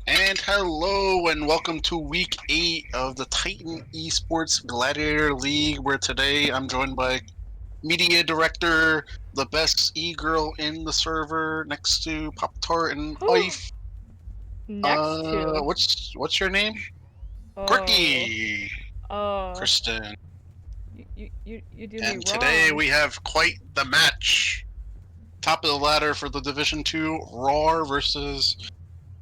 And hello, and welcome to week 8 of the Titan Esports Gladiator League, where today I'm joined by media director, the best e-girl in the server, next to Pop Tart and Ife. Next to. What's your name? Oh. Quirky, Oh. Kristen. You do me And today wrong. we have quite the match. Top of the ladder for the Division 2 RAWR versus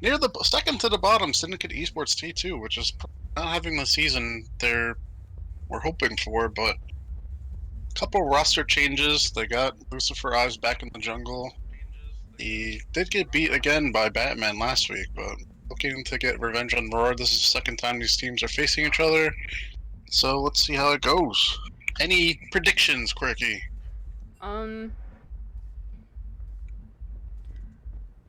near the second to the bottom Syndicate Esports T2, which is not having the season we're hoping for, but a couple roster changes. They got Lucifer Eyes back in the jungle. He did get beat again by Batman last week, but looking to get revenge on Roar. This is the second time these teams are facing each other, so let's see how it goes. Any predictions, Quirky? Um.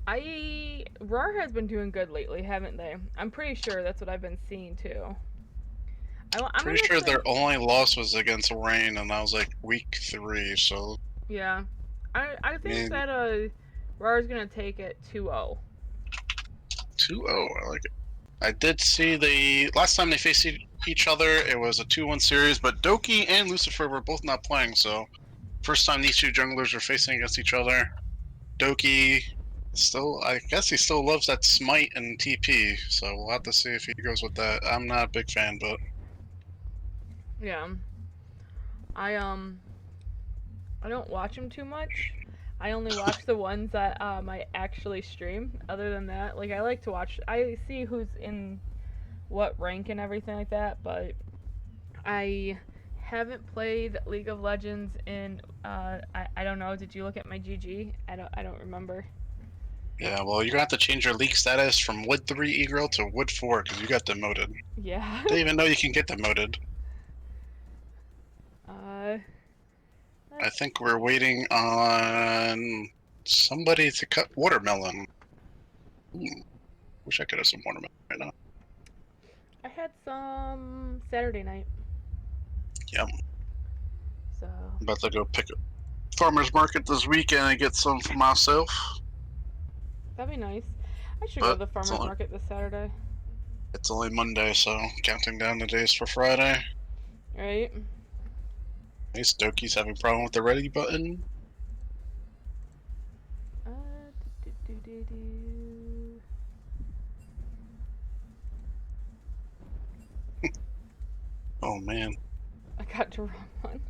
RAWR has been doing good lately, haven't they? I'm pretty sure that's what I've been seeing too. I'm Pretty gonna sure say. their only loss was against Rain, and that was like week 3, so Yeah. I I think mean, that RAWR is gonna take it 2-0. 2-0, I like it. I did see the last time they faced each other, it was a 2-1 series, but Doki and Lucifer were both not playing, so first time these two junglers are facing against each other. Doki still, I guess he still loves that smite and TP, so we'll have to see if he goes with that. I'm not a big fan, but Yeah. I um. I don't watch them too much. I only watch the ones that I actually stream. Other than that, like I like to watch. I see who's in what rank and everything like that, but I haven't played League of Legends in I don't know. Did you look at my GG? I don't remember. yeah, well, you're gonna have to change your league status from Wood 3 E-Girl to Wood 4 because you got demoted. Yeah. Didn't even know you can get demoted. uh I let's think we're see. waiting on somebody to cut watermelon. Wish I could have some watermelon right now. I had some Saturday night. Yeah, So, I'm about to go pick a farmer's market this weekend and get some for myself. that'd be nice. I should go to But the farmers market this Saturday. it's only Monday, so counting down the days for Friday. Right? Nice, Doki's having a problem with the ready button. Do, do, do, do. Oh man, I got the wrong one.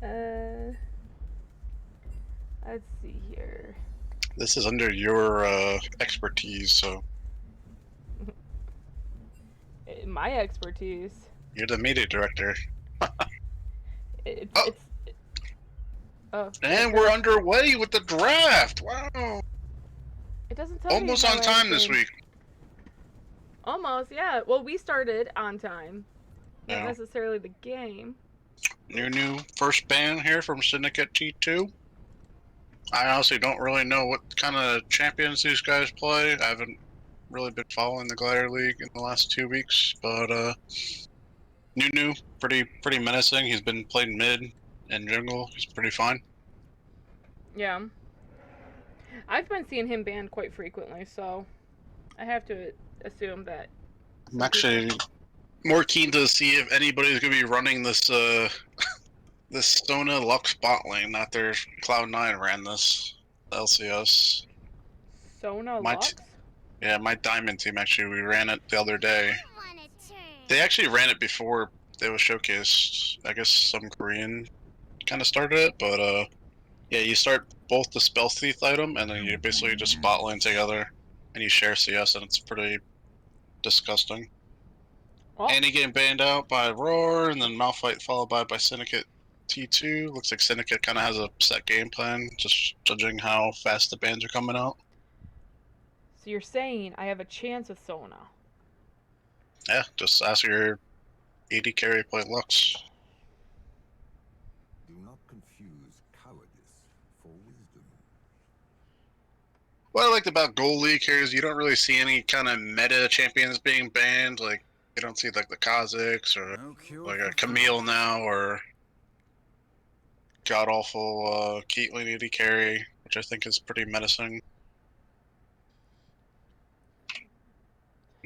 Uh, let's see here. this is under your expertise, so My expertise. you're the media director. It's Oh, it's. Oh, and we're go. underway with the draft. Wow, It doesn't tell me almost my on last time this name. week. Almost, yeah. Well, we started on time. Not Now, necessarily the game, but new first ban here from Syndicate T2. I honestly don't really know what kind of champions these guys play. I haven't really been following the Gladiator League in the last 2 weeks, but New, pretty menacing. He's been playing mid and jungle. He's pretty fine. yeah. I've been seeing him banned quite frequently, so I have to assume that I'm some people. actually more keen to see if anybody's gonna be running this this Sona Lux bot lane after Cloud9 ran this LCS. Sona My Lux? yeah, my diamond team actually we ran it the other day. They actually ran it before it was showcased. I guess some Korean kind of started it, but yeah, you start both the spell thief item and then you basically just bot lane together and you share CS and it's pretty disgusting. Oh, Annie getting banned out by RAWR, and then Malphite followed by Syndicate T2. Looks like Syndicate kind of has a set game plan, just judging how fast the bans are coming out. so you're saying I have a chance with Sona? Yeah, just ask your AD carry play Lux. Do not confuse cowardice for wisdom. What I liked about Gold League here is you don't really see any kind of meta champions being banned. Like, you don't see like the Kazakhs or No cure like a for Camille fools. now or god awful Caitlyn AD carry, which I think is pretty menacing.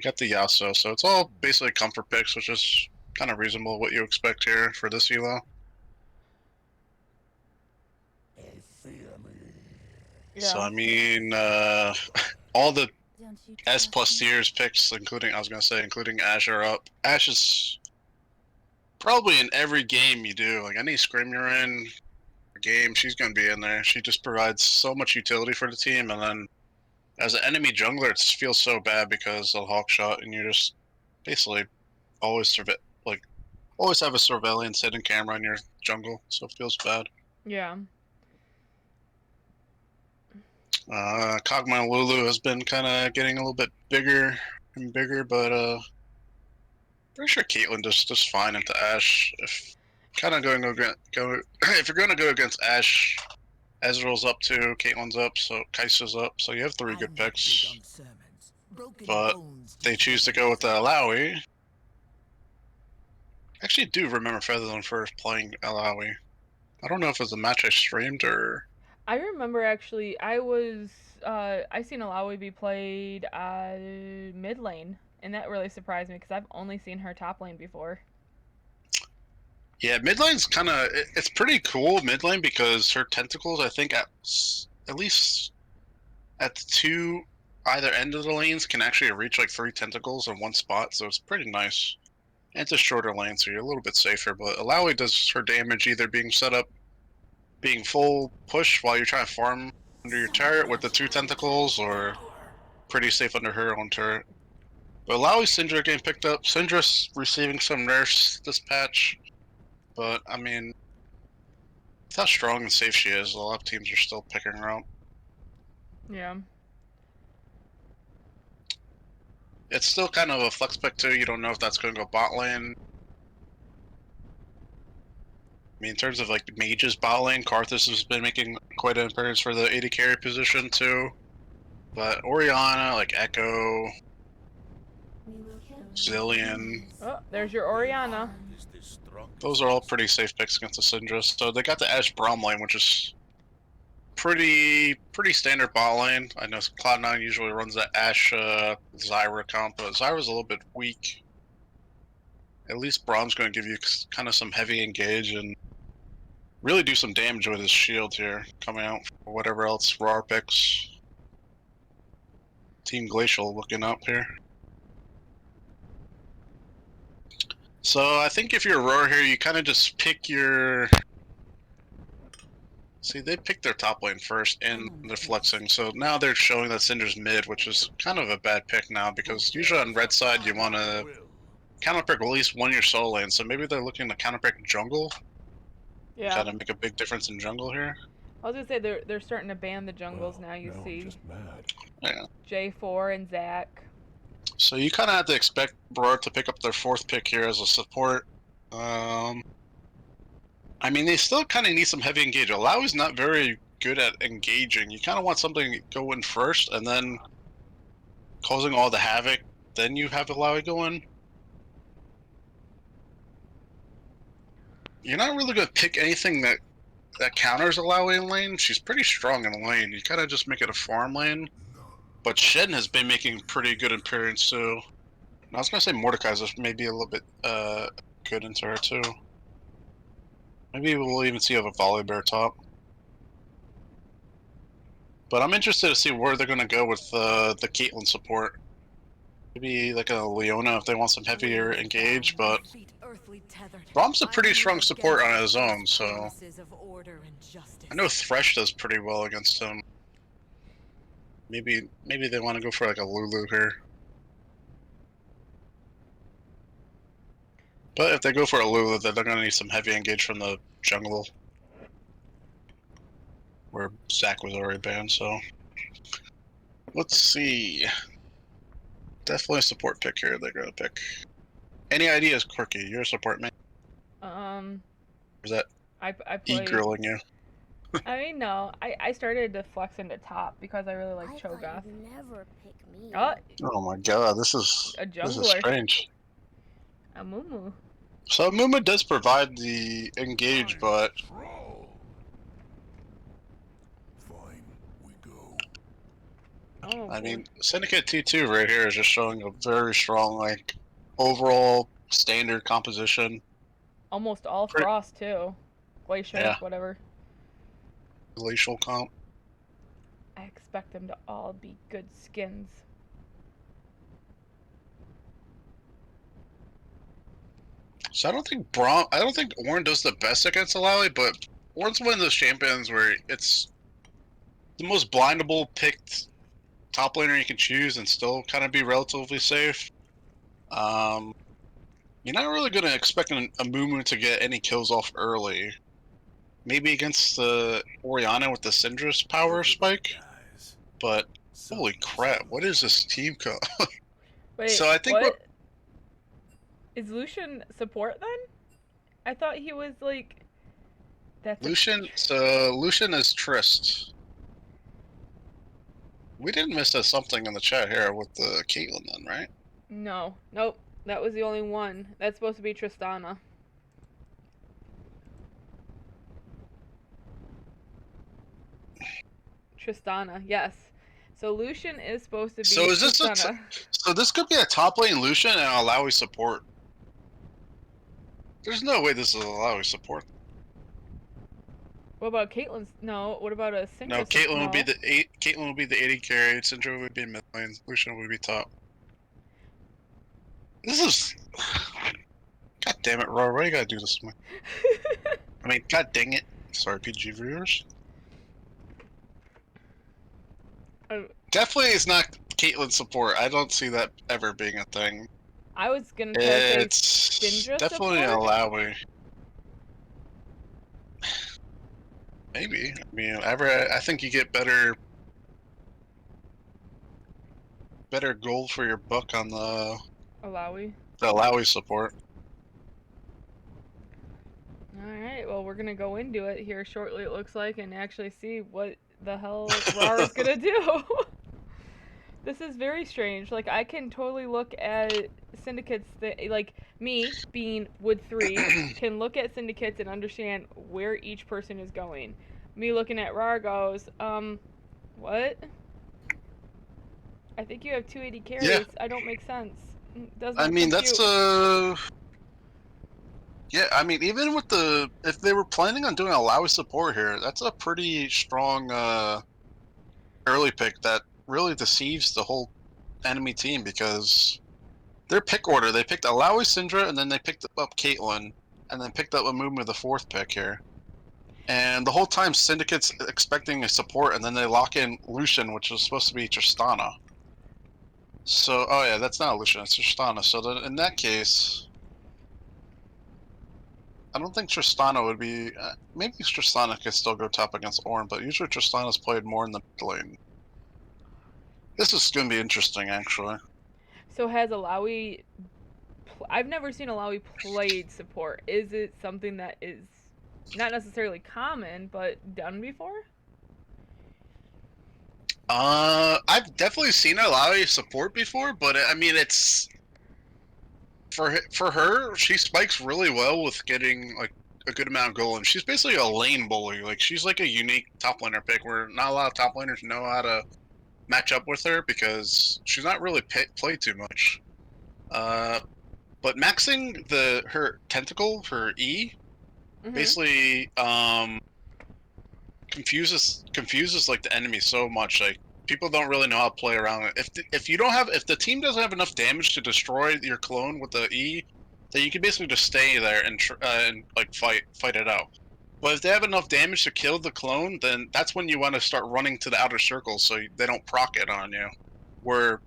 got the Yasuo, so it's all basically comfort picks, which is kind of reasonable what you expect here for this elo. So I mean, all the S plus tiers picks, including including Ashe are up. Ashe is probably in every game you do, like any scrim you're in, game, she's gonna be in there. She just provides so much utility for the team, and then as an enemy jungler, it feels so bad because of the hawk shot, and you're just basically always always have a surveillance hidden camera in your jungle, so it feels bad. Yeah. Kog'Maw and Lulu has been kind of getting a little bit bigger and bigger, but pretty sure Caitlyn does just fine into Ashe. If kind of if you're going to go against Ashe, Ezreal's up too, Caitlyn's up, so Kai'Sa's up, so you have 3 good picks. But they choose to go with the Alawi. Actually, do remember Featherland first playing Alawi. I don't know if it was a match I streamed or. I remember actually, I seen Alawi be played mid lane, and that really surprised me because I've only seen her top lane before. Yeah, mid lane's kind of it's pretty cool mid lane because her tentacles, I think at least at the 2 either end of the lanes can actually reach like 3 tentacles in one spot, so it's pretty nice. And it's a shorter lane, so you're a little bit safer. But Alawi does her damage either being set up, being full push while you're trying to farm under your turret with the 2 tentacles, or pretty safe under her own turret. But Alawi's Syndra getting picked up. Syndra's receiving some nerfs this patch, but I mean, that's how strong and safe she is. A lot of teams are still picking her up. Yeah. It's still kind of a flex pick too. You don't know if that's going to go bot lane. I mean, in terms of like mages bot lane, Karthus has been making quite an appearance for the AD carry position too. But Orianna, like Echo, Zillion. Oh, there's your Orianna. Those are all pretty safe picks against the Syndra. So they got the Ashe Braum lane, which is pretty standard bot lane. I know Cloud9 usually runs the Ashe Zyra comp, but Zyra's a little bit weak. At least Braum's going to give you kind of some heavy engage and really do some damage with his shield here, coming out for whatever else RAWR picks. Team Glacial looking up here. So I think if you're RAWR here, you kind of just pick your... See, they picked their top lane first, and they're flexing, so now they're showing that Syndra's mid, which is kind of a bad pick now, because usually on red side you want to counterpick at least one of your solo lane, so maybe they're looking to counterpick jungle. Yeah. Kind of make a big difference in jungle here. I was gonna say they're starting to ban the jungles now. You see, Yeah. J4 and Zac. So you kind of have to expect RAWR to pick up their 4th pick here as a support. I mean, they still kind of need some heavy engage. Alawi's not very good at engaging. You kind of want something to go in first, and then causing all the havoc. Then you have Alawi go in. You're not really going to pick anything that counters Alawi in lane. She's pretty strong in lane. You kind of just make it a farm lane. But Shen has been making pretty good appearance too. I was going to say Mordekaiser's maybe a little bit good into her too. Maybe we'll even see a Volibear top. But I'm interested to see where they're going to go with the Caitlyn support. Maybe like a Leona if they want some heavier engage, but Braum's a pretty strong support on his own, so I know Thresh does pretty well against him. Maybe they want to go for like a Lulu here. But if they go for a Lulu, then they're going to need some heavy engage from the jungle. Where Zac was already banned, so... Let's see... Definitely a support pick here they're going to pick. Any ideas, Quirky? You're a support man? Or is that I played... e-girling you? I mean, no. I started to flex into top because I really like Cho'Gath. Never pick me. Oh my god, this is strange. A Mumu. So Mumu does provide the engage, but Oh, I boy. mean, Syndicate T2 right here is just showing a very strong, like, overall standard composition. Almost all Pretty- frost too. Glacier, Yeah. whatever. Glacial comp. I expect them to all be good skins. So I don't think Ornn does the best against Alawi, but Ornn's one of those champions where it's the most blindable picked top laner you can choose and still kind of be relatively safe. You're not really going to expect a Mumu to get any kills off early. Maybe against the Oriana with the Syndra's power spike, Guys. but holy crap, what is this team called? Wait, So I think what? Is Lucian support then? I thought he was like. That's Lucian is Trist. We didn't miss something in the chat here with the Caitlyn then, right? No, nope. That was the only one. That's supposed to be Tristana. Tristana, yes. So Lucian is supposed to be So is this Tristana. so this could be a top lane Lucian and Alawi support. There's no way this is Alawi support. What about Caitlyn's? No. What about a Syndra? No, Caitlyn no. will be the Caitlyn will be the AD carry. Syndra would be mid lane. Lucian would be top. This is. God damn it, RAWR! Why you gotta do this to me? I mean, god dang it. Sorry, PG viewers. Definitely is not Caitlyn support. I don't see that ever being a thing. I was gonna try to say It's Syndra definitely support? Alawi. Maybe. I mean, I think you get better gold for your buck on the Alawi. Alawi support. Alright, well, we're gonna go into it here shortly, it looks like, and actually see what the hell RAWR is gonna do. This is very strange. Like, I can totally look at Syndicates, like, me, being Wood 3, can look at Syndicates and understand where each person is going. Me looking at RAWR goes, what? I think you have 280 carries. Yeah. I don't make sense. Does I not mean, compute. that's yeah, I mean, even with if they were planning on doing Alawi support here, that's a pretty strong early pick that really deceives the whole enemy team because their pick order, they picked Alawi Syndra, and then they picked up Caitlyn, and then picked up Amumu the fourth pick here. And the whole time, Syndicate's expecting a support, and then they lock in Lucian, which was supposed to be Tristana. So, oh yeah, that's not Lucian, it's Tristana. So then, in that case, I don't think Tristana would be. Maybe Tristana could still go top against Ornn, but usually Tristana's played more in the mid lane. This is going to be interesting, actually. So has Alawi... I've never seen Alawi played support. Is it something that is not necessarily common, but done before? I've definitely seen Alawi support before, but I mean, it's for her. She spikes really well with getting like a good amount of gold, and she's basically a lane bully. Like she's like a unique top laner pick, where not a lot of top laners know how to match up with her because she's not really played too much. But maxing her tentacle, her E, basically confuses like the enemy so much. Like people don't really know how to play around it. If the team doesn't have enough damage to destroy your clone with the E, then you can basically just stay there and like fight it out. But if they have enough damage to kill the clone, then that's when you want to start running to the outer circle so they don't proc it on you. Where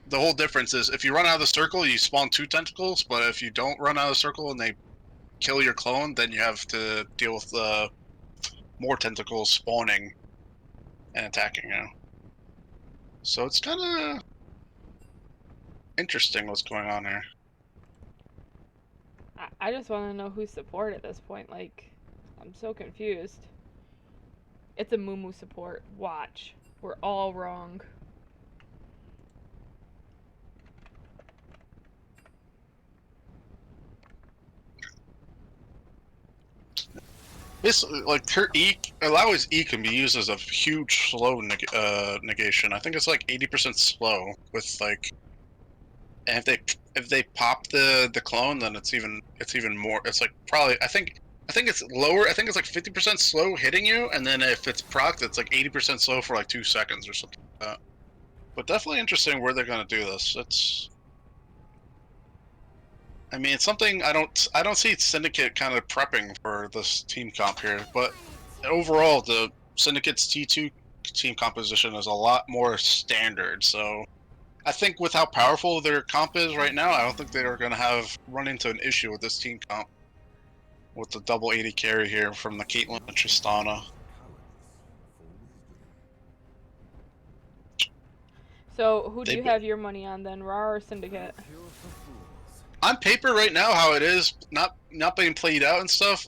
the whole difference is if you run out of the circle, you spawn 2 tentacles, but if you don't run out of the circle and they kill your clone, then you have to deal with more tentacles spawning and attacking you. So it's kind of interesting what's going on here. I just want to know who's support at this point. Like, I'm so confused. It's a Mumu support. Watch. We're all wrong. Basically, like her Alawi's E can be used as a huge slow negation. I think it's like 80% slow with like, and if they pop the clone, then it's even more. It's like probably I think it's lower. I think it's like 50% slow hitting you, and then if it's procced, it's like 80% slow for like 2 seconds or something like that. But definitely interesting where they're gonna do this. I mean, it's something I don't see Syndicate kind of prepping for this team comp here, but overall the Syndicate's T2 team composition is a lot more standard. So I think with how powerful their comp is right now, I don't think they're going to run into an issue with this team comp with the double 80 carry here from the Caitlyn and Tristana. So who do you have your money on then, RAWR or Syndicate? On paper right now, how it is, not being played out and stuff,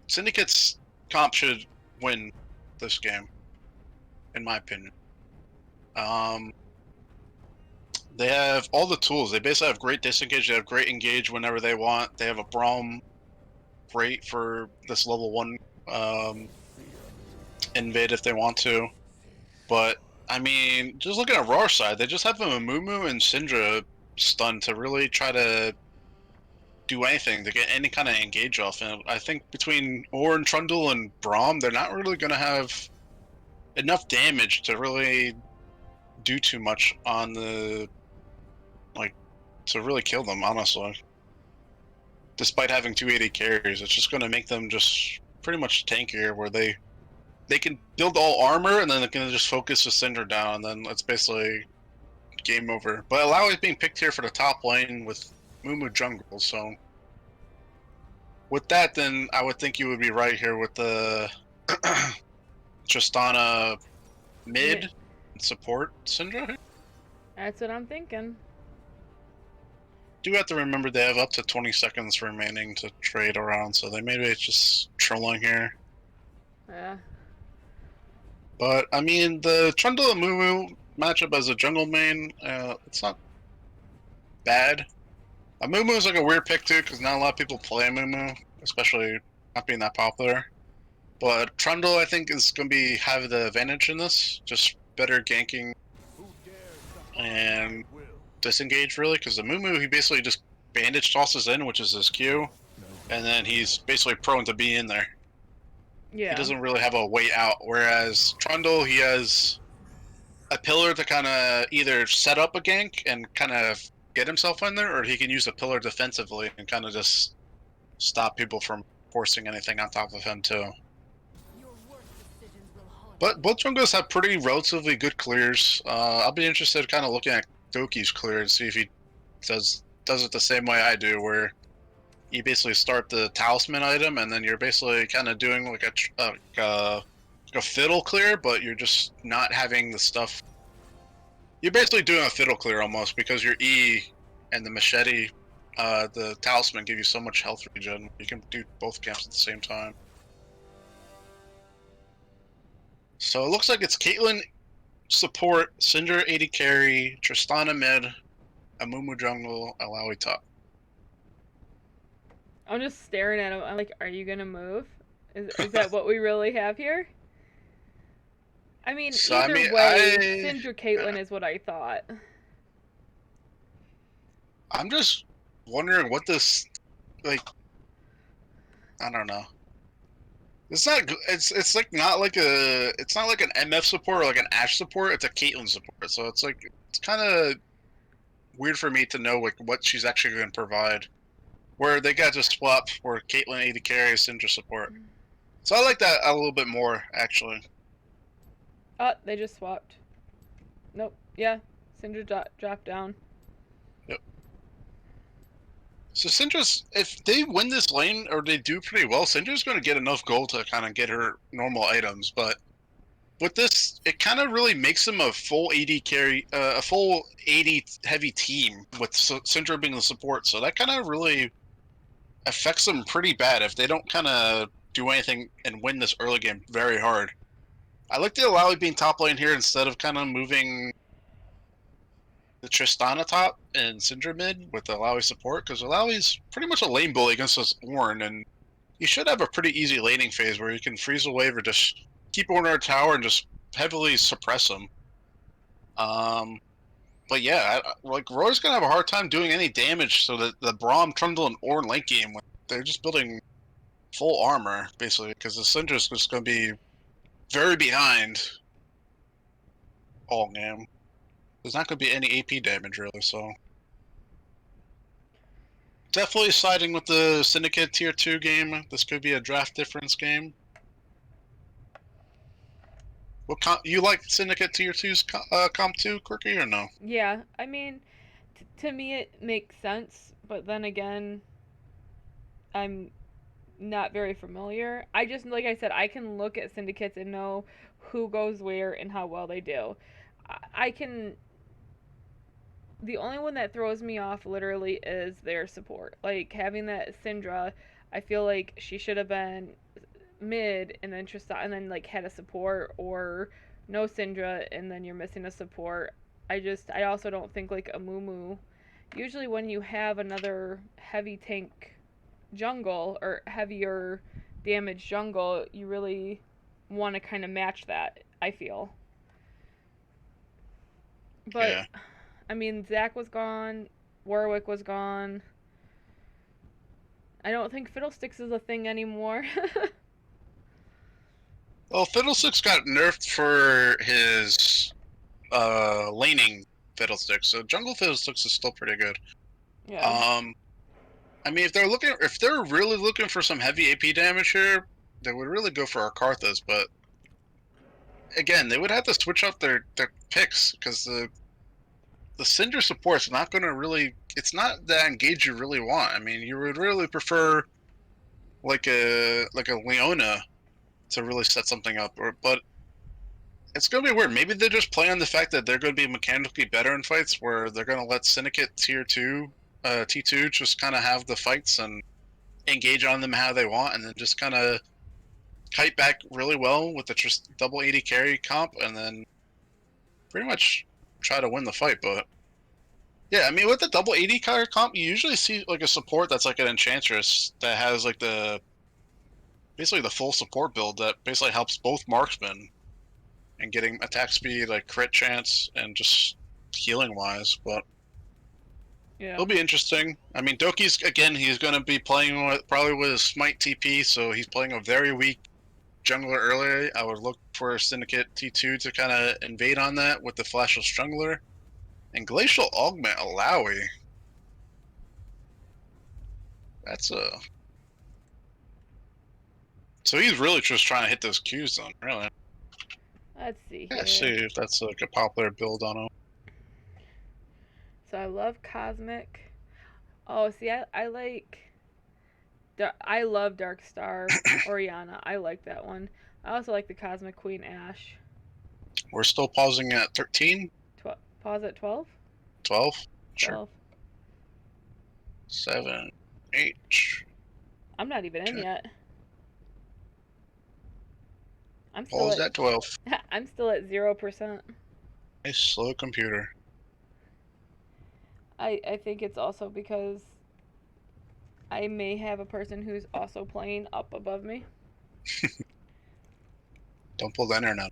Syndicate's comp should win this game, in my opinion. They have all the tools. They basically have great disengage. They have great engage whenever they want. They have a Braum great for this level 1 invade if they want to. But, I mean, just looking at RAWR side, they just have a Mumu and Syndra stun to really try to do anything to get any kind of engage off. And I think between Ornn, Trundle, and Braum, they're not really going to have enough damage to really do too much on the, like, to really kill them, honestly. Despite having 280 carries, it's just going to make them just pretty much tankier, where they can build all armor and then they can just focus the Syndra down, and then it's basically game over. But Alawi is being picked here for the top lane with Mumu jungle, so with that, then I would think you would be right here with the Tristana mid support Syndra. That's what I'm thinking. Do have to remember they have up to 20 seconds remaining to trade around, so they maybe it's just trolling here. Yeah. But I mean, the Trundle and Mumu matchup as a jungle main, it's not bad. Mumu is like a weird pick too, because not a lot of people play Mumu, especially not being that popular. But Trundle, I think, is going to have the advantage in this, just better ganking and disengage really, because the Mumu, he basically just bandage tosses in, which is his Q, and then he's basically prone to be in there. Yeah. He doesn't really have a way out, whereas Trundle, he has a pillar to kind of either set up a gank and kind of get himself in there, or he can use a pillar defensively and kind of just stop people from forcing anything on top of him too. But both jungles have pretty relatively good clears. I'll be interested kind of looking at Doki's clear and see if he does it the same way I do, where you basically start the talisman item and then you're basically kind of doing like a fiddle clear, but you're just not having the stuff. You're basically doing a fiddle clear almost, because your E and the machete, the talisman, give you so much health regen. You can do both camps at the same time. So it looks like it's Caitlyn support, Syndra 80 carry, Tristana mid, Amumu jungle, Alawi top. I'm just staring at him. I'm like, are you gonna move? Is that what we really have here? I mean, So, either way, Syndra Caitlyn is what I thought. I'm just wondering what this, like, I don't know. It's not. It's like not like a. It's not like an MF support or like an Ashe support. It's a Caitlyn support. So it's like it's kind of weird for me to know like what she's actually going to provide. Where they got to swap for Caitlyn 80 carry Syndra support. So I like that a little bit more actually. Oh, they just swapped. Nope. Yeah, Syndra dropped down. Yep. So Syndra's, if they win this lane or they do pretty well, Syndra's going to get enough gold to kind of get her normal items. But with this, it kind of really makes them a full 80 carry, a full 80 heavy team with Syndra being the support. So that kind of really affects them pretty bad if they don't kind of do anything and win this early game very hard. I like the Alawi being top lane here instead of kind of moving the Tristana top and Syndra mid with the Alawi support, because Alawi's pretty much a lane bully against this Ornn, and you should have a pretty easy laning phase where you can freeze a wave or just keep on our tower and just heavily suppress them. But yeah, like Roy's gonna have a hard time doing any damage. So that the Braum, Trundle, and Ornn late game, they're just building full armor basically because the Syndra's just gonna be very behind all game. There's not gonna be any AP damage really, so definitely siding with the Syndicate Tier 2 game. This could be a draft difference game. What you like Syndicate Tier 2's comp 2, Quirky, or no? Yeah, I mean, to me it makes sense, but then again, I'm not very familiar. I just, like I said, I can look at syndicates and know who goes where and how well they do. I can. The only one that throws me off literally is their support. Like having that Syndra, I feel like she should have been mid and then Tristana and then like had a support, or no Syndra and then you're missing a support. I also don't think like a Mumu. Usually when you have another heavy tank jungle or heavier damage jungle, you really want to kind of match that, I feel. But Yeah. I mean, Zach was gone, Warwick was gone. I don't think Fiddlesticks is a thing anymore. Well, Fiddlesticks got nerfed for his laning Fiddlesticks, so jungle Fiddlesticks is still pretty good. Yeah. I mean, if they're really looking for some heavy AP damage here, they would really go for Arkarthas, but again, they would have to switch up their picks because the Syndra support's not going to really. It's not that engage you really want. I mean, you would really prefer like a Leona to really set something up, but it's going to be weird. Maybe they just play on the fact that they're going to be mechanically better in fights, where they're going to let Syndicate Tier 2, T2 just kind of have the fights and engage on them how they want, and then just kind of kite back really well with the double 80 carry comp, and then pretty much try to win the fight. But yeah, I mean, with the double 80 carry comp, you usually see like a support that's like an Enchantress that has like basically the full support build that basically helps both marksmen and getting attack speed, like crit chance, and just healing wise. But Yeah. it'll be interesting. I mean, Doki's again, he's going to be playing probably with a Smite TP, so he's playing a very weak jungler earlier. I would look for Syndicate T2 to kind of invade on that with the Flashless jungler. And Glacial Augment Alawi. That's a... So he's really just trying to hit those Qs then, really. Let's see here. Yeah, see if that's like a popular build on him. So I love Cosmic. Oh, see, I like... I love Dark Star Oriana. I like that one. I also like the Cosmic Queen Ashe. We're still pausing at 13? Pause at 12? 12? 12. Sure. 7, 8. I'm not even in yet. I'm still Pause at 12. I'm still at 0%. A slow computer. I think it's also because I may have a person who's also playing up above me. Don't pull the internet.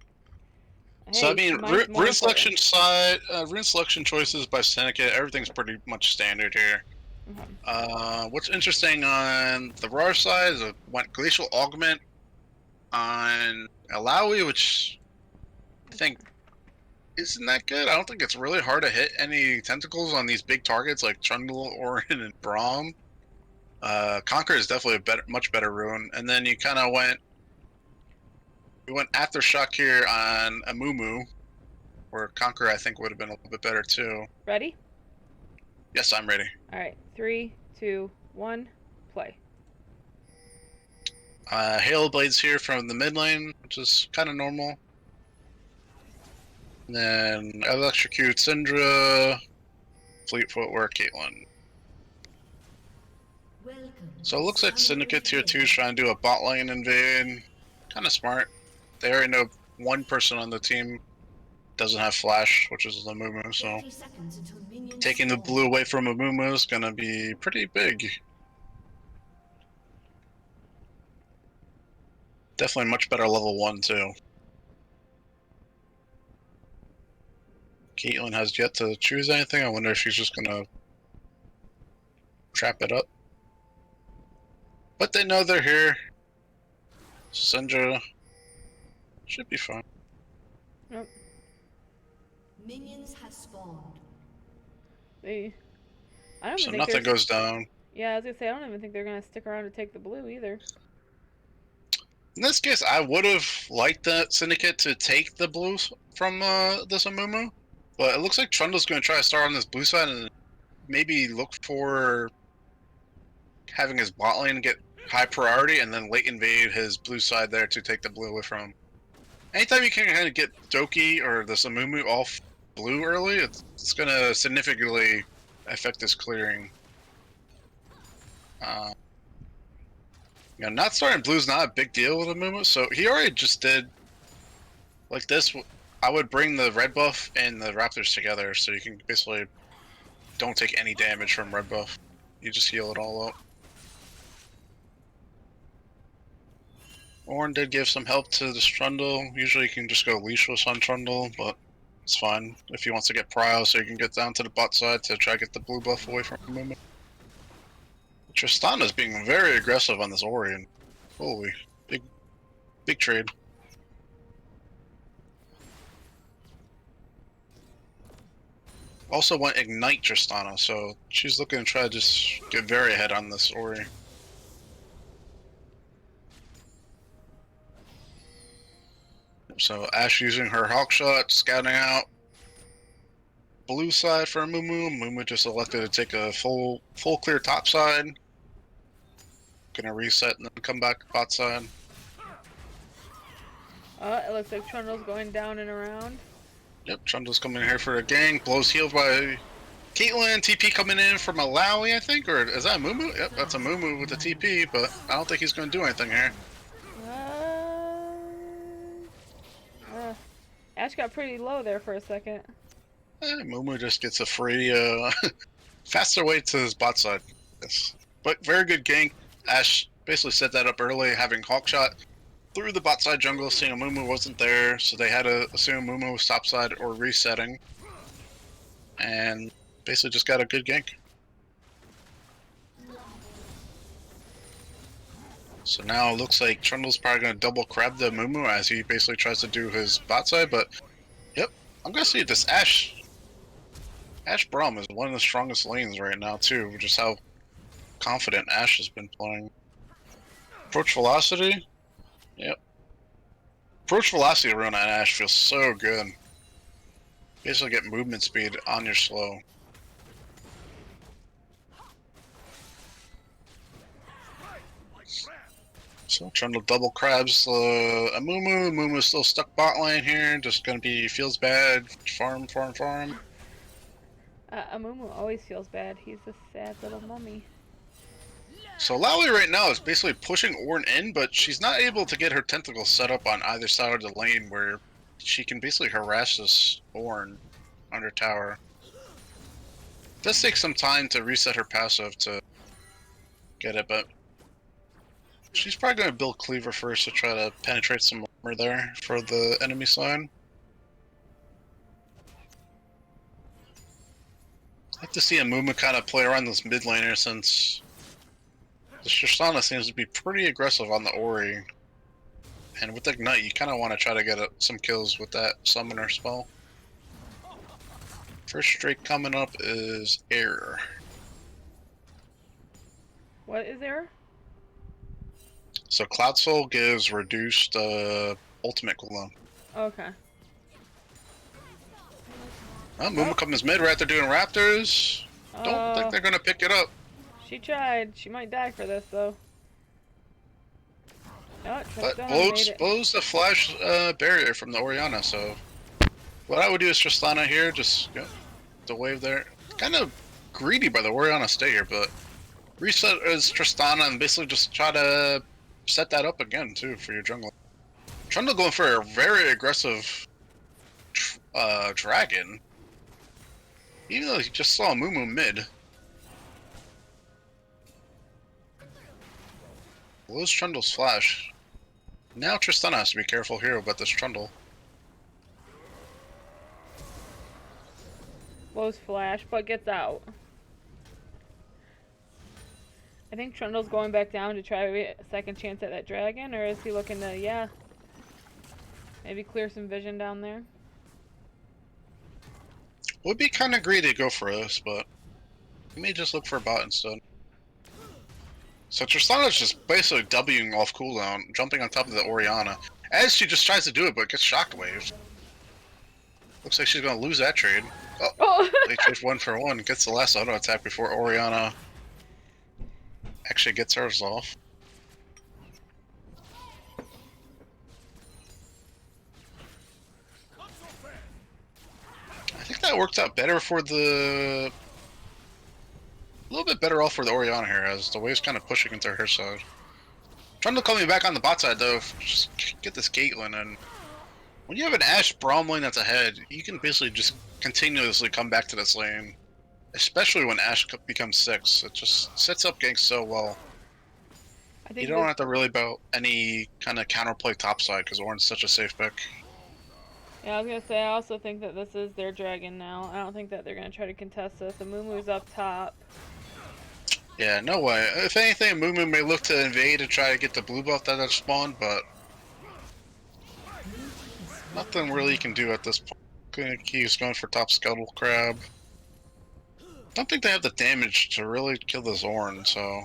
Hey, So I mean, mine's more rune selection important. rune selection choices by Syndicate, everything's pretty much standard here. What's interesting on the RAWR side is went Glacial Augment on Alawi, which I think isn't that good. I don't think it's really hard to hit any tentacles on these big targets like Trundle, Ornn, and Braum. Conquer is definitely a much better rune, and then you kind of went Aftershock here on Amumu, where Conquer I think would have been a little bit better too. Ready? Yes, I'm ready. Alright, 3, 2, 1, play. Hail Blades here from the mid lane, which is kind of normal. And then Electrocute Syndra, Fleet Footwork Caitlyn. So it looks like Syndicate Tier 2 is trying to do a bot lane invade. Kind of smart. They already know one person on the team doesn't have Flash, which is the Mumu, so taking the blue away from a Mumu is going to be pretty big. Definitely much better level 1 too. Caitlyn has yet to choose anything. I wonder if she's just gonna trap it up. But they know they're here. Syndra should be fine. Yep. Minions have spawned. I don't So even think nothing there's... goes down. Yeah, I was gonna say, I don't even think they're gonna stick around to take the blue either. In this case, I would have liked the Syndicate to take the blues from this Amumu, but it looks like Trundle's going to try to start on this blue side and maybe look for having his bot lane get high priority and then late invade his blue side there to take the blue away from him. Anytime you can kind of get Doki or this Amumu off blue early, it's going to significantly affect his clearing. Not starting blue's not a big deal with Amumu, so he already just did like this. I would bring the red buff and the Raptors together so you can basically don't take any damage from red buff. You just heal it all up. Ornn did give some help to this Trundle. Usually you can just go leashless on Trundle, but it's fine if he wants to get prio so you can get down to the bot side to try to get the blue buff away from Amumu. Tristana's being very aggressive on this Orion. Holy, big trade. Also went Ignite Tristana, so she's looking to try to just get very ahead on this Ori. So Ashe using her Hawk Shot, scouting out blue side for Mumu. Mumu just elected to take a full clear top side. Gonna reset and then come back bot side. It looks like Trundle's going down and around. Yep, Trundle's coming in here for a gank. Blows healed by Caitlyn. TP coming in from a Lowy, I think, or is that a Mumu? Yep, that's a Mumu with the TP, but I don't think he's gonna do anything here. Ashe got pretty low there for a second. Mumu just gets a free, faster way to his bot side. Yes. But very good gank. Ashe basically set that up early, having Hawkshot through the bot side jungle, seeing Mumu wasn't there, so they had to assume Mumu was top side or resetting. And basically just got a good gank. So now it looks like Trundle's probably going to double crab the Mumu as he basically tries to do his bot side, but yep, I'm going to see this Ashe Braum is one of the strongest lanes right now too, just how confident Ashe has been playing. Approach velocity, yep. Approach velocity around on Ashe feels so good. Basically get movement speed on your slow. So Trundle double crabs Amumu. Amumu's still stuck bot lane here. Just gonna be feels bad. Farm. Amumu always feels bad. He's a sad little mummy. So Lowy right now is basically pushing Ornn in, but she's not able to get her tentacles set up on either side of the lane where she can basically harass this Ornn under tower. It does take some time to reset her passive to get it, but she's probably going to build Cleaver first to try to penetrate some armor there for the enemy side. I'd like to see Amumu kind of play around this mid laner since the Tristana seems to be pretty aggressive on the Ori. And with Ignite, you kind of want to try to get some kills with that summoner spell. First streak coming up is Air. What is there? So Cloud Soul gives reduced ultimate cooldown. Okay. Mumu comes mid right after doing Raptors. Don't think they're gonna pick it up. She tried. She might die for this though. Oh, But made it. blows the flash barrier from the Orianna, so what I would do is Tristana here, just the wave there. Kind of greedy by the Orianna stay here, but reset as Tristana and basically just try to set that up again too for your jungle. Trundle going for a very aggressive dragon, even though he just saw Mumu mid. Blows Trundle's flash. Now Tristana has to be careful here about this Trundle. Blows flash, but gets out. I think Trundle's going back down to try a second chance at that dragon, or is he looking to, yeah, maybe clear some vision down there? Would be kind of greedy to go for this, but he may just look for a bot instead. So Tristana's just basically Wing off cooldown, jumping on top of the Orianna, as she just tries to do it, but gets shockwaved. Looks like she's going to lose that trade. Oh, they trade 1-for-1, gets the last auto attack before Orianna actually gets hers off. I think that worked out better for the... A little bit better off for the Orianna here, as the wave's kind of pushing into her side. Trundle coming back on the bot side though, just get this Caitlyn, and when you have an Ashe Braum lane that's ahead, you can basically just continuously come back to this lane. Especially when Ashe becomes 6, it just sets up ganks so well. I think You don't have to really about any kind of counterplay topside because Ornn's such a safe pick. Yeah, I was gonna say, I also think that this is their dragon now. I don't think that they're gonna try to contest this. The Moomoo's up top. Yeah, no way. If anything, Moo may look to invade and try to get the blue buff that has spawned, but nothing really you can do at this point. He's going for top Scuttle Crab. Don't think they have the damage to really kill this Ornn, so...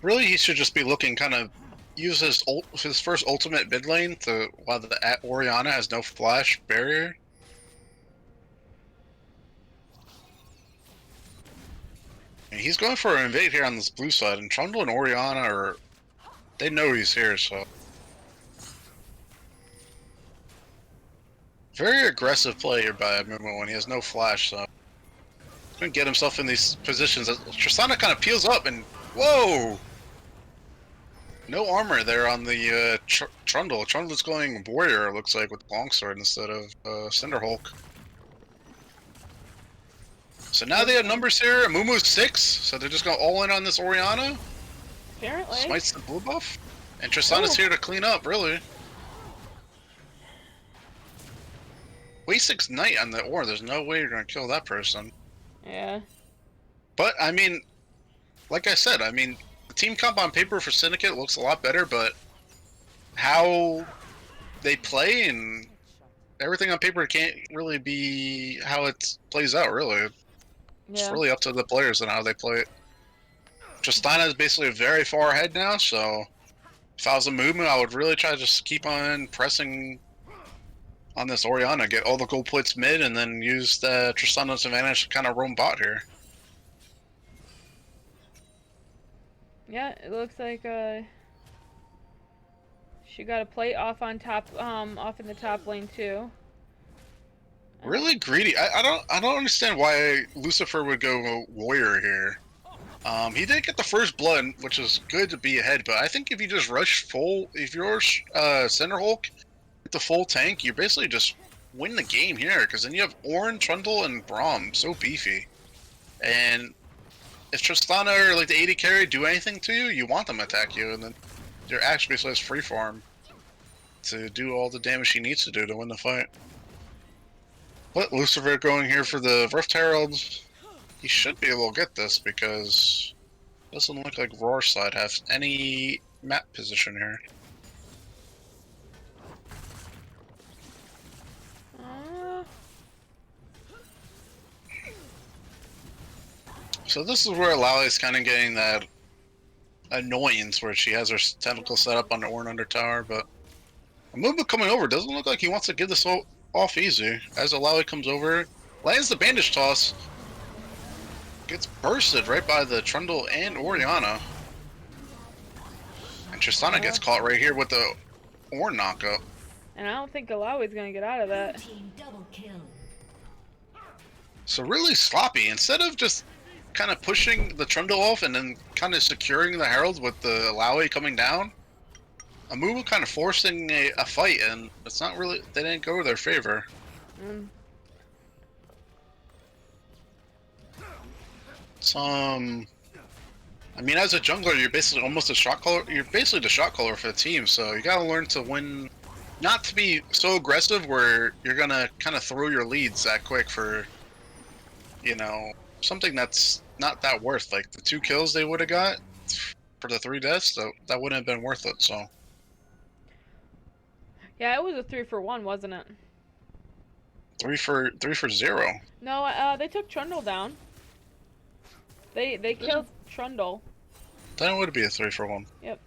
Really, he should just be looking kind of... Use his first ultimate mid lane to... While the Orianna has no flash barrier. And he's going for an invade here on this blue side, and Trundle and Orianna are... They know he's here, so... Very aggressive play here by Mumu when he has no flash, so... He's gonna get himself in these positions. Tristana kind of peels up and... Whoa! No armor there on the Trundle. Trundle's going Warrior, it looks like, with Longsword instead of Cinderhulk. So now they have numbers here. Mumu's 6, so they're just going all in on this Orianna. Apparently. Smites the blue buff. And Tristana's here to clean up, really. Waste 6 Knight on the Ornn. There's no way you're going to kill that person. Yeah. But, I mean, like I said, I mean, the team comp on paper for Syndicate looks a lot better, but how they play and everything on paper can't really be how it plays out, really. It's really up to the players and how they play it. Tristana is basically very far ahead now, so if I was a movement, I would really try to just keep on pressing on this Orianna, get all the gold plates mid, and then use the Tristana's advantage to kind of roam bot here. Yeah, it looks like she got a plate off on top, off in the top lane too. Really greedy. I don't understand why Lucifer would go Warrior here. He did get the first blood, which is good to be ahead, but I think if you just rush full, if you're Cinderhulk with the full tank, you basically just win the game here, because then you have Ornn, Trundle, and Braum, so beefy. And if Tristana or like the 80 carry do anything to you, you want them to attack you, and then your Ashe basically has free farm to do all the damage she needs to do to win the fight. But Lucifer going here for the Rift Herald. He should be able to get this because it doesn't look like RAWR side has any map position here. So this is where Lally is kind of getting that annoyance where she has her tentacle set up on the Ornn under tower, but a movement coming over doesn't look like he wants to give this off easy. As Lally comes over, lands the bandage toss, gets bursted right by the Trundle and Orianna. And Tristana gets caught right here with the Ornn knockup. And I don't think Alawi's gonna get out of that. So really sloppy. Instead of just kind of pushing the Trundle off and then kind of securing the Herald with the Alawi coming down, Amumu kind of forcing a fight, and it's not really, they didn't go to their favor. I mean, as a jungler, you're basically almost a shot caller. You're basically the shot caller for the team, so you gotta learn to win. Not to be so aggressive where you're gonna kind of throw your leads that quick for, you know, something that's not that worth. Like the 2 kills they would have got for the 3 deaths, so that wouldn't have been worth it. So Yeah, it was a 3-for-1, wasn't it? 3 for 0. No, they took Trundle down. They killed Trundle. Then it would be a 3 for 1. Yep.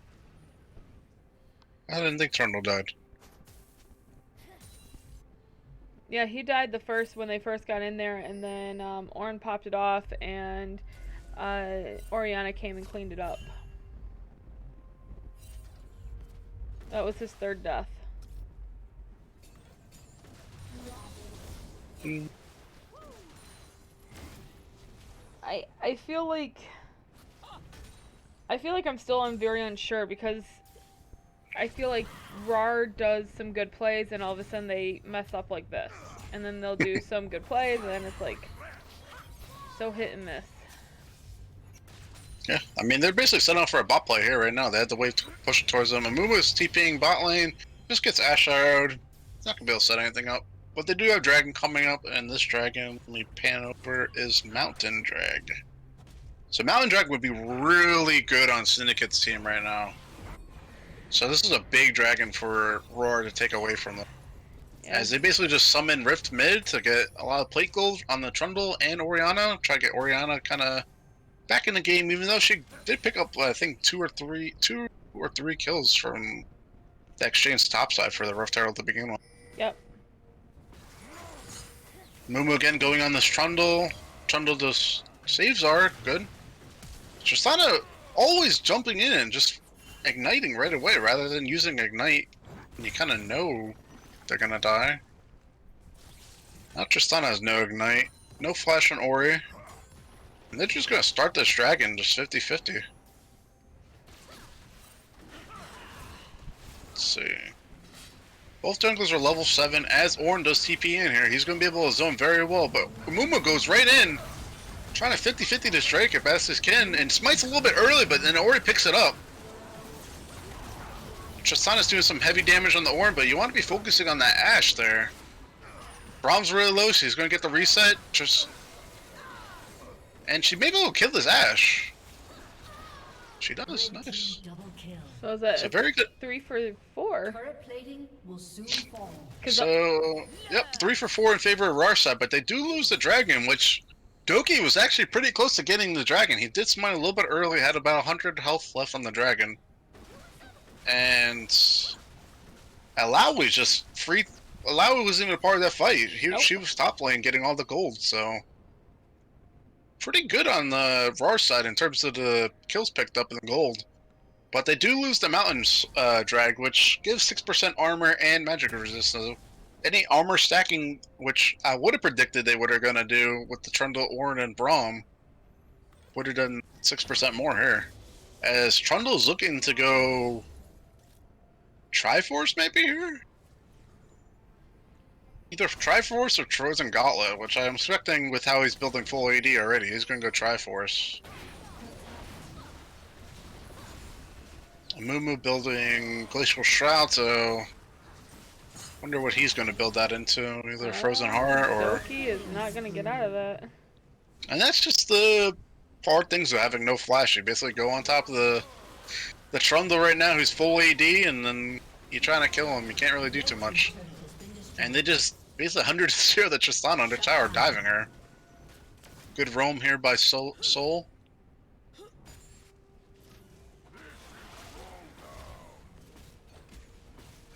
I didn't think Trundle died. Yeah, he died when they first got in there, and then Ornn popped it off, and Orianna came and cleaned it up. That was his 3rd death. Mm. I feel like I'm still very unsure because I feel like RAWR does some good plays and all of a sudden they mess up like this. And then they'll do some good plays and then it's like so hit and miss. Yeah, I mean, they're basically set up for a bot play here right now. They had the wave push towards them. Amumu's TPing bot lane, just gets Ashe arrowed. Not gonna be able to set anything up. But they do have Dragon coming up, and this Dragon, let me pan over, is Mountain Drag. So Mountain Drag would be really good on Syndicate's team right now. So this is a big Dragon for RAWR to take away from them. Yeah. As they basically just summon Rift mid to get a lot of plate gold on the Trundle and Orianna. Try to get Orianna kind of back in the game, even though she did pick up, I think, two or three kills from the exchange topside for the Rift Herald to begin with. Yep. Mumu again going on this Trundle. Trundle just saves are good. Tristana always jumping in and just igniting right away rather than using Ignite. And you kind of know they're gonna die. Now Tristana has no Ignite, no Flash on Ori. And they're just gonna start this Dragon just 50-50. Let's see. Both junglers are level 7 as Ornn does TP in here. He's going to be able to zone very well, but Mumu goes right in, trying to 50-50 this Drake as best as can, and smites a little bit early, but then Ori picks it up. Tristana's doing some heavy damage on the Ornn, but you want to be focusing on that Ashe there. Brahm's really low, so he's going to get the reset. And she may be able to kill this Ashe. She does, nice. So is that very good 3 for 4? Turret plating will soon fall. So, yep, 3 for 4 in favor of RAWR side, but they do lose the Dragon, which Doki was actually pretty close to getting the Dragon. He did smite a little bit early, had about 100 health left on the Dragon. And Alawi just free. Alawi wasn't even a part of that fight. She was top lane getting all the gold, so pretty good on the RAWR side in terms of the kills picked up in the gold. But they do lose the Mountains drag, which gives 6% armor and magic resist. So any armor stacking, which I would have predicted they were going to do with the Trundle, Ornn, and Braum, would have done 6% more here. As Trundle's looking to go Triforce maybe here? Either Triforce or Trojan Gauntlet, which I'm expecting with how he's building full AD already. He's going to go Triforce. Mumu building Glacial Shroud, so wonder what he's going to build that into. Either Frozen Heart or... Doki is not going to get out of that. And that's just the hard things of having no flash. You basically go on top of the Trundle right now, who's full AD, and then you're trying to kill him. You can't really do too much. And they just basically 100-0 the Tristana under tower, diving her. Good roam here by Soul.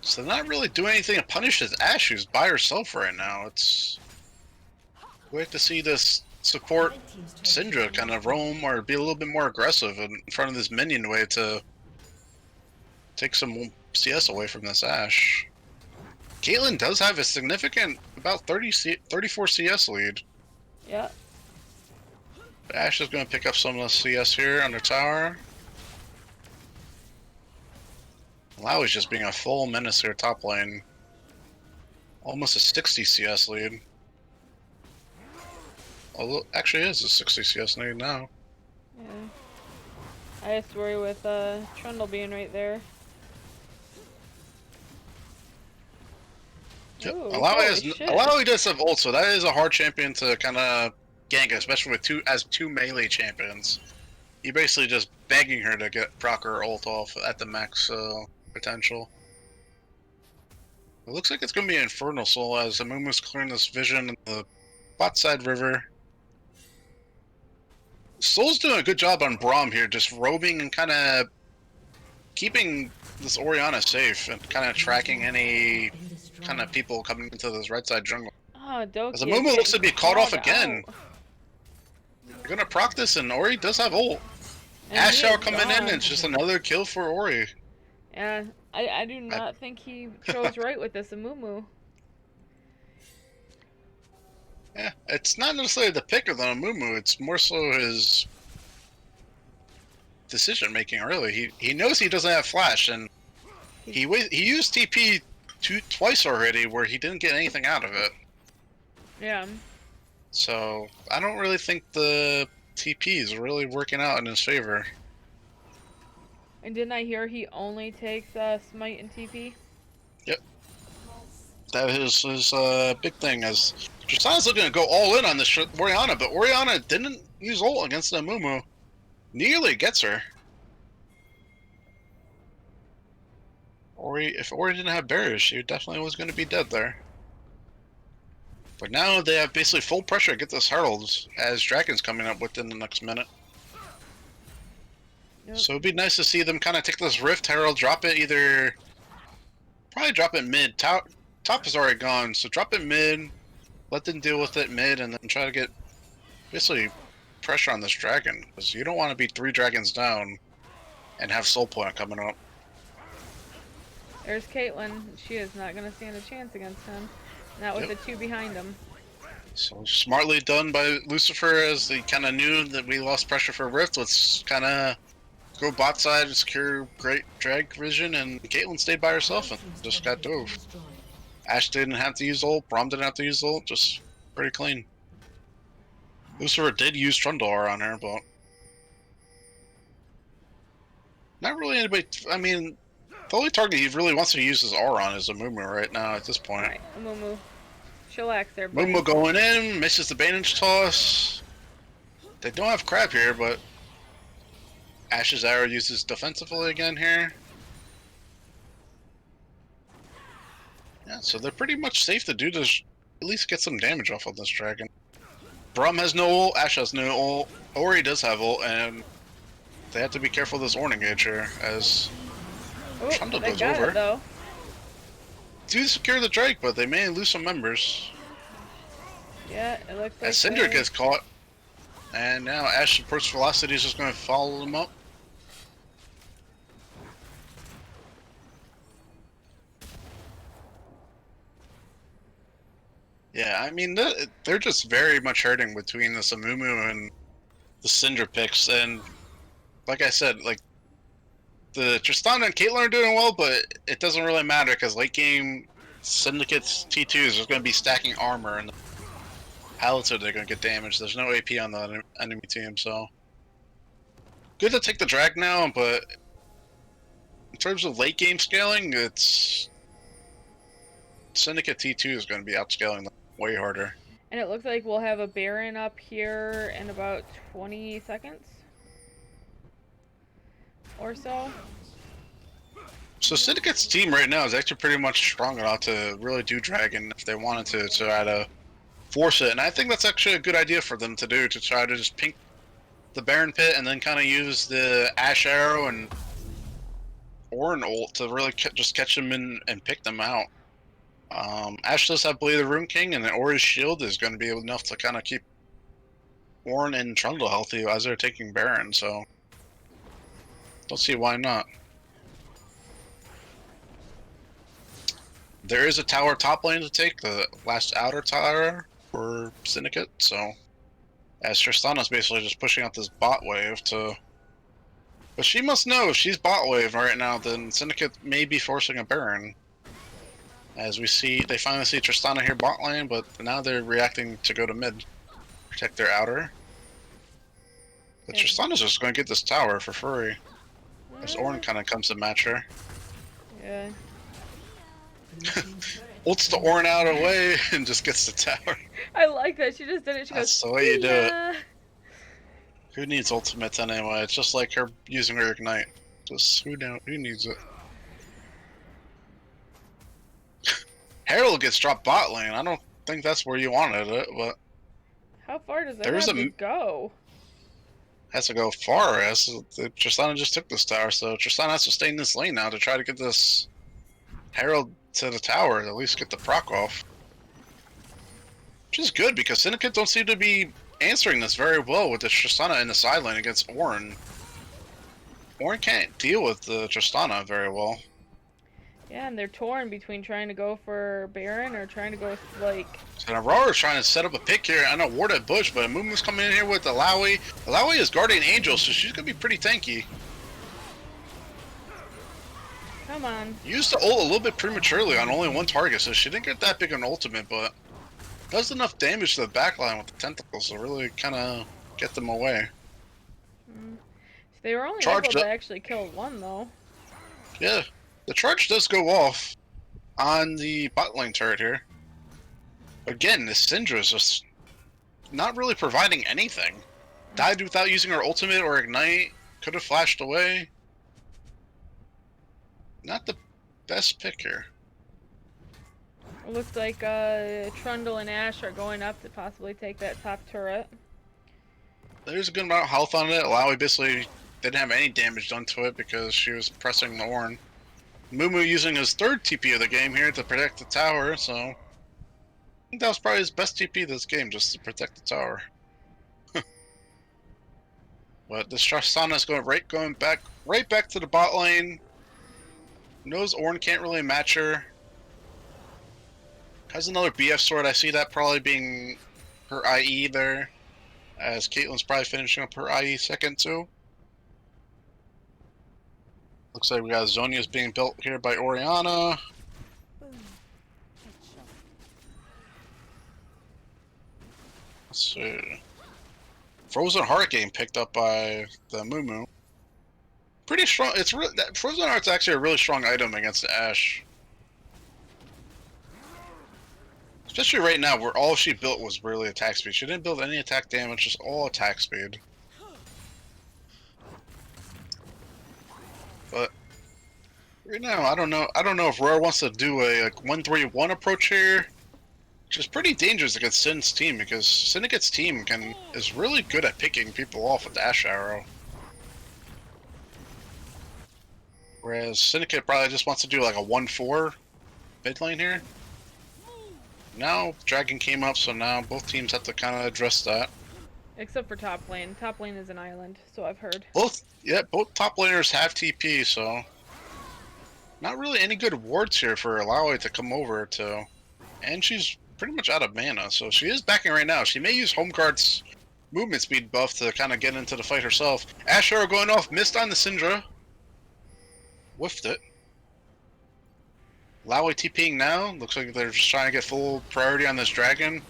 So they're not really doing anything to punish this Ashe, who's by herself right now. We have to see this support Syndra kind of roam or be a little bit more aggressive in front of this minion way to take some CS away from this Ashe. Caitlyn does have a significant, about 34 CS lead. Yeah. But Ashe is going to pick up some of the CS here under tower. Alawi's just being a full menace here top lane. Almost a 60 CS lead. Although, actually is a 60 CS lead now. Yeah. I just worry with Trundle being right there. Yep. Ooh, Alawi holy shit. Alawi does have ult, so that is a hard champion to kind of gank, especially with two melee champions. You're basically just begging her to get proc her ult off at the max potential. It looks like it's going to be Infernal Soul as Amumu's clearing this vision in the bot side river. Soul's doing a good job on Braum here, just roaming and kind of keeping this Orianna safe and kind of tracking any kind of people coming into this right side jungle. Oh, Doki. As Amumu looks to be caught off called again. out. They're going to proc this, and Ori does have ult. And Ash he Shower is coming in, gone. and it's just another kill for Ori. Yeah, I do not think he chose right with this Amumu. Yeah, it's not necessarily the pick of the Amumu, it's more so his decision making, really. He knows he doesn't have flash, and he used TP twice already where he didn't get anything out of it. Yeah. So I don't really think the TP is really working out in his favor. And didn't I hear he only takes Smite and TP? Yep. That is his big thing, as Tristana's looking to go all in on this Orianna, but Orianna didn't use ult against the Amumu. Nearly gets her. If Ori didn't have barriers, she definitely was going to be dead there. But now they have basically full pressure to get this Herald, as Dragon's coming up within the next minute. Yep. So it'd be nice to see them kind of take this Rift Herald, drop it either... Probably drop it mid. Top is already gone, so drop it mid, let them deal with it mid, and then try to get basically pressure on this Dragon. Because you don't want to be 3 dragons down and have Soul Point coming up. There's Caitlyn. She is not going to stand a chance against him. Not with the 2 behind him. So smartly done by Lucifer, as he kind of knew that we lost pressure for Rift. Let's kind of go bot side and secure great drag vision, and Caitlyn stayed by herself and just got dove. Ashe didn't have to use ult, Braum didn't have to use ult, just pretty clean. Lucifer did use Trundle on her, but not really anybody. I mean, the only target he really wants to use his aura on is Amumu right now at this point. Alright, Amumu. Chillax there, buddy. Amumu going in, misses the bandage toss. They don't have crab here, but Ashe's arrow uses defensively again here. Yeah, so they're pretty much safe to do this, at least get some damage off of this dragon. Braum has no ult, Ashe has no ult, Ori does have ult, and they have to be careful of this Orn engage here, as Trundle they goes got over. it, though. Do secure the Drake, but they may lose some members. Yeah, it looks like As Cinder gets caught, and now Ashe's approach velocity is just going to follow them up. Yeah, I mean, they're just very much hurting between the Amumu and the Syndra picks, and like I said, like, the Tristana and Caitlyn are doing well, but it doesn't really matter, because late game Syndicate's T2 is just going to be stacking armor, and the pallets are going to get damaged. There's no AP on the enemy team, so... Good to take the drag now, but in terms of late game scaling, it's... Syndicate T2 is going to be outscaling them way harder. And it looks like we'll have a Baron up here in about 20 seconds. Or so. So Syndicate's team right now is actually pretty much strong enough to really do Dragon if they wanted to try to force it. And I think that's actually a good idea for them to do, to try to just pink the Baron pit and then kind of use the Ashe arrow and Ornn ult to really just catch them in and pick them out. Ashe does have Blade of the Rune King, and the Ori's shield is going to be enough to kind of keep Ornn and Trundle healthy as they're taking Baron, so don't see why not. There is a tower top lane to take, the last outer tower for Syndicate, so as Tristana's basically just pushing out this bot wave to... But she must know if she's bot wave right now, then Syndicate may be forcing a Baron. As we see, they finally see Tristana here bot lane, but now they're reacting to go to mid, protect their outer. But Yeah. Tristana's just going to get this tower for free. As Ornn kind of comes to match her. Yeah. Ults the Ornn out of the way and just gets the tower. I like that. She just did it. She That's goes, the way you do it. "Yeah." Who needs ultimates anyway? It's just like her using her ignite. Just who needs it? Herald gets dropped bot lane. I don't think that's where you wanted it, but How far does that There's have a to go? has to go far. Tristana just took this tower, so Tristana has to stay in this lane now to try to get this Herald to the tower, at least get the proc off. Which is good, because Syndicate don't seem to be answering this very well with the Tristana in the side lane against Ornn. Ornn can't deal with the Tristana very well. Yeah, and they're torn between trying to go for Baron or trying to go like. So now RAWR is trying to set up a pick here. I know ward at Bush, but Mumu's coming in here with Alawi. Alawi is Guardian Angel, so she's going to be pretty tanky. Come on. Used the ult a little bit prematurely on only one target, so she didn't get that big an ultimate, but does enough damage to the backline with the tentacles to really kind of get them away. They were only Charged able to up. actually kill one though. Yeah, the charge does go off on the bot lane turret here. Again, this Syndra is just not really providing anything. Died without using her ultimate or ignite. Could have flashed away. Not the best pick here. It looks like Trundle and Ashe are going up to possibly take that top turret. There's a good amount of health on it. Alawi basically didn't have any damage done to it because she was pressing the Ornn. Mumu using his third TP of the game here to protect the tower, so I think that was probably his best TP this game, just to protect the tower. But this Tristana is going back to the bot lane. Knows Ornn can't really match her. Has another BF sword. I see that probably being her IE there, as Caitlyn's probably finishing up her IE second too. Looks like we got Zonia's being built here by Orianna. Let's see. Frozen Heart game picked up by the Mumu. Pretty strong. It's really, that Frozen Heart's actually a really strong item against Ashe. Especially right now, where all she built was really attack speed. She didn't build any attack damage, just all attack speed. But right now, I don't know if RAWR wants to do a 1-3-1 approach here, which is pretty dangerous against Syn's team because Syndicate's team is really good at picking people off with the Ashe Arrow. Whereas Syndicate probably just wants to do like a 1-4 mid lane here. Now Dragon came up, so now both teams have to kind of address that. Except for top lane. Top lane is an island, so I've heard. Both top laners have TP, so not really any good wards here for Alawi to come over to. And she's pretty much out of mana, so she is backing right now. She may use Homeguard's movement speed buff to kind of get into the fight herself. Ashe Arrow going off, missed on the Syndra. Whiffed it. Alawi TPing now. Looks like they're just trying to get full priority on this dragon.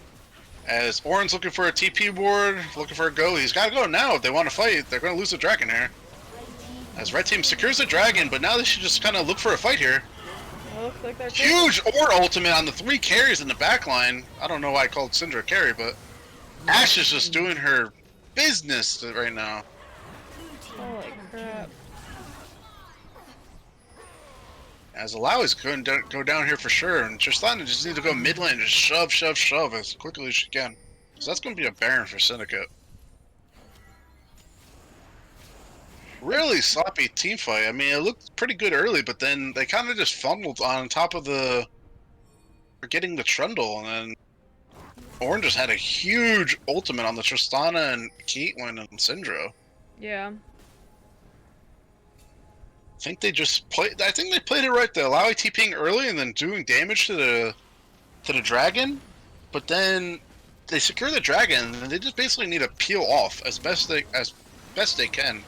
As Ornn's looking for a TP ward, looking for a go. He's got to go now if they want to fight. They're going to lose the dragon here. As red team secures the dragon, but now they should just kind of look for a fight here. Well, looks like they're Huge Ord ultimate on the 3 carries in the back line. I don't know why I called Syndra a carry, but Ashe is just doing her business right now. Holy crap. As Alawi's going to go down here for sure, and Tristana just need to go mid lane and just shove as quickly as she can. So that's going to be a Baron for Syndicate. Really sloppy team fight. I mean, it looked pretty good early, but then they kind of just fumbled on top of the... for getting the Trundle, and then Ornn just had a huge ultimate on the Tristana and Caitlyn and Syndra. Yeah. I think they played it right. The Alawi TPing early and then doing damage to the dragon, but then they secure the dragon and they just basically need to peel off as best they can.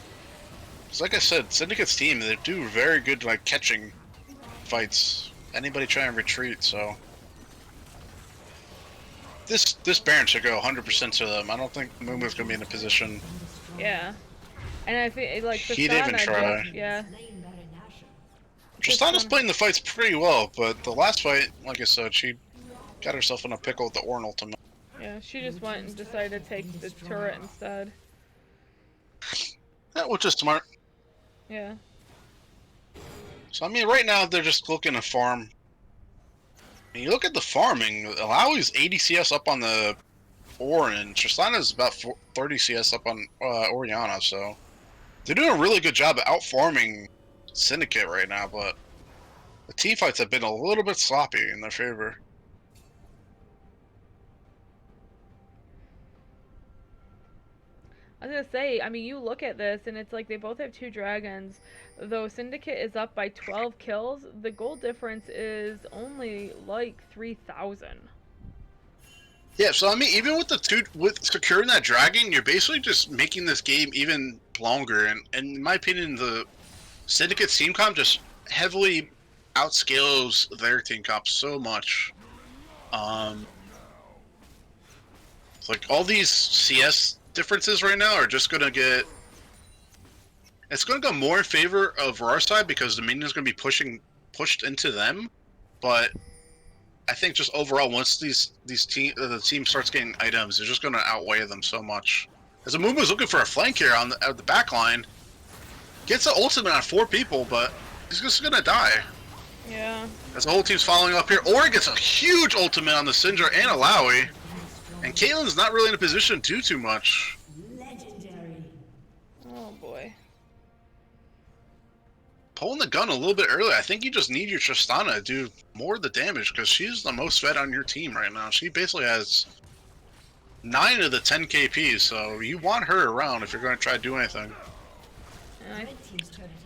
Because like I said, Syndicate's team, they do very good like catching fights. Anybody trying to retreat, so this Baron should go 100% to them. I don't think Mumu's gonna be in a position. Yeah. And I think like He didn't even Tristana try. just, yeah. Tristana's playing the fights pretty well, but the last fight, like I said, she got herself in a pickle with the Ornn ultimate. Yeah, she just went and decided to take the turret instead. Yeah, which is smart. Yeah. So I mean, right now they're just looking to farm. And you look at the farming, Alawi's 80 CS up on the Ornn, and Tristana's about 30 CS up on Orianna, so they're doing a really good job of out-farming Syndicate right now, but the team fights have been a little bit sloppy in their favor. I was gonna say, I mean, you look at this and it's like they both have 2 dragons. Though Syndicate is up by 12 kills, the goal difference is only like 3,000. Yeah, so I mean, even with with securing that dragon, you're basically just making this game even longer. And in my opinion, the Syndicate team comp just heavily outscales their team comp so much. Like all these CS differences right now are just gonna get. It's gonna go more in favor of RAWR side because the minion's gonna be pushed into them, but I think just overall, once the team starts getting items, they're just going to outweigh them so much. As Amumu's looking for a flank here on the back line, gets the ultimate on 4 people, but he's just going to die. Yeah. As the whole team's following up here, or gets a huge ultimate on the Syndra and Alawi, and Caitlyn's not really in a position to do too much. Legendary. Oh boy. Pulling the gun a little bit early. I think you just need your Tristana to do more of the damage because she's the most fed on your team right now. She basically has 9 of the 10 KPs, so you want her around if you're going to try to do anything. And I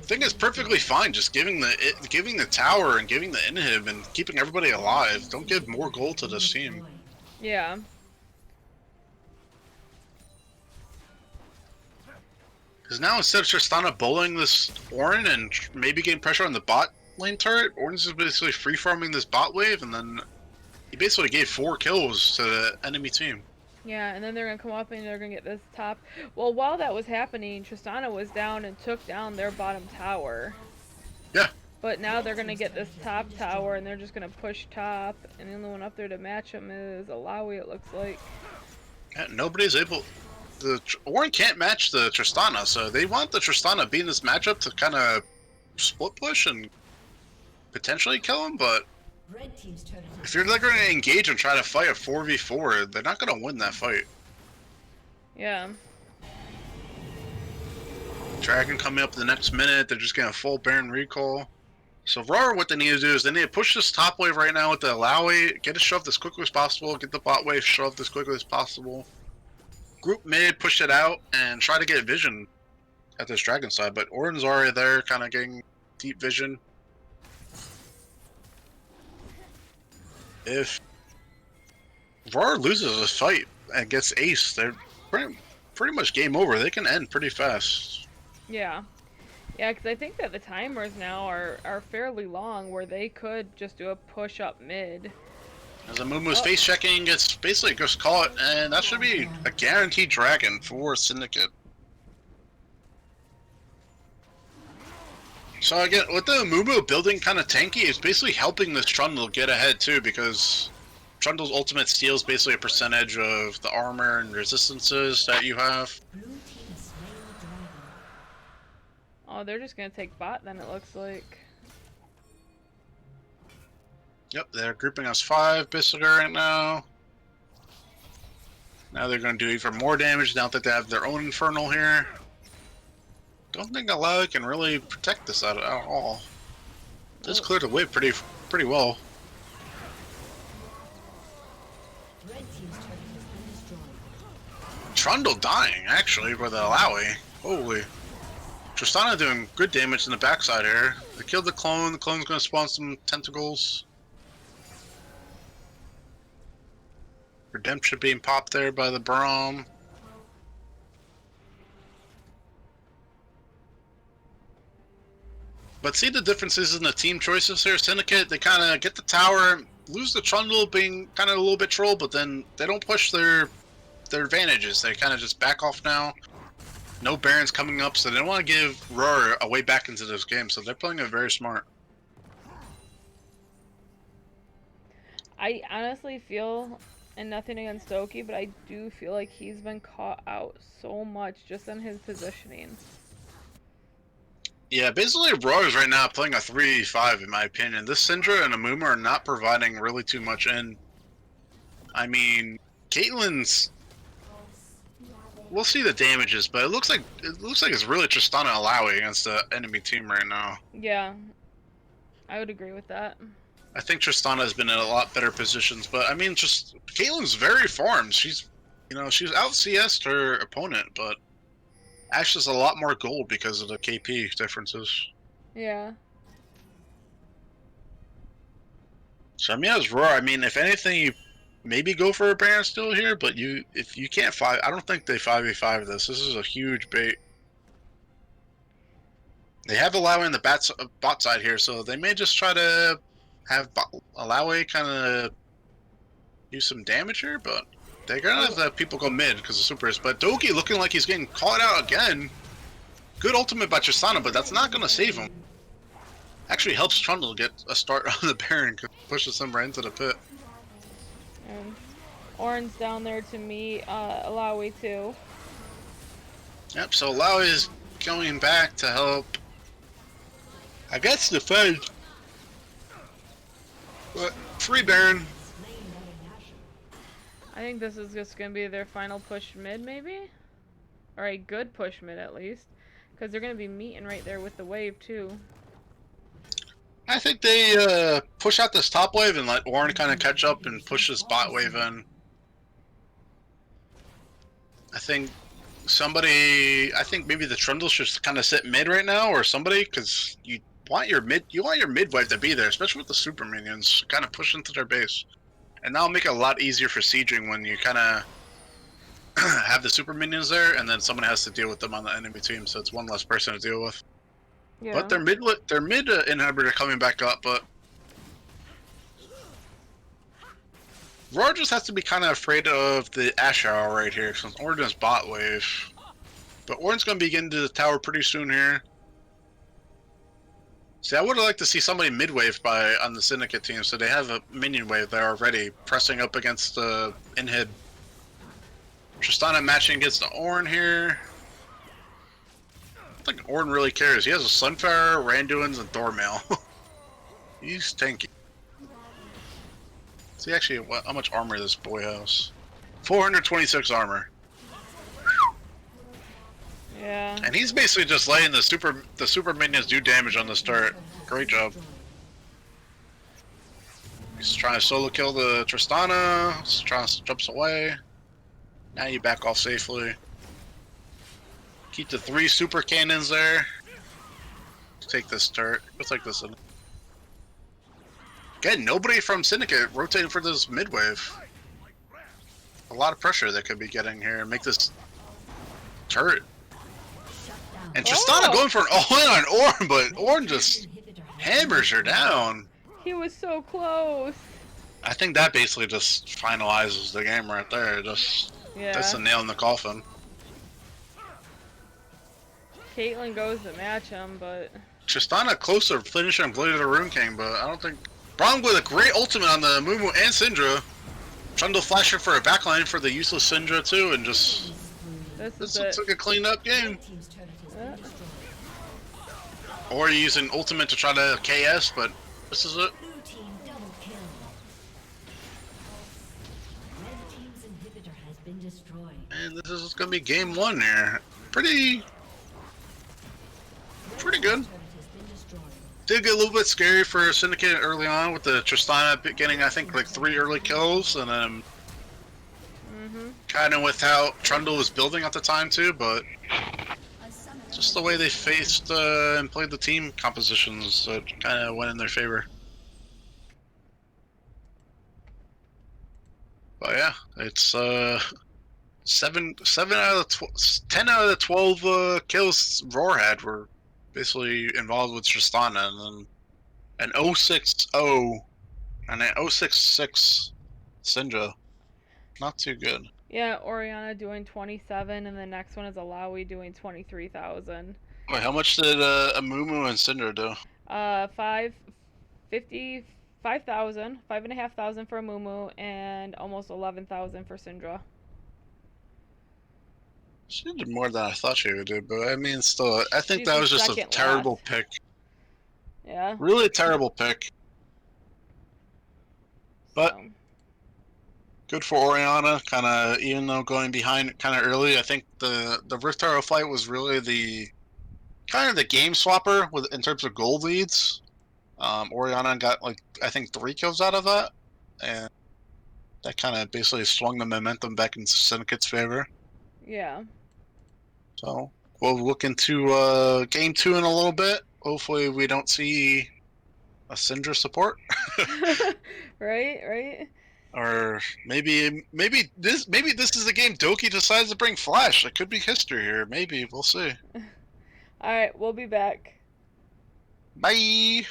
I think it's perfectly fine just giving the tower and giving the inhib and keeping everybody alive. Don't give more gold to this team. yeah. Because now instead of Tristana bowling this Ornn and maybe getting pressure on the bot lane turret, Ornn's just basically free farming this bot wave, and then he basically gave 4 kills to the enemy team. Yeah, and then they're gonna come up and they're gonna get this top. Well, while that was happening, Tristana was down and took down their bottom tower. Yeah. But now they're gonna get this top tower and they're just gonna push top, and the only one up there to match them is Alawi, it looks like. Yeah, nobody's able. The Ornn can't match the Tristana, so they want the Tristana being this matchup to kind of split push and potentially kill him. But Red team's turret has if you're going to engage and try to fight a 4v4, they're not going to win that fight. Yeah. Dragon coming up the next minute, they're just getting a full Baron recall. So RAWR, what they need to do is they need to push this top wave right now with the Alawi, get it shoved as quickly as possible, get the bot wave shoved as quickly as possible. Group mid, push it out, and try to get vision at this dragon side, but Ornn's already there, kind of getting deep vision. If RAWR loses this fight and gets ace, they're pretty much game over. They can end pretty fast. Yeah. Yeah, because I think that the timers now are fairly long where they could just do a push up mid. As Amumu's face checking, gets basically just call it, and that should be a guaranteed dragon for Syndicate. So again, with the Amumu building kind of tanky, it's basically helping this Trundle get ahead too, because Trundle's ultimate steals basically a percentage of the armor and resistances that you have. blue team slain the dragon. Oh, they're just gonna take bot then, it looks like. Yep, they're grouping us 5 basically right now. Now they're going to do even more damage now that they have their own Infernal here. Don't think Alawi can really protect this at all. This cleared the way pretty well. Red team's turret has been destroyed. Trundle dying, actually, with the Alawi. Holy. Tristana doing good damage in the backside here. They killed the clone's going to spawn some tentacles. Redemption being popped there by the Braum. But see the differences in the team choices here. Syndicate, they kind of get the tower, lose the Trundle being kind of a little bit troll, but then they don't push their advantages. They kind of just back off now. No Barons coming up, so they don't want to give RAWR a way back into this game, so they're playing it very smart. I honestly feel, and nothing against Doki, but I do feel like he's been caught out so much just on his positioning. Yeah, basically RAWR is right now playing a 3-5 in my opinion. This Syndra and Amumu are not providing really too much, and I mean, Caitlyn's. We'll see the damages, but it looks like it's really Tristana Alawi against the enemy team right now. Yeah, I would agree with that. I think Tristana has been in a lot better positions, but I mean, just Caitlyn's very farmed. She's, she's out CS'd her opponent, but Ash has a lot more gold because of the KP differences. Yeah. So I mean, as RAWR, I mean, if anything, you maybe go for a Baron still here, but if you can't I don't think they 5v5 this. This is a huge bait. They have Alawi in the bot side here, so they may just try to have Alawi kind of do some damage here, but they're gonna have the people go mid because of supers. But Doki looking like he's getting caught out again. Good ultimate by Tristana, but that's not gonna save him. Actually helps Trundle get a start on the Baron, pushes him right into the pit. And Orin's down there to meet Alawi too. Yep, so Alawi is going back to help, I guess, defend. But free Baron. I think this is just going to be their final push mid, maybe? Or a good push mid, at least. Because they're going to be meeting right there with the wave, too. I think they push out this top wave and let Warren kind of catch up and push this bot wave in. I think maybe the Trundle should kind of sit mid right now, or somebody, because you want your mid wave to be there, especially with the super minions, kind of push into their base. And that'll make it a lot easier for sieging when you kind of have the super minions there, and then someone has to deal with them on the enemy team, so it's one less person to deal with. Yeah. But their mid inhibitor coming back up, but RAWR just has to be kind of afraid of the Ash Hour right here, since Orion's bot wave. But Orion's going to be getting to the tower pretty soon here. See, I would have liked to see somebody mid-wave on the Syndicate team, so they have a minion wave there already, pressing up against the inhib. Tristana matching against the Ornn here. I don't think Ornn really cares. He has a Sunfire, Randuin's, and Thormail. He's tanky. See actually how much armor this boy has. 426 armor. Yeah. And he's basically just letting the super minions do damage on the start. Great job. He's trying to solo kill the Tristana. He's trying to jumps away. Now you back off safely. Keep the 3 super cannons there. Take this turret. Let's take this in. Again, nobody from Syndicate rotating for this mid wave. A lot of pressure they could be getting here. Make this turret. And Tristana going for an all-in on Ornn, but Ornn just hammers her down. He was so close. I think that basically just finalizes the game right there. That's a nail in the coffin. Caitlyn goes to match him, but Tristana close to finishing Gladiator the Rune King, but I don't think. Braum with a great ultimate on the Mumu and Syndra. Trundle flashing for a backline for the useless Syndra too, and just. This looks like a cleaned up game. Or you're using ultimate to try to KS, but this is it. And this is gonna be game 1 here. Pretty good. Did get a little bit scary for Syndicate early on with the Tristana getting, I think, like 3 early kills, and then kind of with how Trundle was building at the time too, but just the way they faced and played the team compositions that kind of went in their favor. But yeah, it's 10 out of the 12 kills RAWR had were basically involved with Tristana, and then an 0-6-0 And an 066 Syndra. Not too good. Yeah, Oriana doing 27, and the next one is Alawi doing 23,000. Wait, how much did Amumu and Syndra do? 5,000, 5,500 for Mumu, and almost 11,000 for Syndra. She did more than I thought she would do, but I mean, still, I think She's that the was just a second terrible last. pick. Yeah. Really terrible pick. But So. good for Oriana, kind of, even though going behind kind of early, I think the Rift Tower fight was really the kind of the game swapper with in terms of gold leads. Oriana got like I think 3 kills out of that, and that kind of basically swung the momentum back in Syndicate's favor. Yeah. So we'll look into game 2 in a little bit. Hopefully, we don't see a Syndra support. Right. Or maybe this is the game Doki decides to bring Flash. It could be history here. Maybe we'll see. All right, we'll be back. Bye.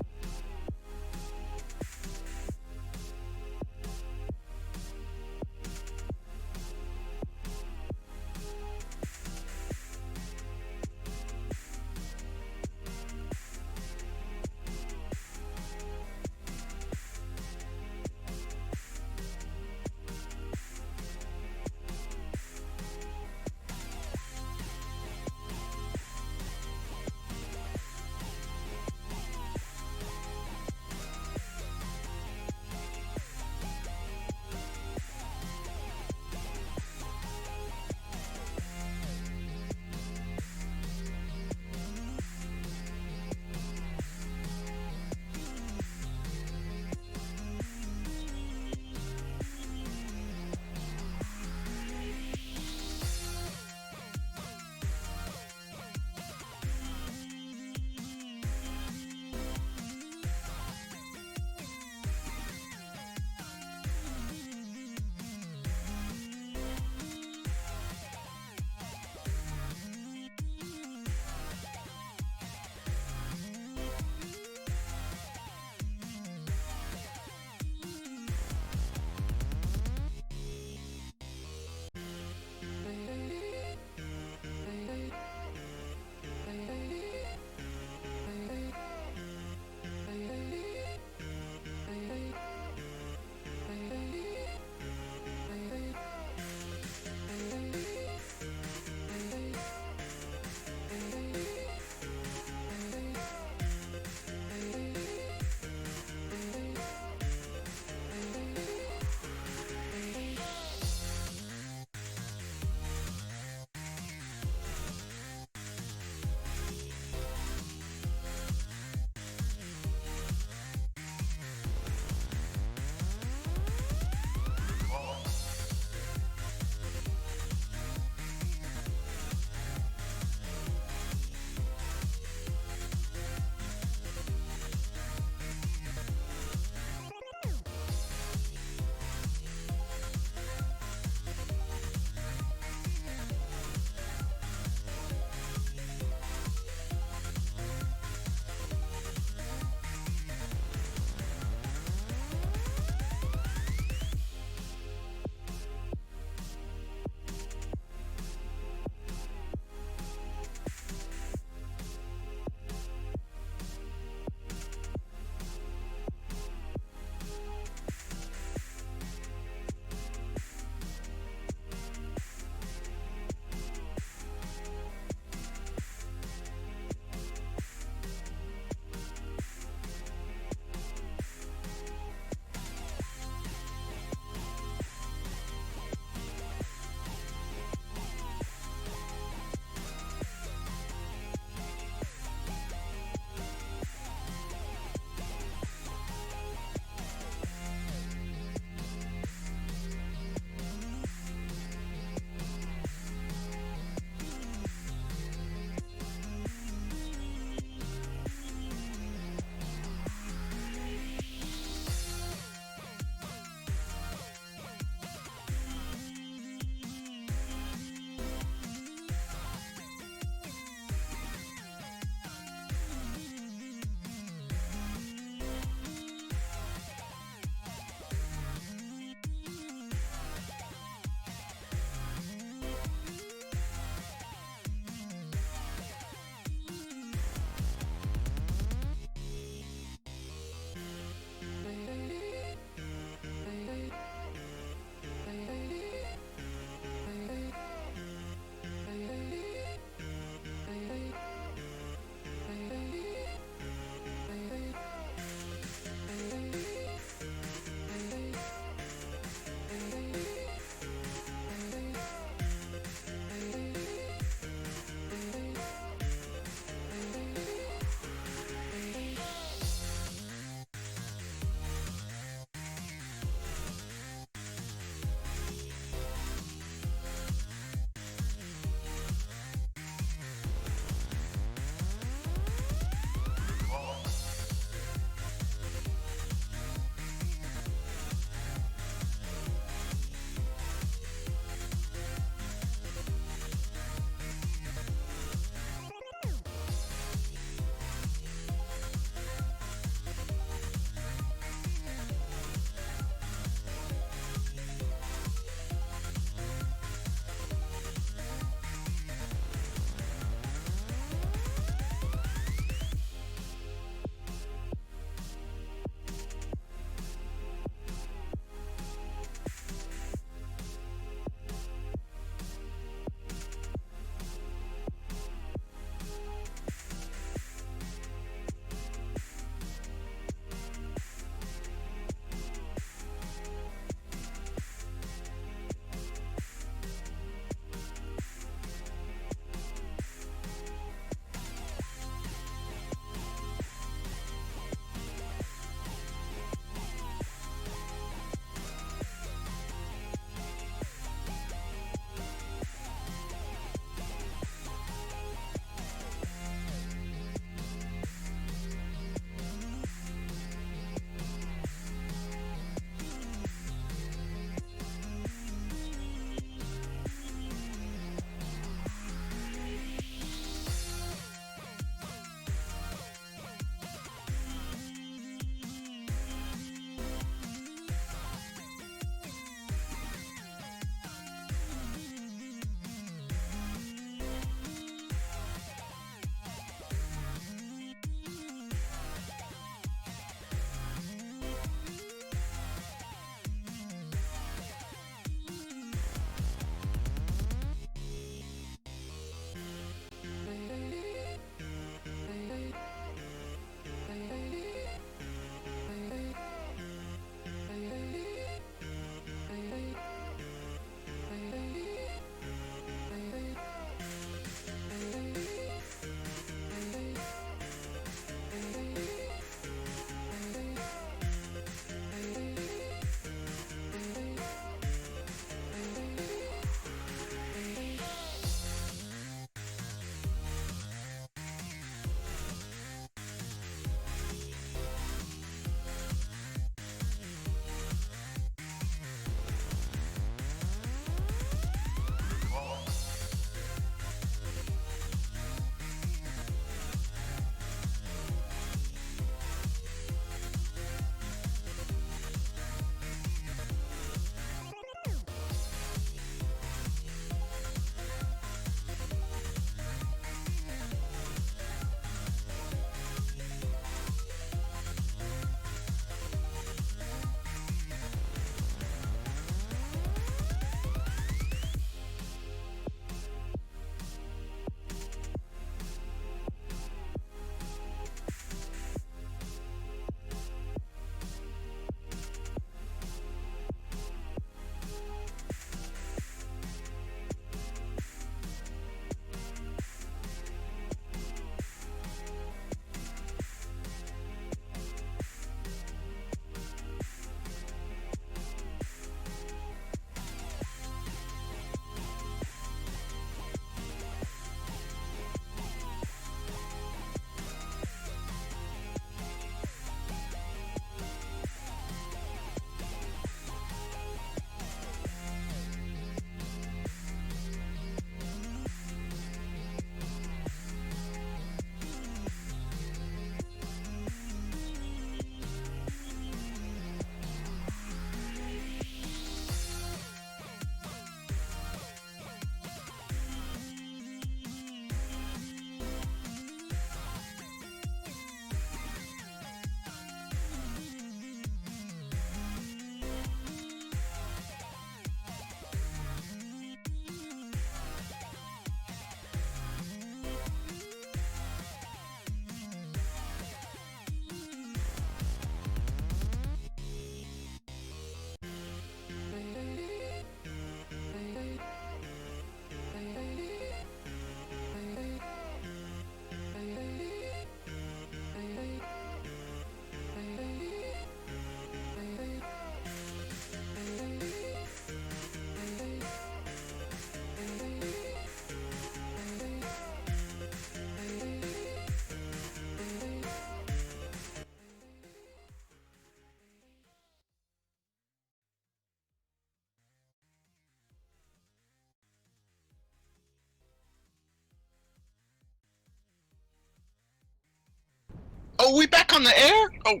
Oh, we back on the air? Oh.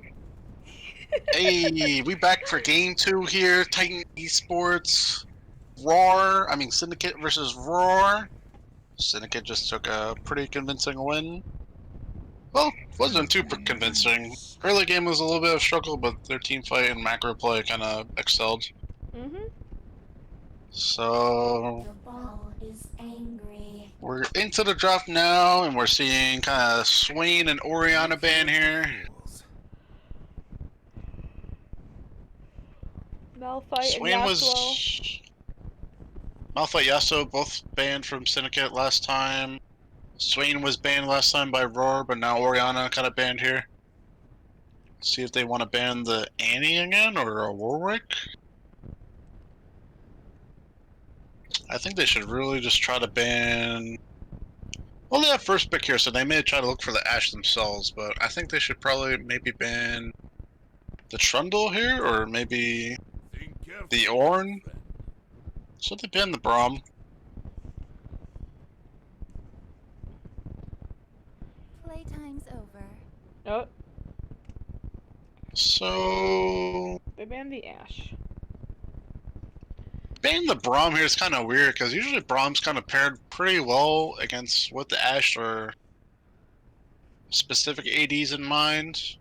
Hey, we back for game 2 here. Titan Esports. RAWR, I mean Syndicate versus RAWR. Syndicate just took a pretty convincing win. Well, wasn't too convincing. Early game was a little bit of a struggle, but their team fight and macro play kind of excelled. So The ball is angry. we're into the draft now, and we're seeing kind of Swain and Oriana ban here. Malphite and Swain was Yasuo. Malphite Yasuo both banned from Syndicate last time. Swain was banned last time by RAWR, but now Oriana kind of banned here. See if they want to ban the Annie again or a Warwick. I think they should really just try to ban. Well, they have first pick here, so they may try to look for the Ashe themselves, but I think they should probably maybe ban the Trundle here, or maybe the Ornn. So they ban the Braum. Playtime's over. Oh, So they banned the Ashe. banning the Braum here is kind of weird, because usually Braum's kind of paired pretty well against with the Ashe or specific ADs in mind.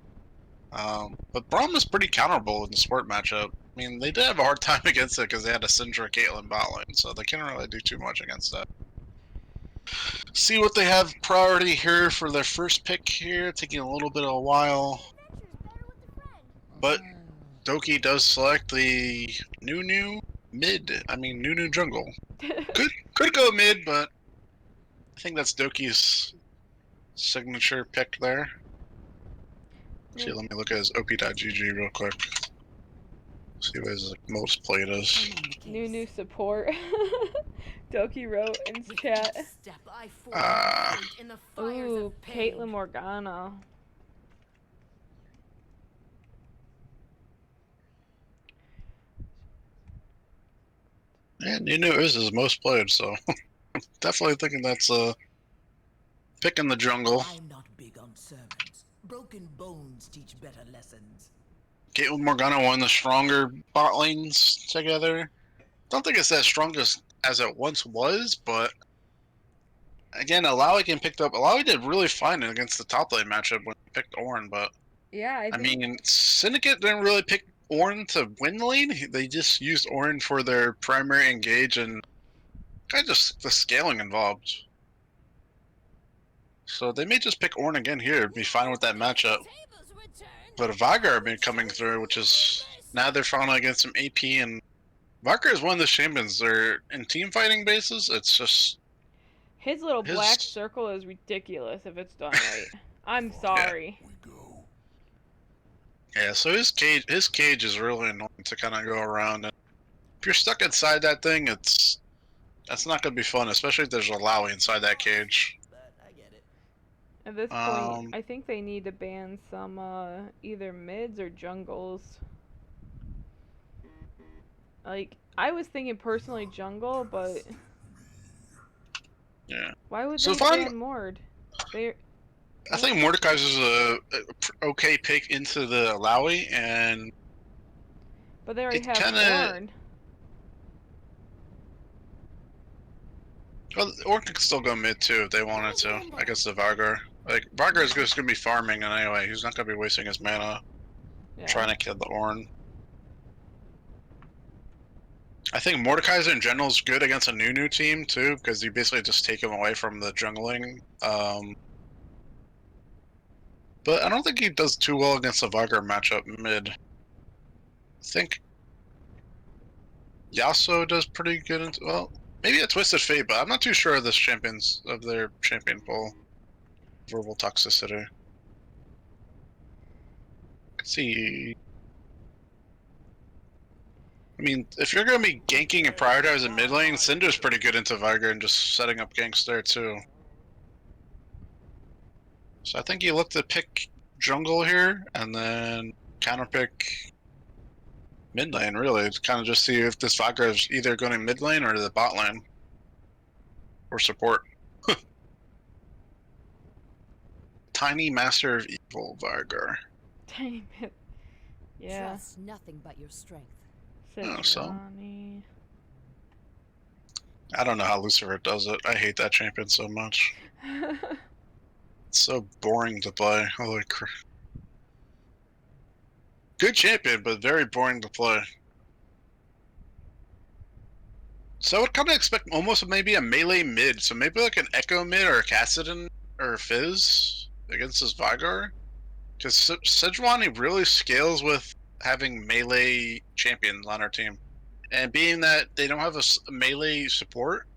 But Braum is pretty counterable in the sport matchup. I mean, they did have a hard time against it because they had a Syndra Caitlyn bot lane, so they can't really do too much against that. See what they have priority here for their first pick here, taking a little bit of a while. But Doki does select the Nunu mid. I mean, Nunu jungle. Could go mid, but I think that's Doki's signature pick there. See, let me look at his op.gg real quick. See what his most played is. New support. Doki wrote in chat. Ooh, Caitlyn Morgana. Yeah, Nunu is his most played, so definitely thinking that's a pick in the jungle. I'm not big on sermons. Broken bones teach better lessons. Caitlyn Morgana, one of the stronger bot lanes together. Don't think it's as strong as it once was, but again, Alawi picked up. Alawi did really fine against the top lane matchup when he picked Ornn, but Yeah, I mean, Syndicate didn't really pick Ornn to win the lane. They just used Ornn for their primary engage and kind of just the scaling involved. So they may just pick Ornn again here, be fine with that matchup. But Veigar been coming through, which is now they're finally against some AP, and Veigar is one of the champions. They're in team fighting bases. It's just his little black circle is ridiculous if it's done right. I'm sorry. Yeah, so his cage is really annoying to kind of go around, and if you're stuck inside that thing, that's not gonna be fun, especially if there's a Lowy inside that cage. But I get it. At this point, I think they need to ban some either mids or jungles. Like, I was thinking personally jungle, but yeah. Why would So they ban Mord? I think Mordekaiser is a okay pick into the Lowy, and but they already have Ornn. Well, Ornn could still go mid too if they wanted to. I guess the Veigar. Like, Veigar is just gonna be farming anyway. He's not gonna be wasting his mana trying to kill the Ornn. I think Mordekaiser in general is good against a Nunu team too, because you basically just take him away from the jungling. But I don't think he does too well against the Veigar matchup mid. I think Yasuo does pretty good. Well, maybe a Twisted Fate, but I'm not too sure of their champion pool. Verbal toxicity. Let's see. I mean, if you're going to be ganking and prioritizing mid lane, Syndra's pretty good into Veigar and just setting up ganks there too. So I think you look to pick jungle here, and then counterpick mid lane, really. To kind of just see if this Veigar is either going mid lane or the bot lane. Or support. Tiny Master of Evil Vargar. Dang it. Yeah. Trust nothing but your strength. Oh, so? Sejuani. I don't know how Lucifer does it. I hate that champion so much. It's so boring to play. Holy crap. Good champion, but very boring to play. So I would kind of expect almost maybe a melee mid. So maybe like an Echo mid or a Cassidon or a Fizz against this Vygar. Because Sejuani really scales with having melee champions on our team. And being that they don't have a melee support,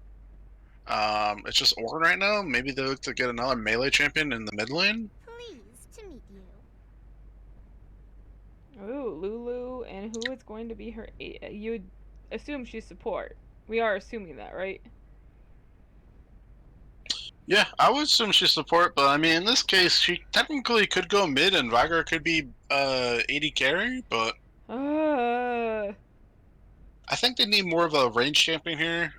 it's just Ornn right now. Maybe they look to get another melee champion in the mid lane. Pleased to meet you. Ooh, Lulu, and who is going to be her? You would assume she's support. We are assuming that, right? Yeah, I would assume she's support, but I mean, in this case, she technically could go mid and Vygar could be AD carry, but Uh, I think they need more of a range champion here.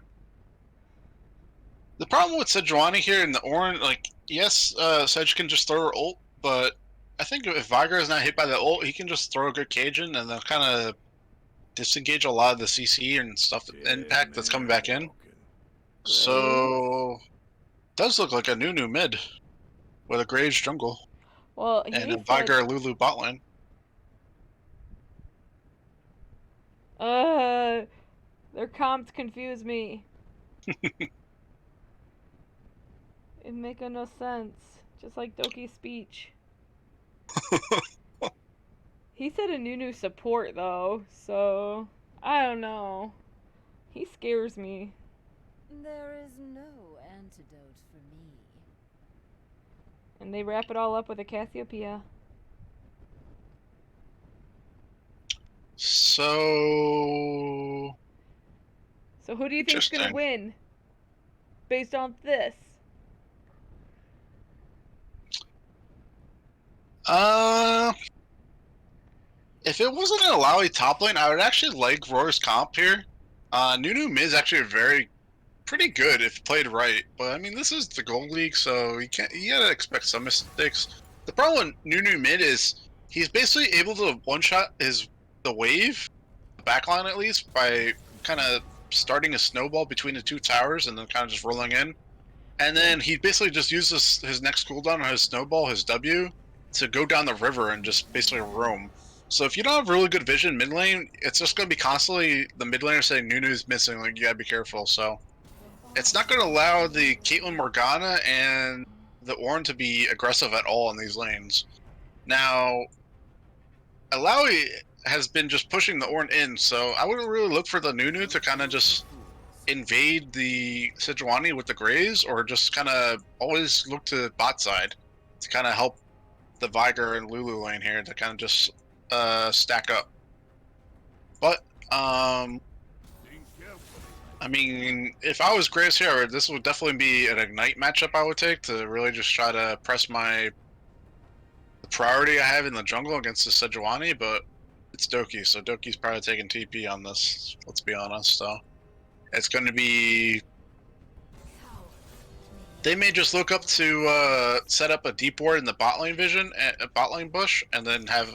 The problem with Sejuani here in the Ornn, like, yes, Sedge can just throw her ult, but I think if Vygar is not hit by the ult, he can just throw a good Cajun and they'll kind of disengage a lot of the CC and stuff, impact that's coming back in. So, does look like a Nunu mid with a Graves jungle well, and he a said, Vygar Lulu bot lane. their comps confuse me. It make no sense. Just like Doki's speech. He said a new support though, so I don't know. He scares me. There is no antidote for me. And they wrap it all up with a Cassiopeia. So So who do you think's gonna win? Based on this? If it wasn't an Alawi top lane, I would actually like RAWR's comp here. Nunu mid is actually pretty good if played right. But I mean, this is the Gold League, so you gotta expect some mistakes. The problem with Nunu mid is he's basically able to one-shot the wave, the backline at least, by kind of starting a snowball between the two towers and then kind of just rolling in. And then he basically just uses his next cooldown on his snowball, his W, to go down the river and just basically roam. So if you don't have really good vision mid lane, it's just going to be constantly the mid laner saying Nunu's missing, like you gotta be careful. So it's not going to allow the Caitlyn Morgana and the Ornn to be aggressive at all in these lanes. Now, Alawi has been just pushing the Ornn in, so I wouldn't really look for the Nunu to kind of just invade the Sejuani with the Graves, or just kind of always look to bot side to kind of help the Vygar and Lulu lane here to kind of just stack up. But I mean, if I was Graves here, this would definitely be an Ignite matchup I would take to really just try to press the priority I have in the jungle against the Sejuani, but it's Doki, so Doki's probably taking TP on this, let's be honest, so it's going to be... They may just look up to set up a deep ward in the bot lane bot lane bush, and then have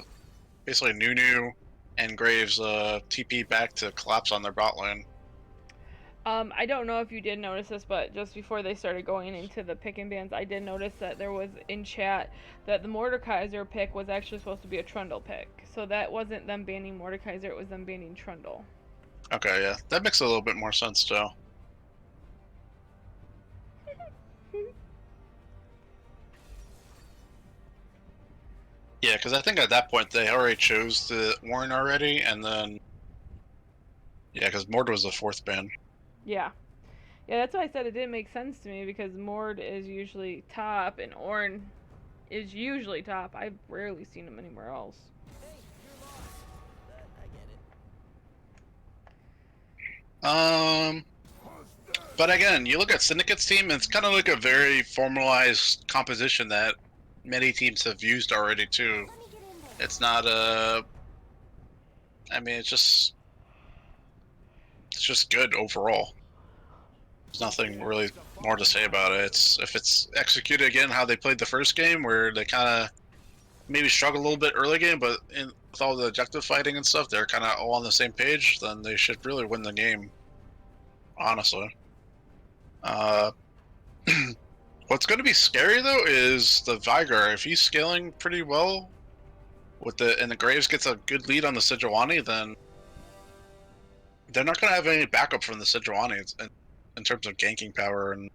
basically Nunu and Graves TP back to collapse on their bot lane. I don't know if you did notice this, but just before they started going into the pick and bans, I did notice that there was in chat that the Mordekaiser pick was actually supposed to be a Trundle pick. So that wasn't them banning Mordekaiser, it was them banning Trundle. Okay, yeah. That makes a little bit more sense, too. Yeah, because I think at that point they already chose the Warren already, and then... Yeah, because Mord was the fourth ban. Yeah. Yeah, that's why I said it didn't make sense to me, because Mord is usually top, and Ornn is usually top. I've rarely seen him anywhere else. Hey, you're lost. I get it. But again, you look at Syndicate's team, it's kind of like a very formalized composition that many teams have used already, too. It's not I mean, it's just good overall. There's nothing really more to say about it. It's if it's executed again how they played the first game, where they kind of maybe struggled a little bit early game, but with all the objective fighting and stuff, they're kind of all on the same page. Then they should really win the game. Honestly. What's going to be scary though is the Vigar. If he's scaling pretty well with and the Graves gets a good lead on the Sejuani, then they're not going to have any backup from the Sejuani in terms of ganking power and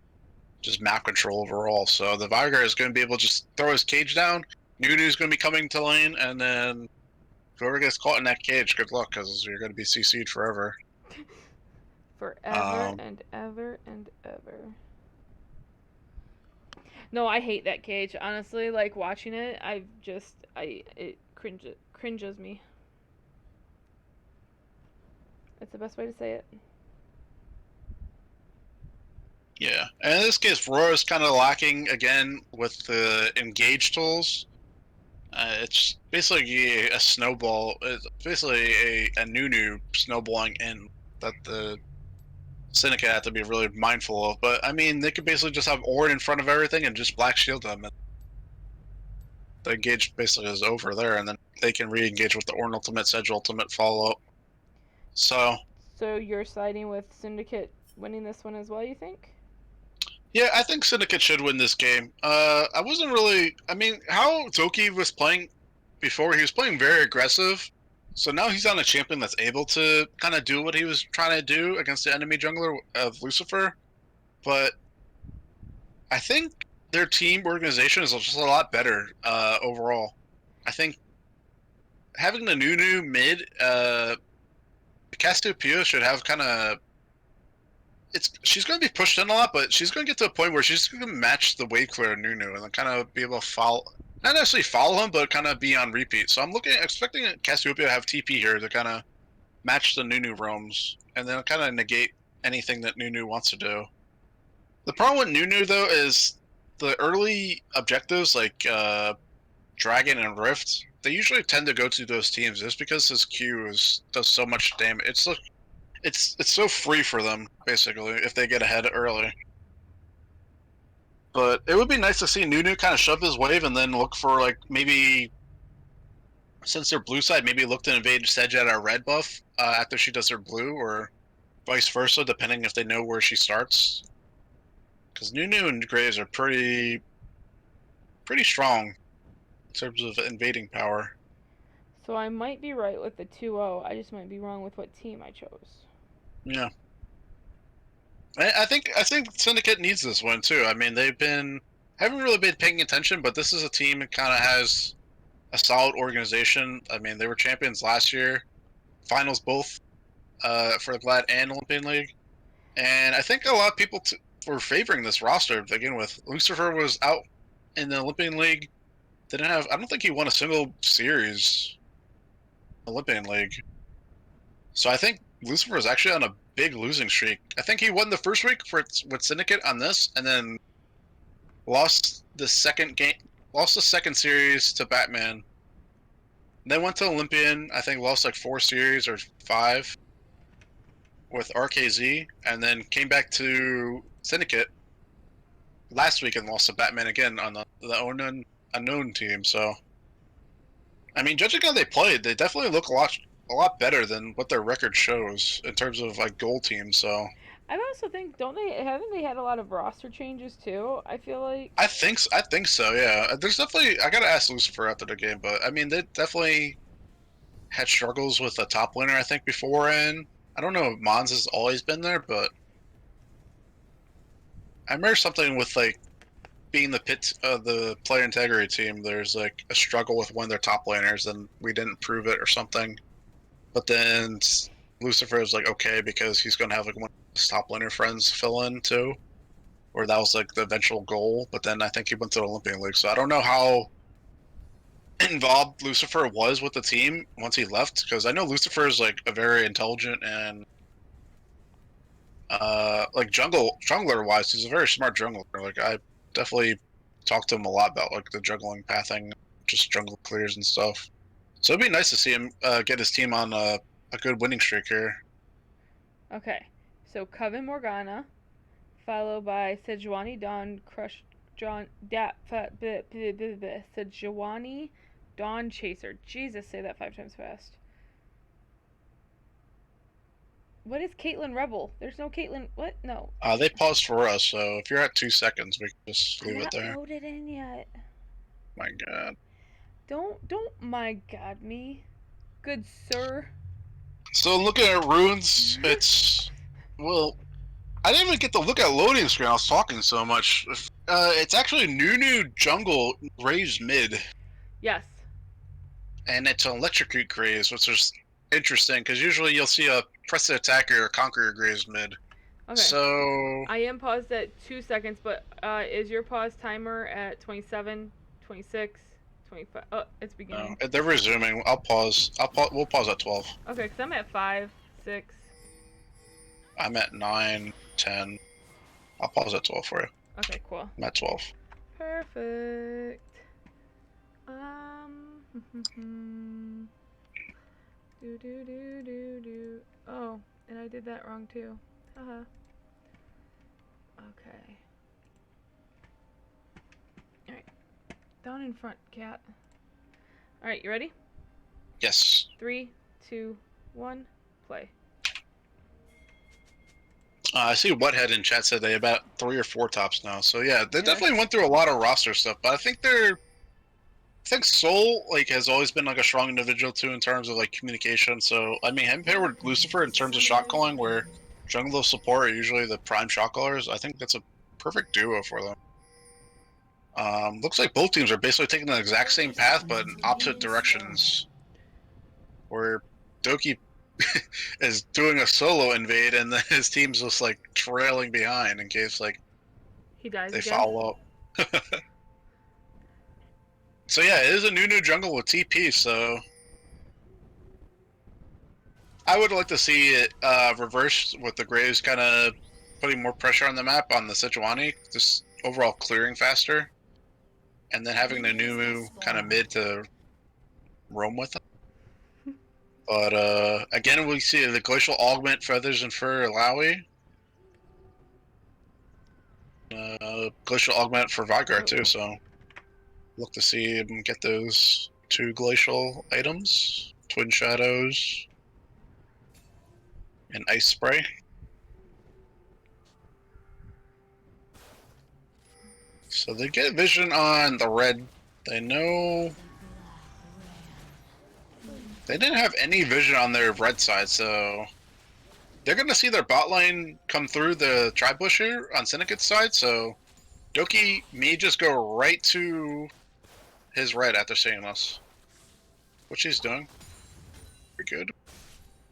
just map control overall. So the Vigar is going to be able to just throw his cage down. Nunu's going to be coming to lane, and then whoever gets caught in that cage, good luck, because you're going to be CC'd forever. Forever and ever and ever. No, I hate that cage. Honestly, like watching it, it cringes me. That's the best way to say it. Yeah, and in this case, RAWR is kind of lacking again with the engage tools. It's basically a snowball. It's basically a Nunu snowballing in that the Syndicate have to be really mindful of. But I mean, they could basically just have Ord in front of everything and just black shield them. And the engage basically is over there, and then they can re-engage with the Ord ultimate, Sedge ultimate follow-up. So you're siding with Syndicate winning this one as well, you think? Yeah, I think Syndicate should win this game. I wasn't really... I mean, how Zoki was playing before, he was playing very aggressive. So now he's on a champion that's able to kind of do what he was trying to do against the enemy jungler of Lucifer. But I think their team organization is just a lot better overall. I think having the Nunu mid, Cassiopeia should have kind of... she's going to be pushed in a lot, but she's going to get to a point where she's going to match the wave clear Nunu and then kind of be able to follow, not necessarily follow him, but kind of be on repeat. So I'm expecting Cassiopeia to have TP here to kind of match the Nunu roams and then kind of negate anything that Nunu wants to do. The problem with Nunu though is the early objectives like Dragon and Rift, they usually tend to go to those teams just because his Q does so much damage. It's so free for them, basically, if they get ahead early. But it would be nice to see Nunu kind of shove his wave and then look for, like, maybe, since they're blue side, maybe look to invade Sedge at our red buff after she does her blue, or vice versa, depending if they know where she starts. Because Nunu and Graves are pretty strong in terms of invading power. So I might be right with the 2-0, I just might be wrong with what team I chose. Yeah. I think Syndicate needs this one too. I mean, haven't really been paying attention, but this is a team that kind of has a solid organization. I mean, they were champions last year, finals both for the Glad and Olympian League, and I think a lot of people were favoring this roster to begin with. Lucifer was out in the Olympian League. I don't think he won a single series in the Olympian League. So I think Lucifer is actually on a big losing streak. I think he won the first week with Syndicate on this, and then lost the second series to Batman. Then went to Olympian. I think lost like 4 series or 5 with RKZ, and then came back to Syndicate last week and lost to Batman again on the unknown team. So, I mean, judging how they played, they definitely look a lot better than what their record shows in terms of like goal teams. So I also think haven't they had a lot of roster changes too? I feel like I think so. Yeah, there's definitely, I gotta ask Lucifer after the game, but I mean they definitely had struggles with a top laner I think before, and I don't know if Mons has always been there, but I remember something with like being the pit of the player integrity team. There's like a struggle with one of their top laners, and we didn't prove it or something. But then Lucifer was like, okay, because he's going to have like one of his top laner friends fill in too. Or that was like the eventual goal. But then I think he went to the Olympian League. So I don't know how involved Lucifer was with the team once he left. Because I know Lucifer is like a very intelligent and like jungler wise, he's a very smart jungler. Like I definitely talked to him a lot about like the juggling pathing, just jungle clears and stuff. So it'd be nice to see him get his team on a good winning streak here. okay. So Coven Morgana, followed by Sejuani, Dawn, Crush, John, Sejuani, Dawn Chaser. Jesus, say that 5 times fast. What is Caitlyn Rebel? There's no Caitlyn. What? No. They paused for us, so if you're at 2 seconds, we can just leave I'm it not there. loaded in yet. My God. Don't my God me. Good sir. So looking at runes, it's... Well, I didn't even get to look at loading screen. I was talking so much. It's actually Nunu Jungle raised mid, Yes. and it's an Electrocute Graze, which is interesting, because usually you'll see a Press the Attacker or Conqueror Graze mid. Okay. So... I am paused at 2 seconds, but is your pause timer at 27, 26, 25? Oh, it's beginning. No, they're resuming. I'll pause. We'll pause at 12. Okay, because I'm at 5, 6. I'm at 9, 10. I'll pause at 12 for you. Okay, cool. I'm at 12. Perfect. Oh, and I did that wrong too. Haha. Okay. Alright. Down in front, cat. Alright, you ready? Yes. 3, 2, 1, play. I see Whathead in chat said they about 3 or 4 tops now. So yeah, they Yeah. definitely went through a lot of roster stuff. But I think Soul has always been a strong individual too in terms of communication. So I mean, him paired with Lucifer in terms of shot calling, where jungle support are usually the prime shot callers. I think that's a perfect duo for them. Looks like both teams are basically taking the exact same path, but in opposite directions. Where Doki is doing a solo invade, and then his team's just trailing behind in case He dies they again. follow up. So yeah, it is a new jungle with TP. So I would like to see it reversed with the Graves kind of putting more pressure on the map on the Sejuani, just overall clearing faster, and then having the Numu kind of mid to roam with them. But again, we see the Glacial Augment, Feathers and Fur, Alawi. Glacial Augment for Vanguard too, so look to see him get those 2 glacial items, Twin Shadows, and Ice Spray. So they get vision on the red. They know they didn't have any vision on their red side, so they're gonna see their bot lane come through the tri-bush here on Syndicate's side, so Doki may just go right to his red after seeing us. Which he's doing. Pretty good.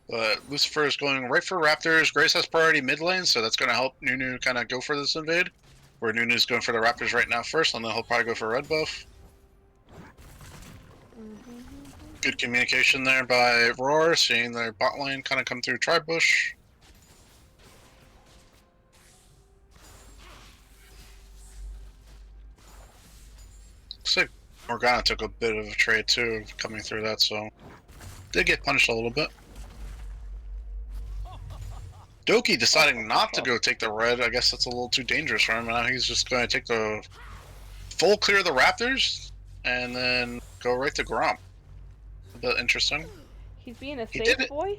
But Lucifer is going right for Raptors. Grace has priority mid lane, so that's gonna help Nunu kind of go for this invade. Where Nunu's going for the Raptors right now first, and then he'll probably go for red buff. Good communication there by RAWR, seeing their bot lane kind of come through tri-bush. Looks like Morgana took a bit of a trade too, coming through that, so did get punished a little bit. Doki deciding not to go take the red, I guess that's a little too dangerous for him. Now he's just going to take the full clear of the Raptors, and then go right to Gromp. A bit interesting. He's being a safe boy?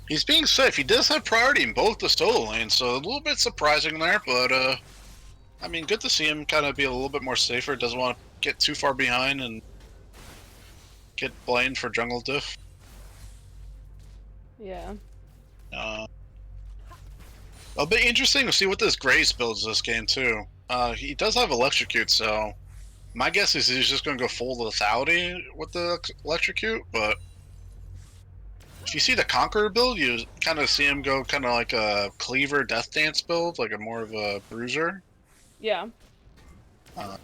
He's being safe. He does have priority in both the solo lanes, so a little bit surprising there, but I mean, good to see him kind of be a little bit more safer. Doesn't want to get too far behind and get blamed for jungle diff. Yeah. It'll be interesting to see what this Grace builds this game too. He does have Electrocute, so my guess is he's just going to go full lethality with the Electrocute, but if you see the Conqueror build, you kind of see him go kind of like a Cleaver Death Dance build, like a more of a Bruiser. Yeah.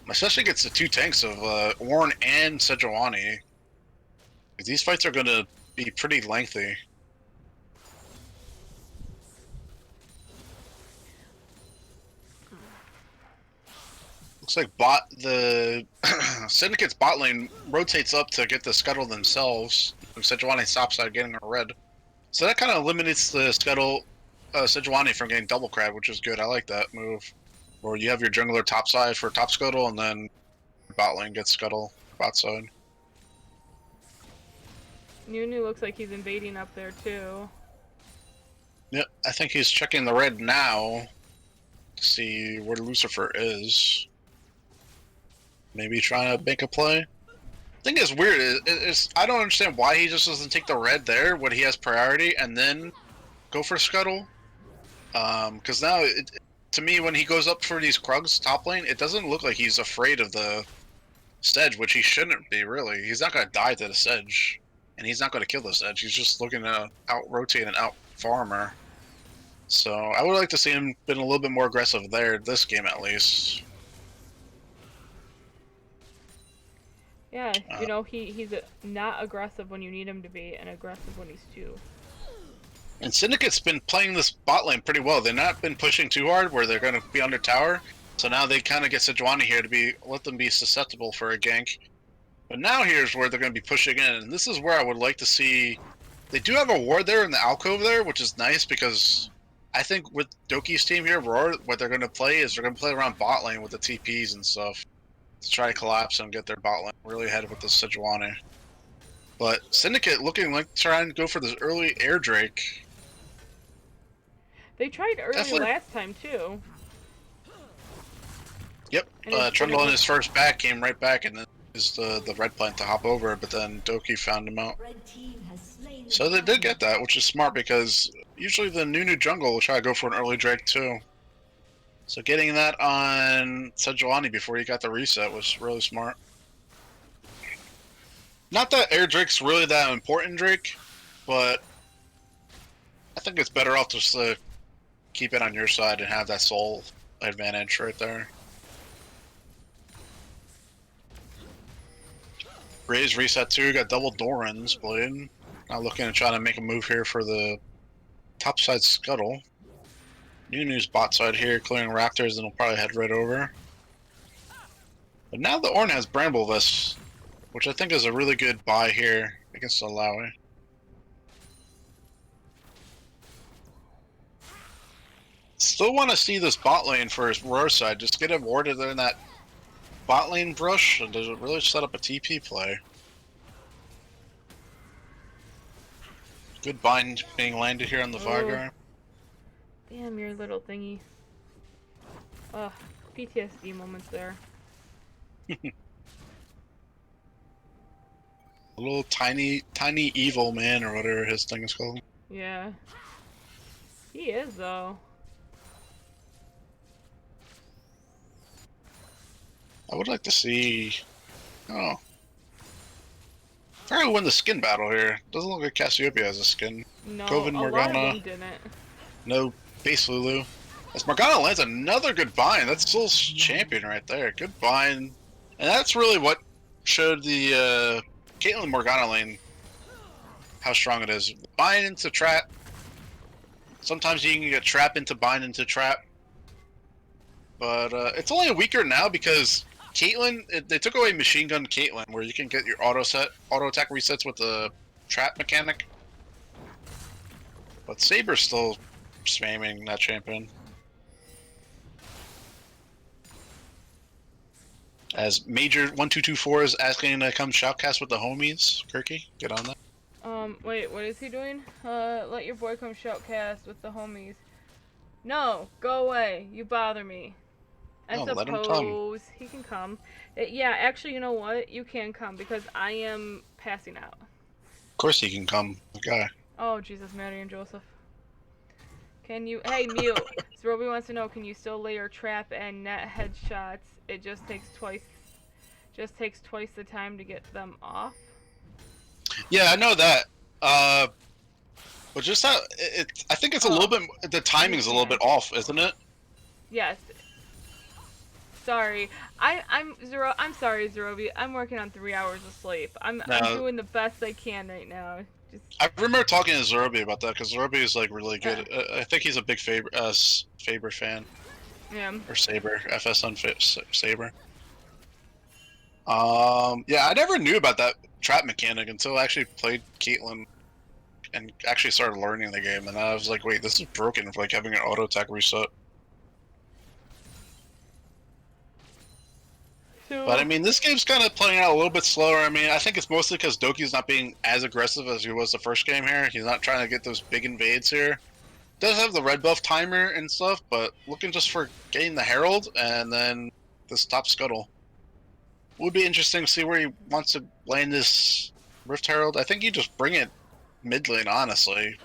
Especially against the 2 tanks of Ornn and Sejuani. These fights are going to be pretty lengthy. Looks like the Syndicate's bot lane rotates up to get the Scuttle themselves. Sejuani stops out getting a red. So that kind of eliminates the Scuttle Sejuani from getting double crab, which is good. I like that move. Or you have your jungler topside for top scuttle, and then bot lane gets scuttle bot side. Nunu looks like he's invading up there too. Yep, I think he's checking the red now to see where Lucifer is. Maybe trying to make a play. The thing is weird is I don't understand why he just doesn't take the red there when he has priority and then go for scuttle. Because now, to me, when he goes up for these Krugs top lane, it doesn't look like he's afraid of the Sedge, which he shouldn't be, really. He's not going to die to the Sedge, and he's not going to kill the Sedge. He's just looking to out-rotate and out-farmer. So I would like to see him been a little bit more aggressive there, this game at least. Yeah, you know, he's not aggressive when you need him to be, and aggressive when he's too. And Syndicate's been playing this bot lane pretty well. They've not been pushing too hard where they're going to be under tower. So now they kind of get Sejuani here to let them be susceptible for a gank. But now here's where they're going to be pushing in. And this is where I would like to see... They do have a ward there in the alcove there, which is nice because I think with Doki's team here, RAWR, what they're going to play is they're going to play around bot lane with the TPs and stuff to try to collapse and get their bot lane really ahead with the Sejuani. But Syndicate looking like trying to go for this early air Drake. They tried early Definitely. last time too. Yep, Trundle on his first back came right back and then used the red plant to hop over, but then Doki found him out. Red team has slain So they did get that, which is smart because usually the Nunu jungle will try to go for an early Drake too. So getting that on Sejuani before he got the reset was really smart. Not that air Drake's really that important Drake, but I think it's better off just to keep it on your side and have that soul advantage right there. Raze reset too, got double Doran's blade. Now looking to try to make a move here for the top side scuttle. Nunu's bot side here, clearing Raptors, and he'll probably head right over. But now the Ornn has Bramble Vest, which I think is a really good buy here against the Alawi. Still want to see this bot lane for his RAWR side. Just get him warded in that bot lane brush, and does it really set up a TP play? Good bind being landed here on the Vargar. Damn, your little thingy. Ugh, PTSD moments there. A little tiny evil man, or whatever his thing is called. Yeah. He is, though. I would like to see... Oh. Try to win the skin battle here. Doesn't look like Cassiopeia has a skin. No, Coven, a lot Morgana. of them didn't. No base Lulu. As Morgana lands another good bind. That's Soul's champion right there. Good bind. And that's really what showed the Caitlyn Morgana lane how strong it is. Bind into trap. Sometimes you can get trap into bind into trap. But it's only weaker now because Caitlyn, they took away Machine Gun Caitlyn, where you can get your auto attack resets with the trap mechanic. But Saber's still spamming that champion. As Major 1224 is asking to come shoutcast with the homies. Kirky, get on that. Wait, what is he doing? Let your boy come shoutcast with the homies. No, go away. You bother me. I No, suppose let him come. he can come. Yeah, actually, you know what? You can come because I am passing out. Of course he can come, the guy. Oh, Jesus, Mary and Joseph. Can you... Hey, mute. Zerobi wants to know, can you still layer trap and net headshots? It just takes twice the time to get them off. Yeah, I know that. But just how... I think it's a little bit... The timing's a little bit off, isn't it? Yes. Sorry. I'm sorry, Zerobi. I'm working on 3 hours of sleep. I'm doing the best I can right now. I remember talking to Zerobi about that, because Zerobi is, like, really good. Yeah. I think he's a big Faber fan. Yeah. Or Saber. FS on Saber. Yeah, I never knew about that trap mechanic until I actually played Caitlyn and actually started learning the game, and I was like, wait, this is broken for like having an auto attack reset. So, But I mean, this game's kind of playing out a little bit slower. I mean, I think it's mostly because Doki's not being as aggressive as he was the first game here. He's not trying to get those big invades here. Does have the red buff timer and stuff, but looking just for getting the Herald and then this top scuttle. Would be interesting to see where he wants to land this Rift Herald. I think you just bring it mid lane, honestly.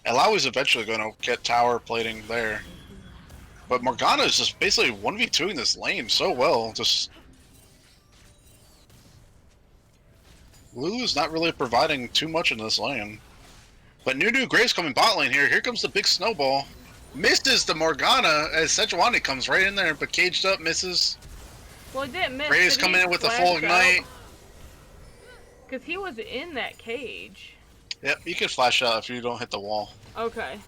Alawi's eventually going to get tower plating there. But Morgana is just basically 1v2ing this lane so well. Just Lulu's not really providing too much in this lane. But Nunu Graves coming bot lane here. Here comes the big snowball. Misses the Morgana as Sejuani comes right in there, but caged up, misses. well, he didn't miss. Graves coming in with the full ignite. Because he was in that cage. Yep, you can flash out if you don't hit the wall. Okay.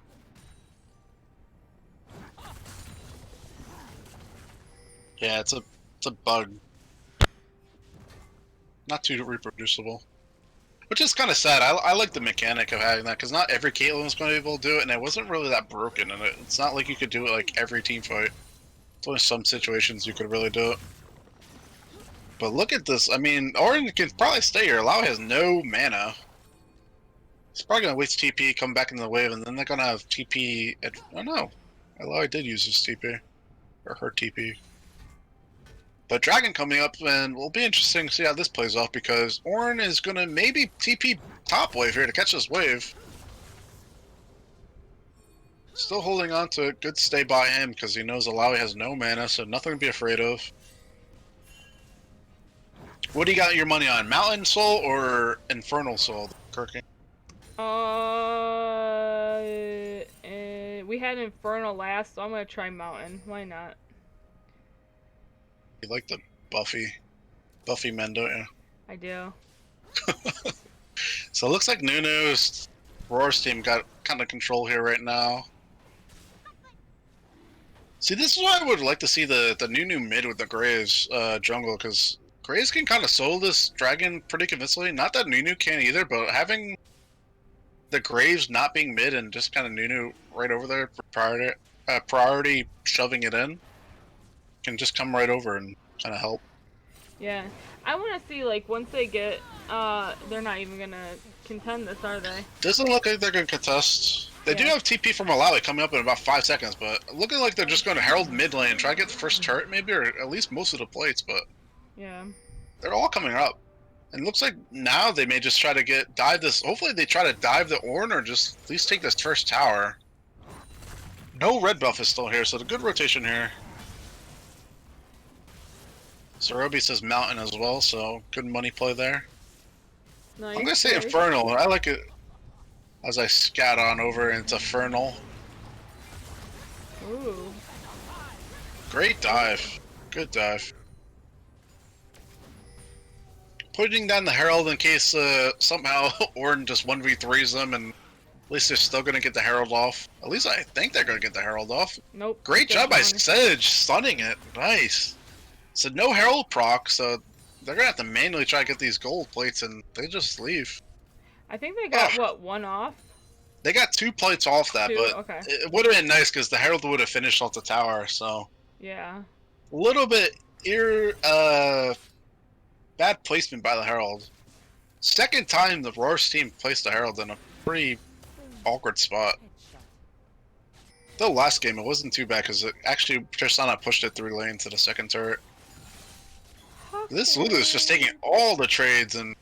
Yeah, it's a bug. Not too reproducible. Which is kind of sad. I like the mechanic of having that, because not every Caitlyn was going to be able to do it, and it wasn't really that broken, and it's not like you could do it like every team fight. It's only some situations you could really do it. But look at this. I mean, Orin can probably stay here. Lau has no mana. He's probably going to waste TP, come back into the wave, and then they're going to have TP at... Oh no. Lau did use his TP. Or her TP. But Dragon coming up, and it'll be interesting to see how this plays off, because Ornn is going to maybe TP top wave here to catch this wave. Still holding on to it. Good stay by him, because he knows Alawi has no mana, so nothing to be afraid of. What do you got your money on? Mountain Soul or Infernal Soul, Kirking? We had Infernal last, so I'm going to try Mountain. Why not? You like the Buffy men, don't you? I do. So it looks like Nunu's RAWR's team got kind of control here right now. See, this is why I would like to see the Nunu mid with the Graves jungle, because Graves can kind of solo this dragon pretty convincingly. Not that Nunu can either, but having the Graves not being mid and just kind of Nunu right over there for priority shoving it in can just come right over and kind of help. Yeah. I want to see, like, once they get, they're not even going to contend this, are they? Doesn't look like they're going to contest. They do have TP from Alawi coming up in about 5 seconds, but looking like they're just going to Herald mid lane and try to get the first turret maybe, or at least most of the plates, but yeah, they're all coming up. And it looks like now they may just try to dive this. Hopefully they try to dive the Ornn or just at least take this first tower. No red buff is still here, so the good rotation here. Sarobi says Mountain as well, so good money play there. Nice. I'm going to say Infernal. I like it as I scat on over into Infernal. Ooh. Great dive. Good dive. Putting down the Herald in case somehow Ornn just 1v3s them, and at least they're still going to get the Herald off. At least I think they're going to get the Herald off. Nope. Great job by Sedge, stunning it. Nice. So no Herald proc, so they're going to have to manually try to get these gold plates, and they just leave. I think they got, what, one off? They got 2 plates off that, but okay. it would have been nice because the Herald would have finished off the tower, so... Yeah. A little bit bad placement by the Herald. Second time the RAWR's team placed the Herald in a pretty awkward spot. The last game it wasn't too bad because actually Tristana pushed it 3 lanes to the second turret. Okay. This Lulu is just taking all the trades and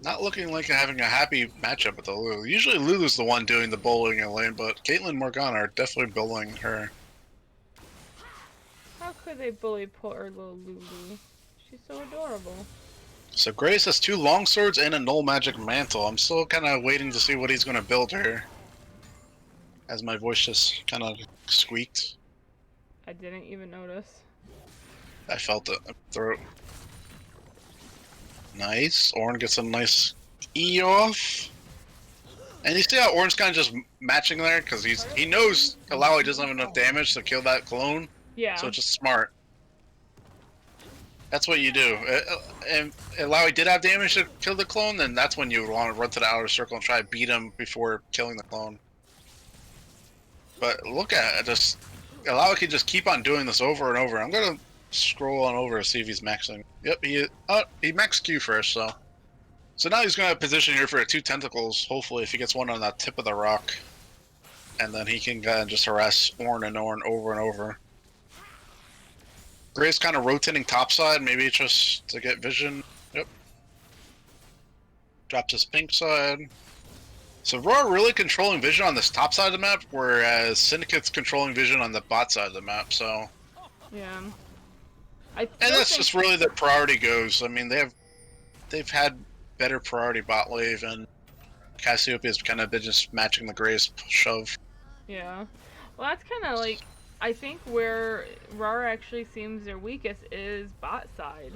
not looking like having a happy matchup with the Lulu. Usually Lulu's the one doing the bowling in lane, but Caitlyn and Morgana are definitely bullying her. How could they bully poor little Lulu? She's so adorable. So Grace has 2 longswords and a null magic mantle. I'm still kind of waiting to see what he's going to build here. As my voice just kind of squeaked. I didn't even notice. I felt it in my throat. Nice. Ornn gets a nice E off. And you see how Ornn's kind of just matching there? Because he knows Alawi doesn't have enough damage to kill that clone. Yeah. So it's just smart. That's what you do. And Lowy did have damage to kill the clone, then that's when you would want to run to the outer circle and try to beat him before killing the clone. But look at it, just Lowy can just keep on doing this over and over. I'm gonna scroll on over to see if he's maxing. Yep, he maxed Q first, so. So now he's gonna have position here for 2 tentacles, hopefully, if he gets one on that tip of the rock. And then he can just harass Ornn and Ornn over and over. Gray's kind of rotating topside, maybe just to get vision. Yep. Drops his pink side. So RAWR really controlling vision on this top side of the map, whereas Syndicate's controlling vision on the bot side of the map, so... Yeah. And that's just really the priority goes. I mean, they've had better priority bot wave, and Cassiopeia's kind of been just matching the Gray's shove. Yeah. Well, that's kind of like... I think where RAWR actually seems their weakest is bot side.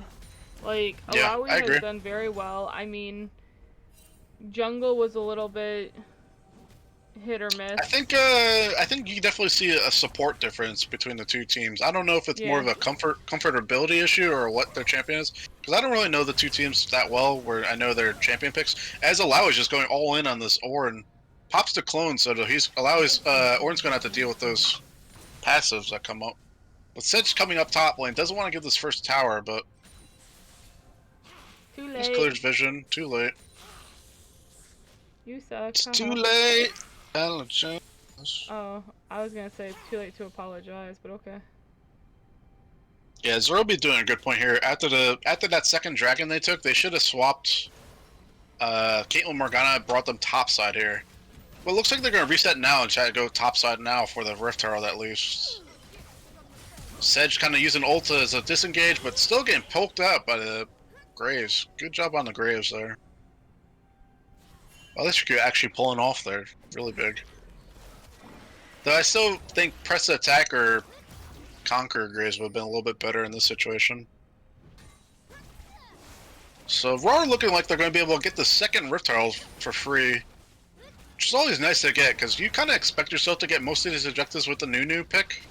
Like, Yeah, Alawi I agree. has done very well. I mean, jungle was a little bit hit or miss. I think you definitely see a support difference between the 2 teams. I don't know if it's more of a comfortability issue or what their champion is, because I don't really know the 2 teams that well. Where I know their champion picks. As Alawi's just going all in on this Ornn, pops the clone, so Alawi's Ornn's gonna have to deal with those passives that come up. But Sedge coming up top lane doesn't want to give this first tower, but Too just late. clears vision. Too late. You suck. It's haha. too late. Oh, I was gonna say it's too late to apologize, but okay. Yeah, Zerobi doing a good point here. After that second dragon they took, they should have swapped. Caitlyn Morgana brought them topside here. Well, it looks like they're gonna reset now and try to go topside now for the Rift Herald at least. Sedge kind of using ulta as a disengage, but still getting poked out by the Graves. Good job on the Graves there. Well, this you're actually pulling off there. Really big. Though I still think press the attack or conquer Graves would have been a little bit better in this situation. So RAWR looking like they're going to be able to get the second Rift Herald for free. Which is always nice to get, because you kind of expect yourself to get most of these objectives with the Nunu pick.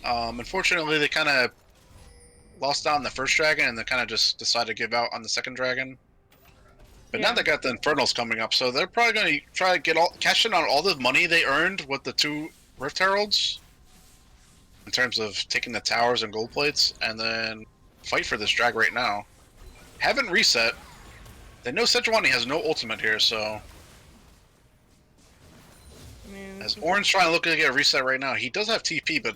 Unfortunately, they kind of lost out on the first dragon, and they kind of just decided to give out on the second dragon. But now they got the Infernals coming up, so they're probably going to try to cash in on all the money they earned with the 2 Rift Heralds. In terms of taking the towers and gold plates, and then fight for this drag right now. Haven't reset. They know Sejuani has no ultimate here, so... As Ornn's trying to look to get a reset right now, he does have TP, but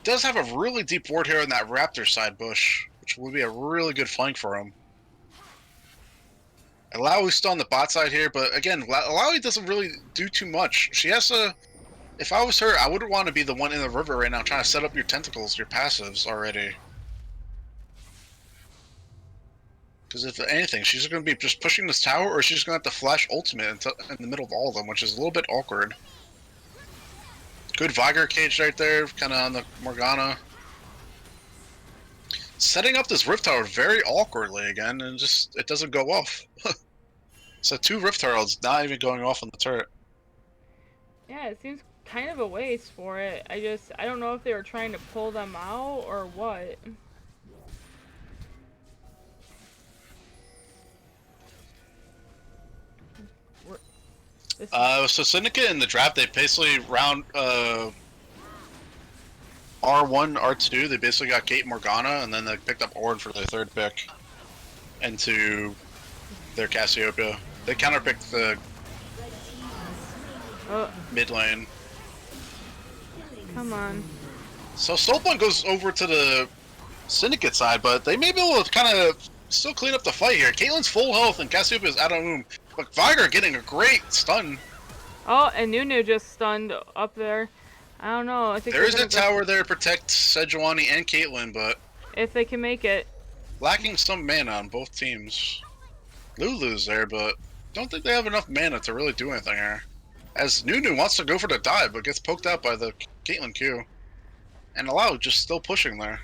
does have a really deep ward here in that Raptor side bush, which would be a really good flank for him. Alawi's still on the bot side here, but again, Alawi doesn't really do too much. She has to... If I was her, I wouldn't want to be the one in the river right now trying to set up your tentacles, your passives already. Because if anything, she's going to be just pushing this tower, or she's going to have to flash ultimate in the middle of all of them, which is a little bit awkward. Good Viger cage right there, kind of on the Morgana. Setting up this Rift Tower very awkwardly again, and just, it doesn't go off. So 2 Rift Heralds not even going off on the turret. Yeah, it seems kind of a waste for it. I don't know if they were trying to pull them out or what. So Syndicate in the draft, they basically round R1, R2, they basically got Kate Morgana, and then they picked up Ornn for their 3rd pick into their Cassiopeia. They counterpicked the mid lane. Come on. So Soulpunk goes over to the Syndicate side, but they may be able to kind of still clean up the fight here. Caitlyn's full health and Cassiopeia's out of room. But Viger getting a great stun. Oh, and Nunu just stunned up there. I don't know. I think there is a tower there to protect Sejuani and Caitlyn, but if they can make it. Lacking some mana on both teams. Lulu's there, but don't think they have enough mana to really do anything here. As Nunu wants to go for the dive, but gets poked out by the Caitlyn Q. And Alao just still pushing there.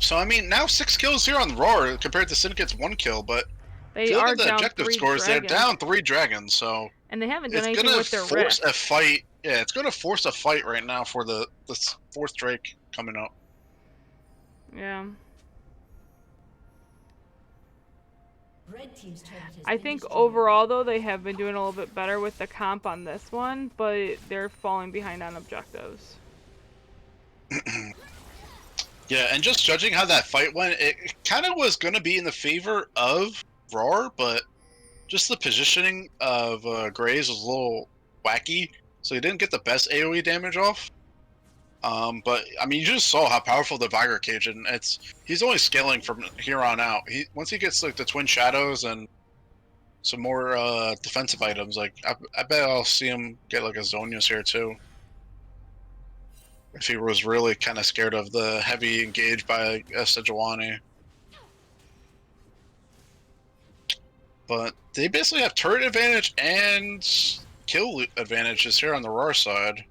So, I mean, now 6 kills here on RAWR compared to Syndicate's 1 kill, but they are the down objective 3 scores, dragons. they're down 3 dragons, so... And they haven't done anything with their force rift. a fight. Yeah, it's going to force a fight right now for the 4th Drake coming up. Yeah. Red team's turret has I been think destroyed. overall, though, they have been doing a little bit better with the comp on this one, but they're falling behind on objectives. Yeah, and just judging how that fight went, it kind of was going to be in the favor of RAWR, but just the positioning of Graves was a little wacky, so he didn't get the best AoE damage off. But I mean, you just saw how powerful the Vigor Cage, and he's only scaling from here on out. Once he gets like the Twin Shadows and some more defensive items, like I bet I'll see him get like a Zonius here too. If he was really kind of scared of the heavy engage by Sejuani. But they basically have turret advantage and kill advantages here on the RAWR side.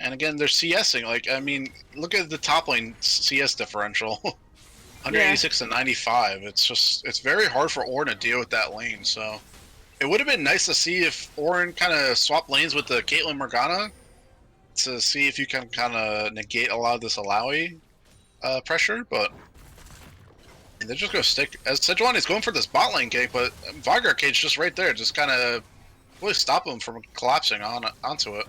And again, they're CSing. Like, I mean, look at the top lane CS differential. 186 to 95. It's very hard for Ornn to deal with that lane. So it would have been nice to see if Ornn kind of swapped lanes with the Caitlyn Morgana to see if you can kind of negate a lot of this Alawi pressure, but they're just going to stick. As Sejuani's going for this bot lane gank, but Vigor Cage just right there, just kind of really stop him from collapsing onto it.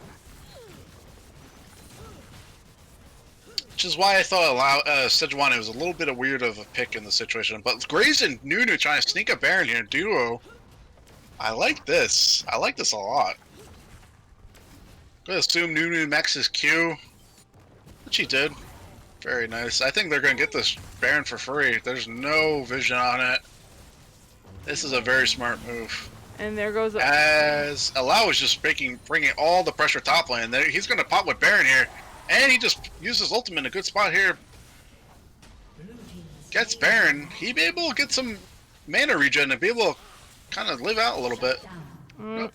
Which is why I thought Sejuani was a little bit weird of a pick in the situation. But Graves and Nunu trying to sneak a Baron here in duo. I like this. I like this a lot. I'm gonna assume Nunu maxes Q, which he did. Very nice. I think they're gonna get this Baron for free. There's no vision on it. This is a very smart move. And there goes. As Allow is just bringing all the pressure top lane. He's gonna pop with Baron here, and he just uses ultimate in a good spot here. Gets Baron. He'd be able to get some mana regen and be able to kind of live out a little bit. Nope.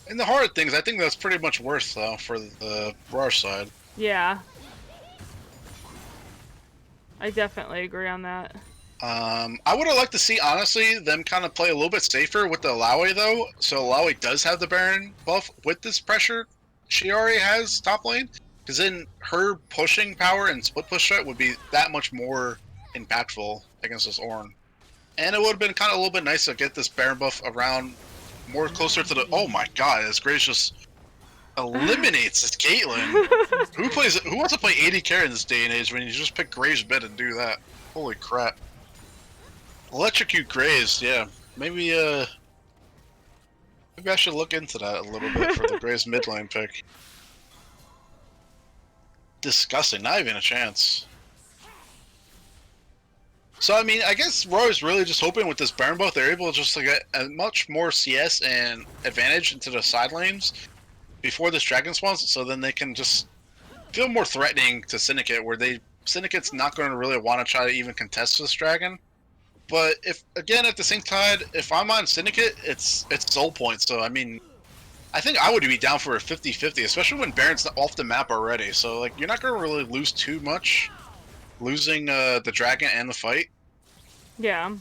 In the hard things, I think that's pretty much worse though for the RAWR side. Yeah. I definitely agree on that. I would have liked to see, honestly, them kind of play a little bit safer with the Alawi though. So Alawi does have the Baron buff with this pressure she already has top lane. Because then her pushing power and split push threat would be that much more impactful against this Ornn. And it would have been kind of a little bit nice to get this Baron buff around more closer to the. Oh my god, this Graves just eliminates this Caitlyn. Who wants to play 80 carry in this day and age when you just pick Graves mid and do that? Holy crap. Electrocute Graves, yeah. Maybe I should look into that a little bit for the Graves mid lane pick. Disgusting, not even a chance. So, I mean, I guess RAWR is really just hoping with this Baron buff, they're able to just to get a much more CS and advantage into the side lanes before this Dragon spawns, so then they can just feel more threatening to Syndicate, where Syndicate's not going to really want to try to even contest this Dragon. But if, again, at the same time, if I'm on Syndicate, it's soul points, so, I mean, I think I would be down for a 50-50, especially when Baron's off the map already, so, like, you're not going to really lose too much. Losing the dragon and the fight. Yeah.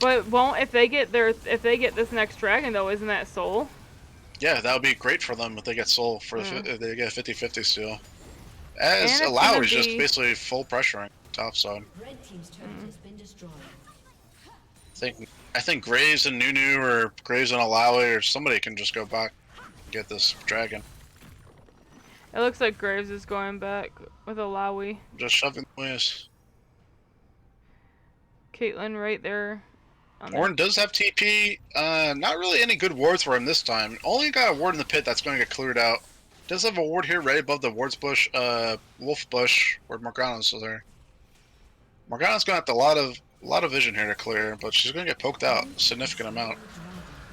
But if they get this next dragon though, isn't that soul? Yeah, that would be great for them if they get soul for if they get a 50-50 steal. As And Allow is just basically full pressuring top side. Red team's turret has been destroyed. I think Graves and Nunu or Graves and Alawi or somebody can just go back and get this dragon. It looks like Graves is going back with Alawi. Just shoving the ways. Caitlyn right there. Ornn does have TP. Not really any good wards for him this time. Only got a ward in the pit that's going to get cleared out. Does have a ward here right above the wards bush, wolf bush, where Morgana's still there. Morgana's going to have a lot of vision here to clear, but she's going to get poked out a significant amount.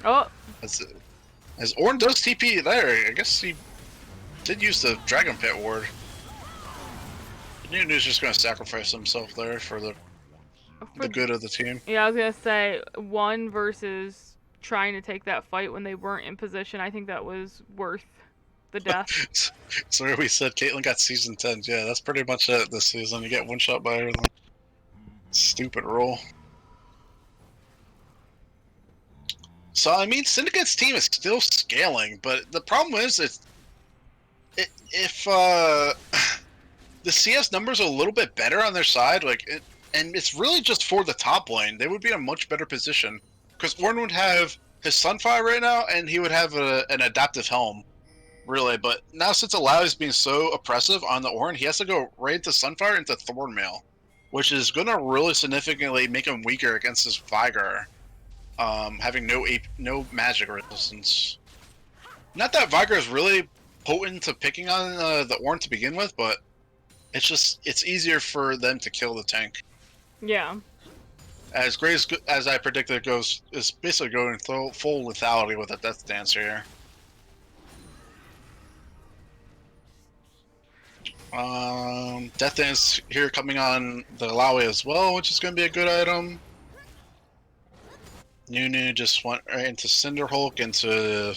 Oh. As Ornn does TP there, I guess he did use the Dragon Pit ward. Nunu's just going to sacrifice himself there for the good of the team. Yeah, I was going to say, one versus trying to take that fight when they weren't in position, I think that was worth the death. So we said Caitlyn got season 10. Yeah, that's pretty much it this season. You get one shot by everything. Stupid rule. So, I mean, Syndicate's team is still scaling, but the problem is if the CS numbers are a little bit better on their side, and it's really just for the top lane, they would be in a much better position. Because Ornn would have his Sunfire right now, and he would have an adaptive helm, really. But now since Allow is being so oppressive on the Ornn, he has to go right into Sunfire into Thornmail, which is going to really significantly make him weaker against his Vigar, having no magic resistance. Not that Vigar is really potent to picking on the Ornn to begin with, but it's easier for them to kill the tank. Yeah. As Graves, as I predicted, is basically going full lethality with a Death Dance here. Death Dance here coming on the Lawi as well, which is going to be a good item. Nunu just went right into Cinderhulk, into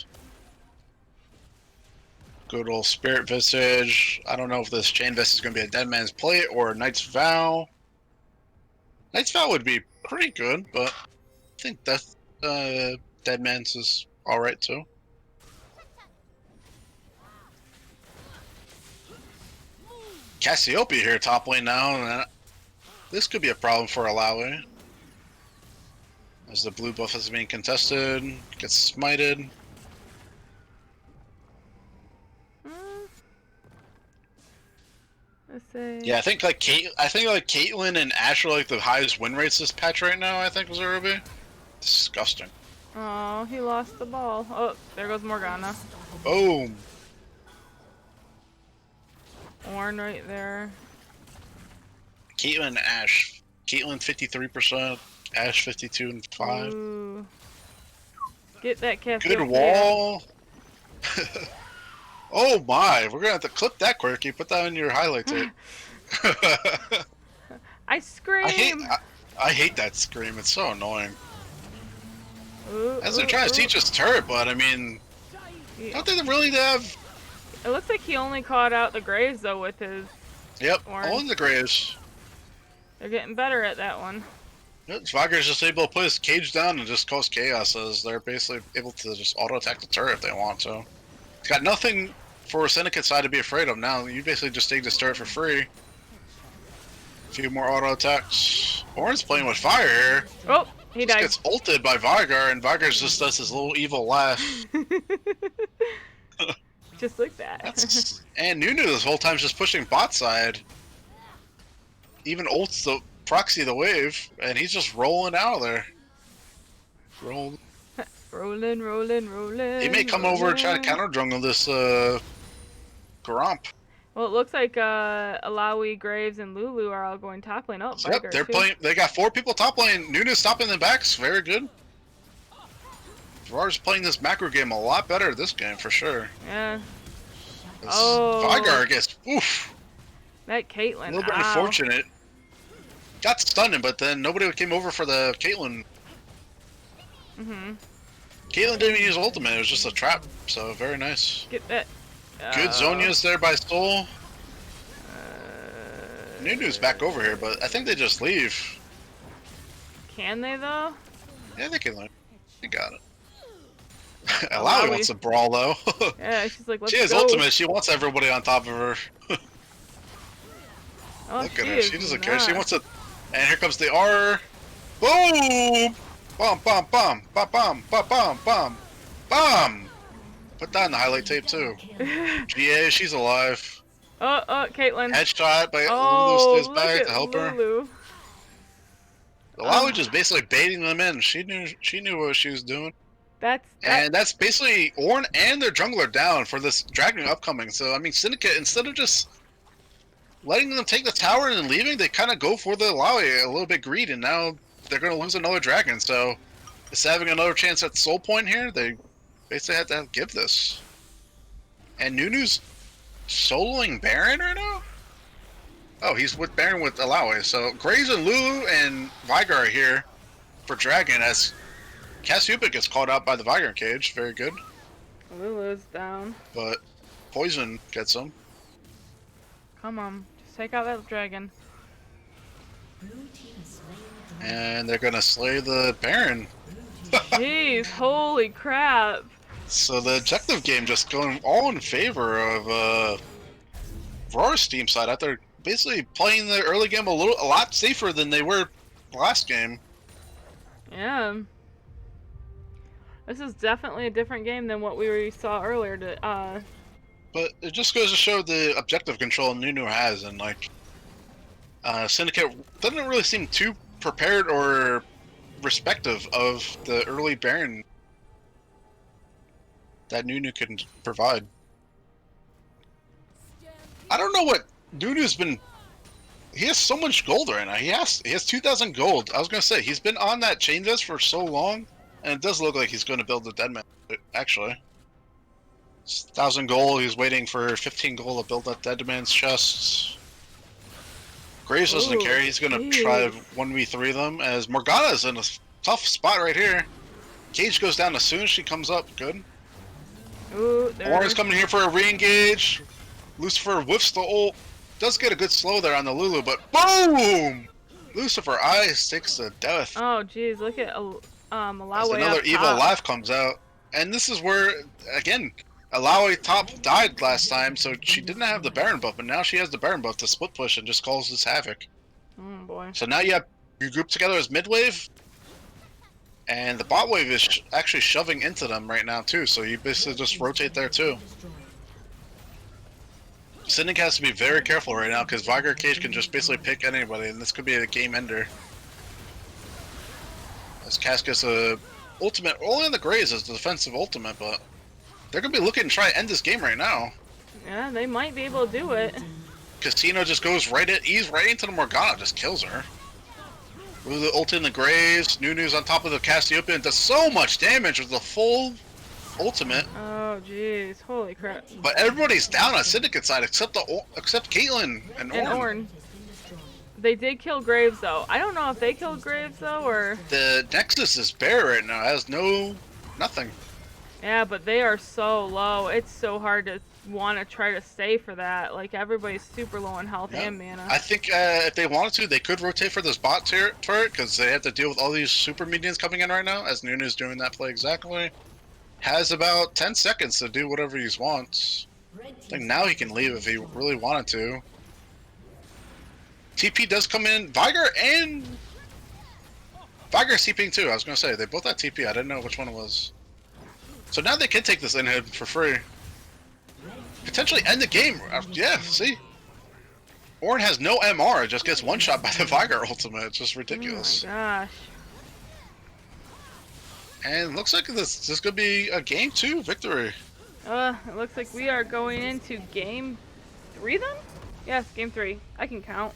good old Spirit Visage. I don't know if this Chain Vest is going to be a Dead Man's Plate or a Knight's Vow. Knight's Vow would be pretty good, but I think Dead Man's is alright too. Cassiopeia here top lane now, and this could be a problem for Alawi. As the blue buff is being contested, gets smited. Let's say. Yeah, I think like Caitlyn and Ashe are like the highest win rates this patch right now. I think was Ruby. Disgusting. Oh, he lost the ball. Oh, there goes Morgana. Boom. Ornn right there. Caitlyn and Ashe. Caitlyn 53%, Ashe 52 and 5. Ooh. Get that Cassiopeia. Good wall. Oh my, we're gonna have to clip that quirky. Put that on your highlight tape. I scream. I hate that scream. It's so annoying. Ooh, As they're trying to teach us turret, but I mean, don't they really have? It looks like he only caught out the Graves though with his. Yep, Ornn. all in the Graves. They're getting better at that one. Yep, Vigar's just able to put his cage down and just cause chaos, as they're basically able to just auto attack the turret if they want to. It's got nothing for Syndicate side to be afraid of now. You basically just take this turret for free. A few more auto attacks. Ornn's playing with fire here. Oh, he died. Gets ulted by Vigar, and Vigar just does his little evil laugh. Just like that. And Nunu this whole time just pushing bot side. Even ults the proxy the wave, and he's just rolling out of there. Rolling. rolling. He may come over and try to counter jungle this Gromp. Well, it looks like Alawi, Graves, and Lulu are all going top lane. Oh, Yep, Vigar they're too. playing. They got 4 people top lane. Nunu's stopping the backs. Very good. RAWR's playing this macro game a lot better this game for sure. Yeah. This Oh. Vigar gets oof. That Caitlyn. A little bit ow. unfortunate. Got stunned, but then nobody came over for the Caitlyn. Mhm. Caitlyn didn't even use ultimate. It was just a trap. So very nice. Get that. Good Zonia's there by Soul. Nunu's back over here, but I think they just leave. Can they though? Yeah, they can leave. They got it. Alawi wants to brawl though. Yeah, she's like, let's She has go. ultimate. She wants everybody on top of her. Oh, Look at her. She doesn't care. She wants to. And here comes the R. Boom! Bum bum bum bum bum bum bum bum bum. Put that in the highlight tape too. GA, she's alive. Oh, Caitlyn. Headshot by Oh, Lulu stays look back at to help her. Lulu. Alawi just basically baiting them in. She knew what she was doing. And that's basically Ornn and their jungler down for this dragon upcoming. So I mean, Syndicate, instead of just letting them take the tower and then leaving, they kind of go for the Alawi a little bit greedy, and now they're going to lose another dragon. So it's having another chance at soul point here. They basically have to give this. And Nunu's soloing Baron right now? Oh, he's with Baron with Alawi. So Graves and Lulu and Vigar are here for dragon as Cassiopeia gets called out by the Vigar cage. Very good. Lulu's down. But Poison gets him. Come on, just take out that dragon. And they're gonna slay the Baron. Jeez, holy crap. So the objective game just going all in favor of RAWR's team side after basically playing the early game a lot safer than they were last game. Yeah. This is definitely a different game than what we saw earlier. But it just goes to show the objective control Nunu has, and like Syndicate doesn't really seem too prepared or respective of the early Baron that Nunu can provide. I don't know what Nunu's been. He has so much gold right now. He has 2,000 gold. I was gonna say he's been on that chain chest for so long, and it does look like he's going to build the Deadman. Actually, it's 1,000 gold. He's waiting for 15 gold to build that Deadman's chest. Graves doesn't care. He's gonna try 1v3 them as Morgana's in a tough spot right here. Cage goes down as soon as she comes up. Good. Ooh, Warren's coming here for a re-engage. Lucifer whiffs the ult. Does get a good slow there on the Lulu, but boom! Lucifer Eyes takes the death. Oh, jeez, look at Alawi. As another evil life comes out. And this is where, again, Alawi top died last time, so she didn't have the Baron buff, but now she has the Baron buff to split push and just causes havoc. Oh, boy. So now you group together as mid wave, and the bot wave is actually shoving into them right now too, so you basically just rotate there too. Syndicate has to be very careful right now because Viger Cage can just basically pick anybody, and this could be a game ender. As Cass gets a ultimate, only on the Grays as the defensive ultimate, but they're gonna be looking to try to end this game right now. Yeah, they might be able to do it. Casino just goes right into the Morgana, just kills her. With the ult in the Graves, Nunu's on top of the Cassiopeia and does so much damage with the full ultimate. Oh, jeez, holy crap. But everybody's down on Syndicate side except Caitlyn and Ornn. They did kill Graves though. I don't know if they killed Graves though or. The Nexus is bare right now. It has nothing. Yeah, but they are so low. It's so hard to want to try to stay for that. Like everybody's super low in health and mana. I think if they wanted to, they could rotate for this bot turret because they have to deal with all these super minions coming in right now. As Nunu's doing that play exactly. Has about 10 seconds to do whatever he wants. I think now he can leave if he really wanted to. TP does come in. Viger TPing too. I was gonna say they both had TP. I didn't know which one it was. So now they can take this inhib for free. Potentially end the game. Yeah, see? Ornn has no MR. It just gets one shot by the Viger ultimate. It's just ridiculous. Oh my gosh. And it looks like this could be a game 2 victory. It looks like we are going into game 3 then? Yes, game 3. I can count.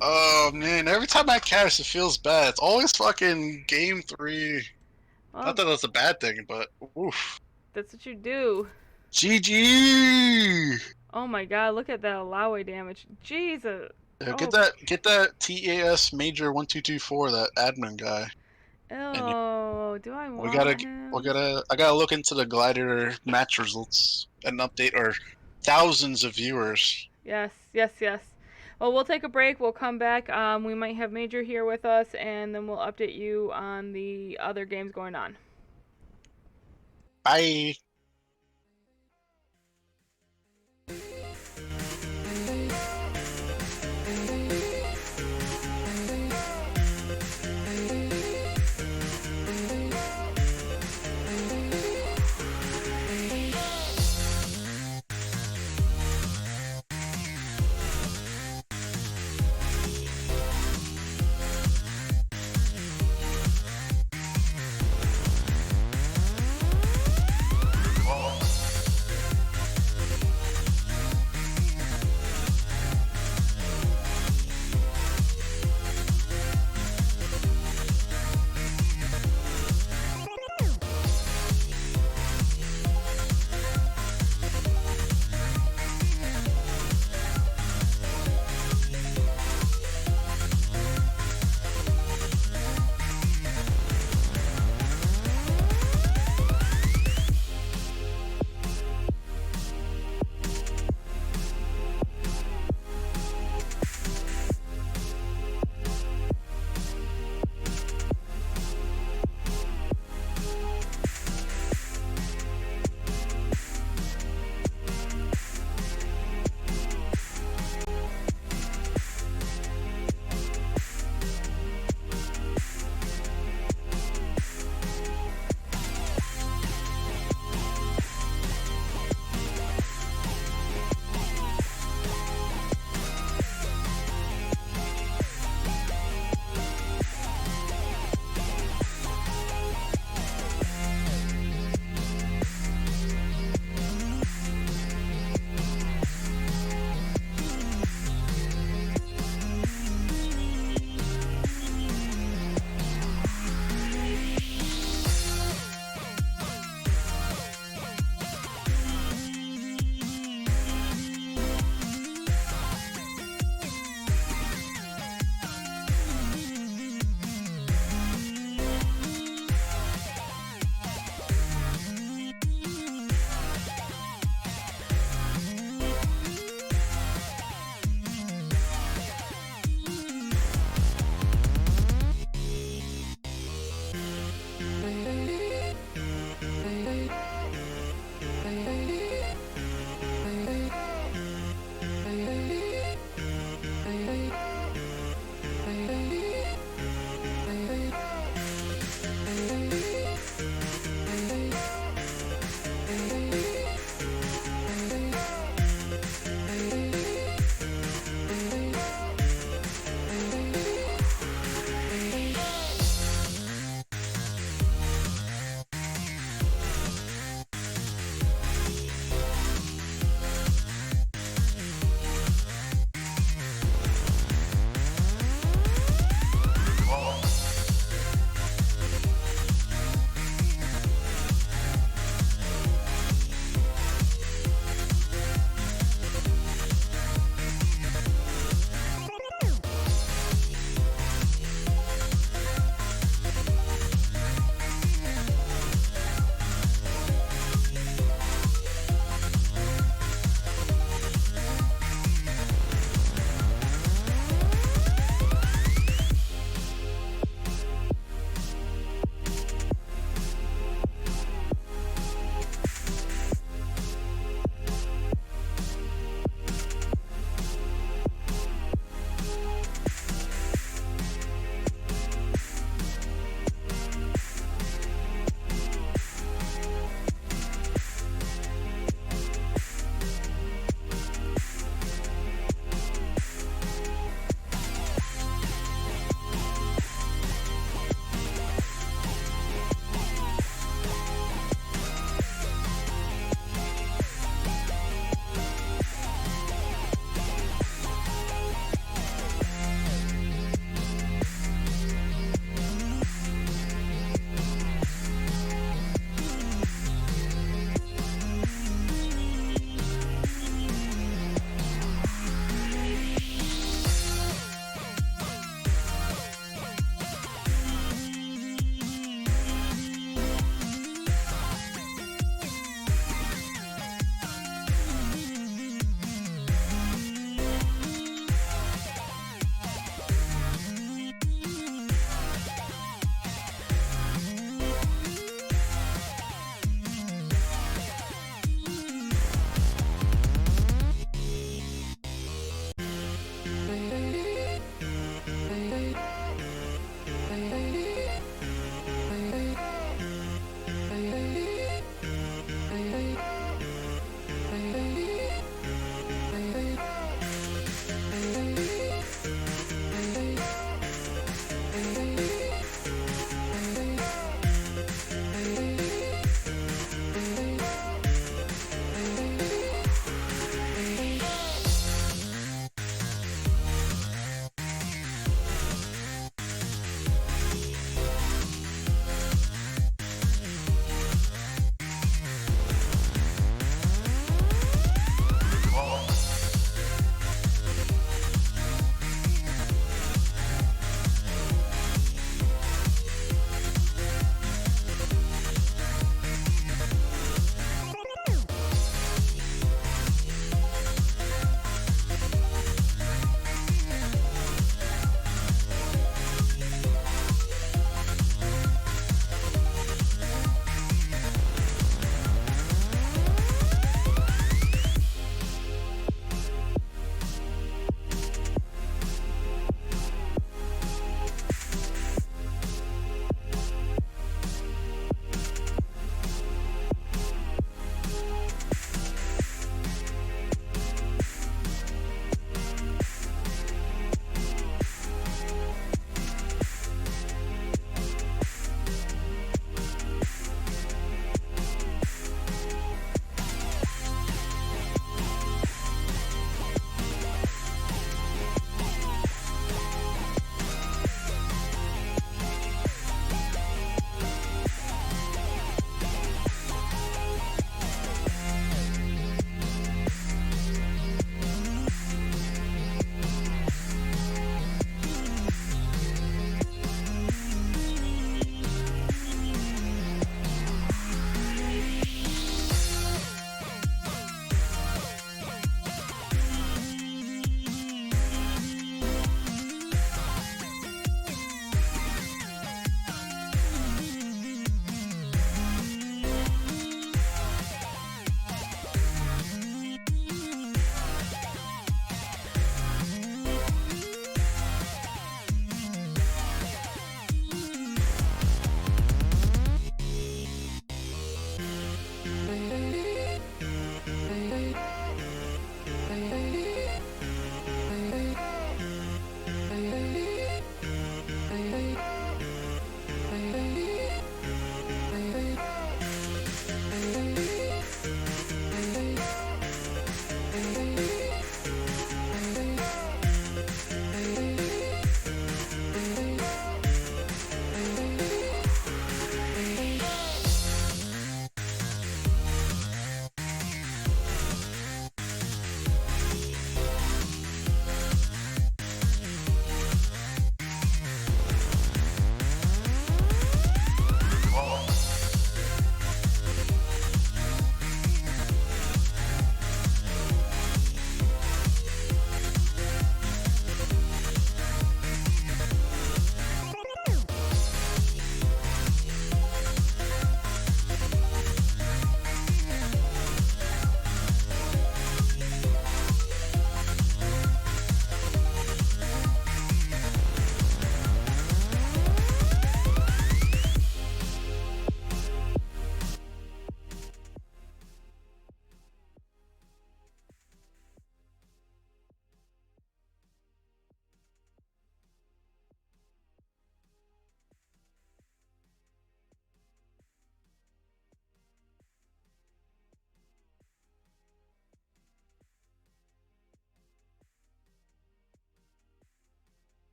Oh man, every time I cast it feels bad. It's always fucking game 3. Well, Not that that's a bad thing, but oof. that's what you do. GG! Oh my god, look at that Alawi damage. Jesus. Yeah, get that TES Major 1224, that admin guy. Oh, do I want him? I gotta look into the Gladiator match results and update our thousands of viewers. Yes. Well, we'll take a break. We'll come back. We might have Major here with us, and then we'll update you on the other games going on. Bye.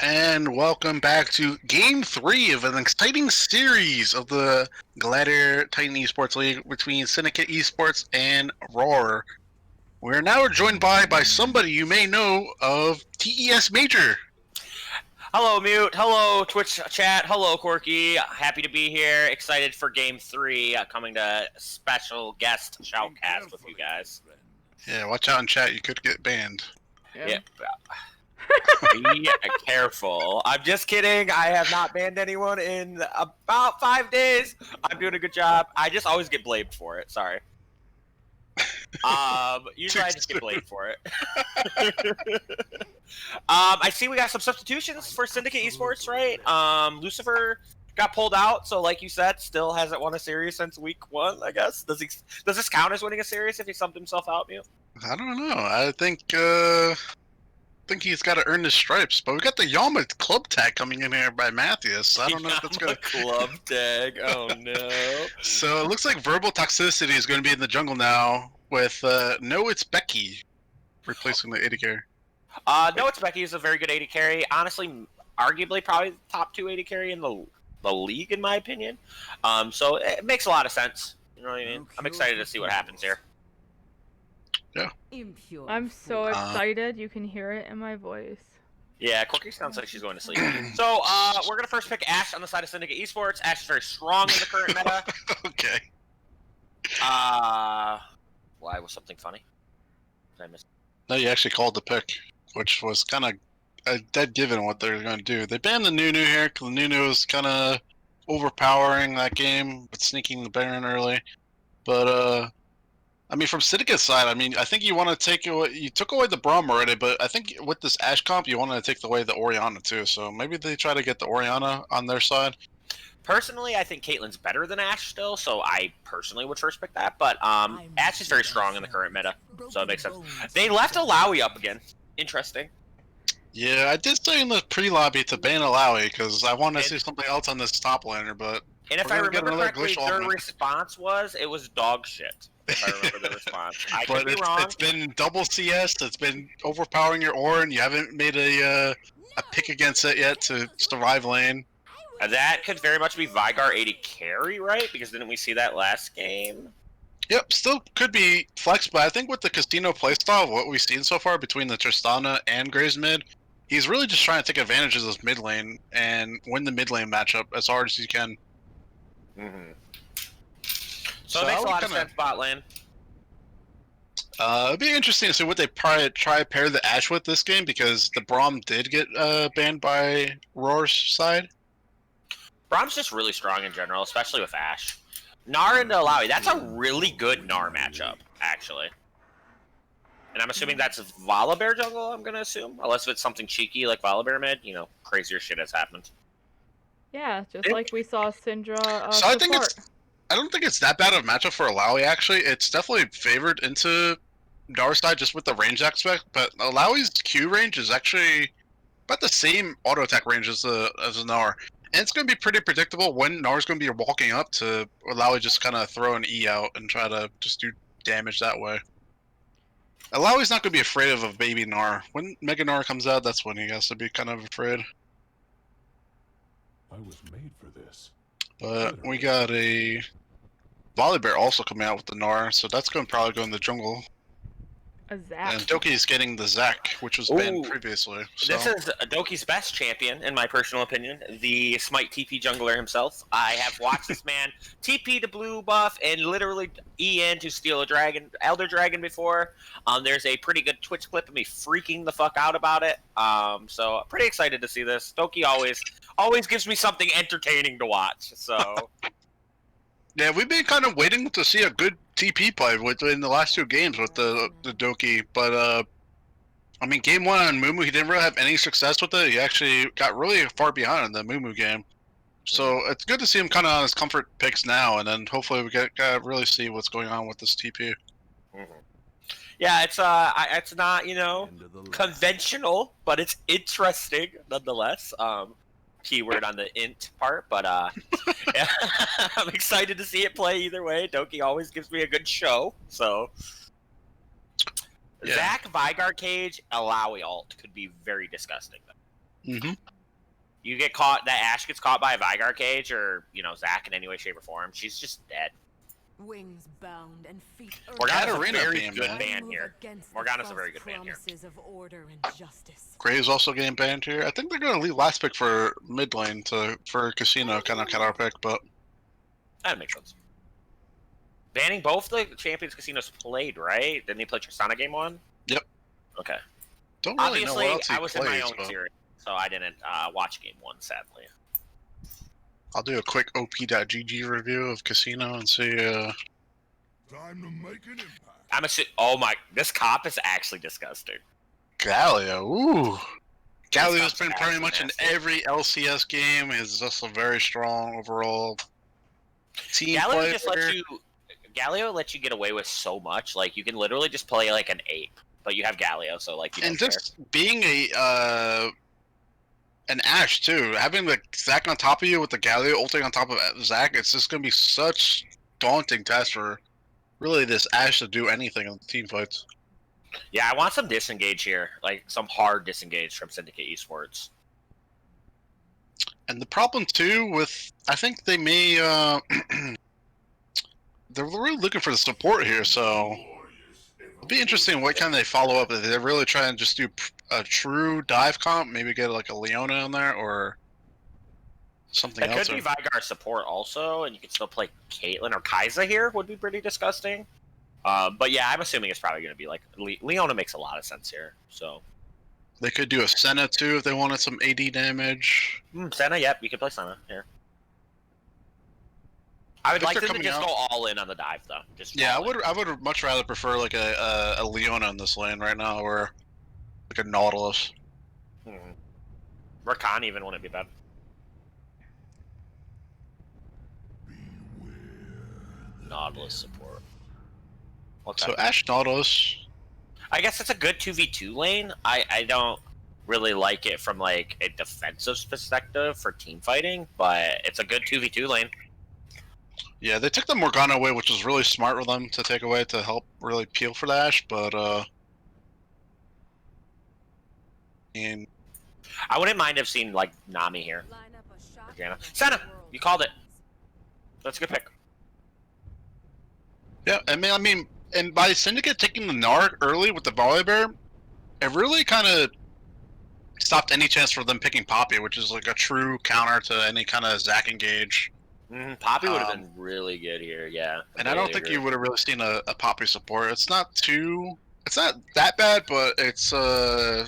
and welcome back to Game 3 of an exciting series of the Gladiator Esports League between Syndicate Esports and RAWR. We're now joined by somebody you may know of TES Major. Hello, Mute. Hello, Twitch chat. Hello, Corky. Happy to be here. Excited for Game 3, coming to special guest shoutcast with you guys. Yeah, watch out in chat, you could get banned. Yeah. Be careful. I'm just kidding. I have not banned anyone in about 5 days. I'm doing a good job. I just always get blamed for it. Sorry. Usually I just get blamed for it. I see we got some substitutions for Syndicate Esports, right? Lucifer got pulled out, so like you said, still hasn't won a series since week 1, I guess. Does this count as winning a series if he subbed himself out, Mute? I don't know. I think he's got to earn his stripes. But we got the Yama club tag coming in here by Matthias. I don't know if that's going to club tag. Oh no. So it looks like Verbal Toxicity is going to be in the jungle now with No, it's Becky replacing the AD carry. No, it's Becky is a very good AD carry. Honestly, arguably probably the top 2 AD carry in the league in my opinion. So it makes a lot of sense. You know what I mean? I'm excited to see what happens here. Yeah. I'm so excited. You can hear it in my voice. Yeah, Corky sounds like she's going to sleep. So, we're going to first pick Ashe on the side of Syndicate Esports. Ashe is very strong in the current meta. Okay. Why was something funny? Did I miss? No, you actually called the pick, which was kind of a dead given what they're going to do. They banned the Nunu here because the Nunu was kind of overpowering that game with sneaking the Baron early. But, I mean, from Syndicate's side, I mean, I think you want to take away... You took away the Braum already, but I think with this Ashe comp, you want to take away the Orianna, too. So maybe they try to get the Orianna on their side. Personally, I think Caitlyn's better than Ashe still, so I personally would first pick that. But Ashe is very strong in the current meta, so it makes sense. They left Alawi up again. Interesting. Yeah, I did say in the pre-lobby to ban Alawi, because I wanted to see something else on this top laner, but... And if I remember correctly, their response was, it was dog shit. If I remember the response. I could be wrong. It's been double CS, it's been overpowering your Ornn, you haven't made a pick against it yet to survive lane. That could very much be Vygar 80 carry, right? Because didn't we see that last game? Yep, still could be flex, but I think with the Casino playstyle, what we've seen so far between the Tristana and Graves mid, he's really just trying to take advantage of this mid lane and win the mid lane matchup as hard as he can. Mm-hmm. So it makes a lot of sense, bot lane. It'd be interesting to see what they probably try to pair the Ashe with this game, because the Braum did get banned by RAWR's side. Braum's just really strong in general, especially with Ashe. Gnar into Alawi, that's a really good Gnar matchup, actually. And I'm assuming that's Volibear jungle, I'm going to assume? Unless it's something cheeky like Volibear mid, you know, crazier shit has happened. Yeah, just like we saw Syndra so I think I don't think it's that bad of a matchup for Alawi, actually. It's definitely favored into Gnar's side just with the range aspect, but Alawi's Q range is actually about the same auto attack range as Gnar. And it's going to be pretty predictable when Gnar's going to be walking up to Alawi just kind of throw an E out and try to just do damage that way. Alawi's not going to be afraid of a baby Gnar. When Mega Gnar comes out, that's when he has to be kind of afraid. I was made for this. But we got a Volibear also coming out with the Gnar, so that's going to probably go in the jungle. A Zac. And Doki's getting the Zac, which was banned previously. So. This is Doki's best champion, in my personal opinion. The Smite TP jungler himself. I have watched this man TP to blue buff and literally EN to steal a dragon, Elder Dragon before. There's a pretty good Twitch clip of me freaking the fuck out about it. So pretty excited to see this. Doki always gives me something entertaining to watch. So. Yeah, we've been kind of waiting to see a good TP play in the last 2 games with the Doki, but I mean, game 1 on Mumu, he didn't really have any success with it. He actually got really far behind in the Mumu game, so it's good to see him kind of on his comfort picks now, and then hopefully we get really see what's going on with this TP. Mm-hmm. Yeah, it's not, you know, conventional, but it's interesting nonetheless. Keyword on the int part, but yeah, I'm excited to see it play either way. Doki always gives me a good show, so yeah. Zac, Vygar Cage, Alawi ult could be very disgusting. Mm-hmm. You get caught, that Ashe gets caught by a Vygar cage, or, Zac in any way, shape, or form, she's just dead. Wings bound and feet Morgana's a Katarina very being good banned. ban here. Morgana's a very good ban here. Of order and justice. Graves also getting banned here. I think they're going to leave last pick for mid lane for Casino, kind of cut our pick, but That makes sense. Banning both the Champions Casinos played, right? Didn't he play Tristana game 1? Yep. Okay. don't really know Obviously, what else he I was plays, in my own but series, so I didn't watch game 1, sadly. I'll do a quick op.gg review of Casino and see. Time to make an impact. Oh my, this cop is actually disgusting. Galio, ooh. Galio's been That's pretty much in nasty. every LCS game. He's just a very strong overall team Galio player. just Galio lets you get away with so much. Like, you can literally just play like an ape, but you have Galio, so like you And don't just being an Ashe too, having the Zac on top of you with the Galio ulting on top of Zac, it's just gonna be such daunting test for really this Ashe to do anything in the team fights. care. Yeah, I want some disengage here, like some hard disengage from Syndicate Esports. And the problem too with, I think they may they're really looking for the support here, so it'll be interesting what kind they follow up. If they're really trying to just do a true dive comp, maybe get like a Leona in there or something It else. could be Vygar support also, and you could still play Caitlyn or Kai'Sa here would be pretty disgusting. But yeah, I'm assuming it's probably going to be like Leona makes a lot of sense here. So They could do a Senna too if they wanted some AD damage. Senna, yep, you could play Senna here. I would If like they're them to coming just out- go all in on the dive though. Just Yeah, all in. I would much rather prefer like a Leona in this lane right now, or like a Nautilus. Rakan even wouldn't be bad. Nautilus support. Okay. So Ashe Nautilus. I guess it's a good 2v2 lane. I don't really like it from like a defensive perspective for team fighting, but it's a good 2v2 lane. Yeah, they took the Morgana away, which was really smart for them to take away to help really peel for the Ashe, but and I wouldn't mind have seen like Nami here. Line up a shot Morgana. against Senna, the world. you called it. That's a good pick. yeah, I mean, and by Syndicate taking the Narg early with the Volibear, it really kind of stopped any chance for them picking Poppy, which is like a true counter to any kind of Zac engage. Poppy would have been really good here, yeah. And I don't think you would have really seen a Poppy support. It's not that bad, but it's a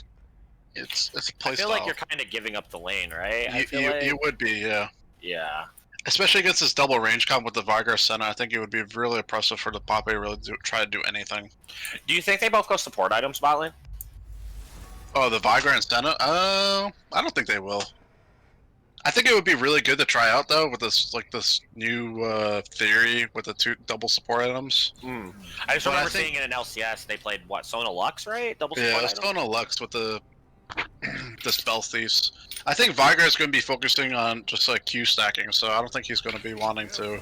play I feel style. like you're kind of giving up the lane, right? I feel like... You would be, yeah. Yeah. Especially against this double range comp with the Vygar Senna, I think it would be really impressive for the Poppy to really try to do anything. Do you think they both go support items bot lane? Oh, the Vygar and Senna? I don't think they will. I think it would be really good to try out though with this new theory with the two double support items. I just But I remember think- seeing in an LCS they played what, Sona Lux, right? Double support Yeah, item? Sona Lux with the spell thieves. I think Vygar is going to be focusing on just like Q stacking, so I don't think he's going to be wanting to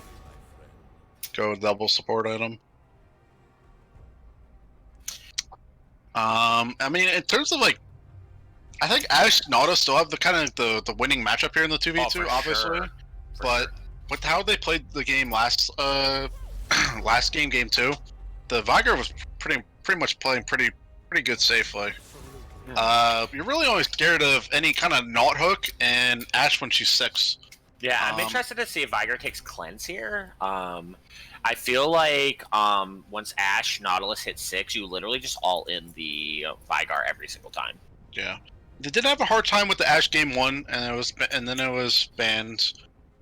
go double support item. I mean, in terms of like, I think Ashe Nauta still have the kind of the winning matchup here in the 2v2, for obviously. sure. For But sure. with how they played the game last game 2, the Vygar was pretty much playing pretty good safely. You're really always scared of any kind of Naut hook and Ashe when she's 6. Yeah, I'm interested to see if Vygar takes cleanse here. I feel like once Ashe Nautilus hits 6, you literally just all in the Vygar every single time. Yeah, they did have a hard time with the Ashe game 1, and then it was banned.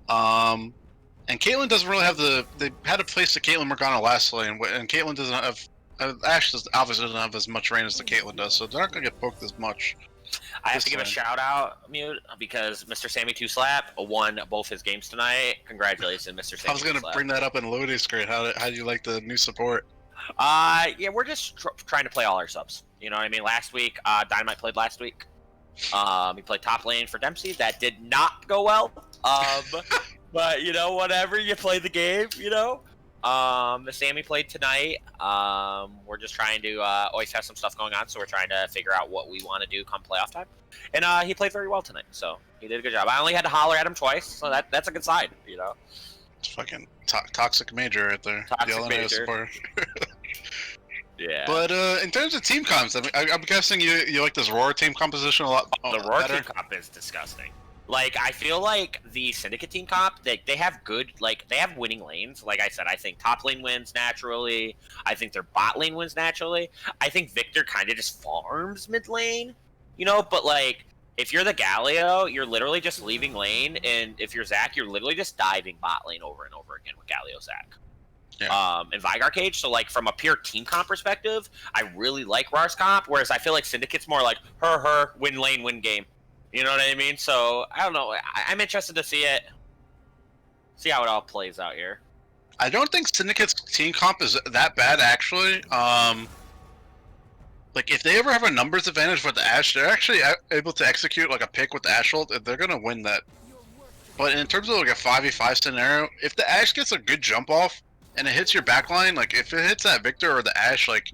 And Caitlyn doesn't really have they had to place the Caitlyn Morgana last lane, and Caitlyn doesn't have. Ashe obviously doesn't have as much range as the Caitlyn does, so they're not gonna get poked as much. I have This to give a lane. shout out, Mute, because Mr. Sammy 2 Slap won both his games tonight. Congratulations, Mr. Sammy. I was gonna bring that up in loading screen. How do you like the new support? Yeah, we're just trying to play all our subs. You know what I mean? Last week, Dynamite played last week. He played top lane for Dempsey. That did not go well. But, whatever, you play the game, Sammy played tonight. We're just trying to always have some stuff going on, so we're trying to figure out what we want to do come playoff time. And he played very well tonight, so he did a good job. I only had to holler at him twice, so that's a good sign, you know. It's fucking toxic major right there. Toxic major. Support. Yeah. But in terms of team comps, I mean, I'm guessing you like this RAWR team composition a lot. The RAWR better? team comp is disgusting. Like, I feel like the Syndicate team comp, they have good, like, they have winning lanes. Like I said, I think top lane wins naturally. I think their bot lane wins naturally. I think Victor kind of just farms mid lane, you know, but, like, if you're the Galio, you're literally just leaving lane, and if you're Zac, you're literally just diving bot lane over and over again with Galio Zac. Yeah. And Vigar Cage, so, like, from a pure team comp perspective, I really like RAWR's comp, whereas I feel like Syndicate's more like, win lane, win game. You know what I mean? So, I don't know. I'm interested to see how it all plays out here. I don't think Syndicate's team comp is that bad, actually. Like, if they ever have a numbers advantage with the Ashe, they're actually able to execute, like, a pick with the Ashe ult, they're gonna win that. But in terms of, like, a 5v5 scenario, if the Ashe gets a good jump off, and it hits your backline, like, if it hits that Victor or the Ashe, like,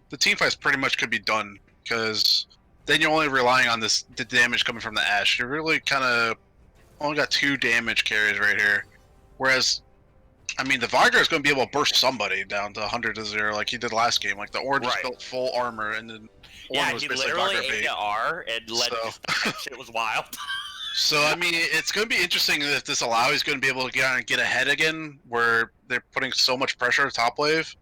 the team fights pretty much could be done, because then you're only relying on the damage coming from the Ashe. You're really kind of only got 2 damage carries right here. Whereas, I mean, the Vigar is going to be able to burst somebody down to 100-0 like he did last game. Like, the Ornn just built full armor, and then yeah, was he basically literally Vigar bait. ate R and let shit was wild. So, I mean, it's going to be interesting if this allow is going to be able to get ahead again, where they're putting so much pressure top wave.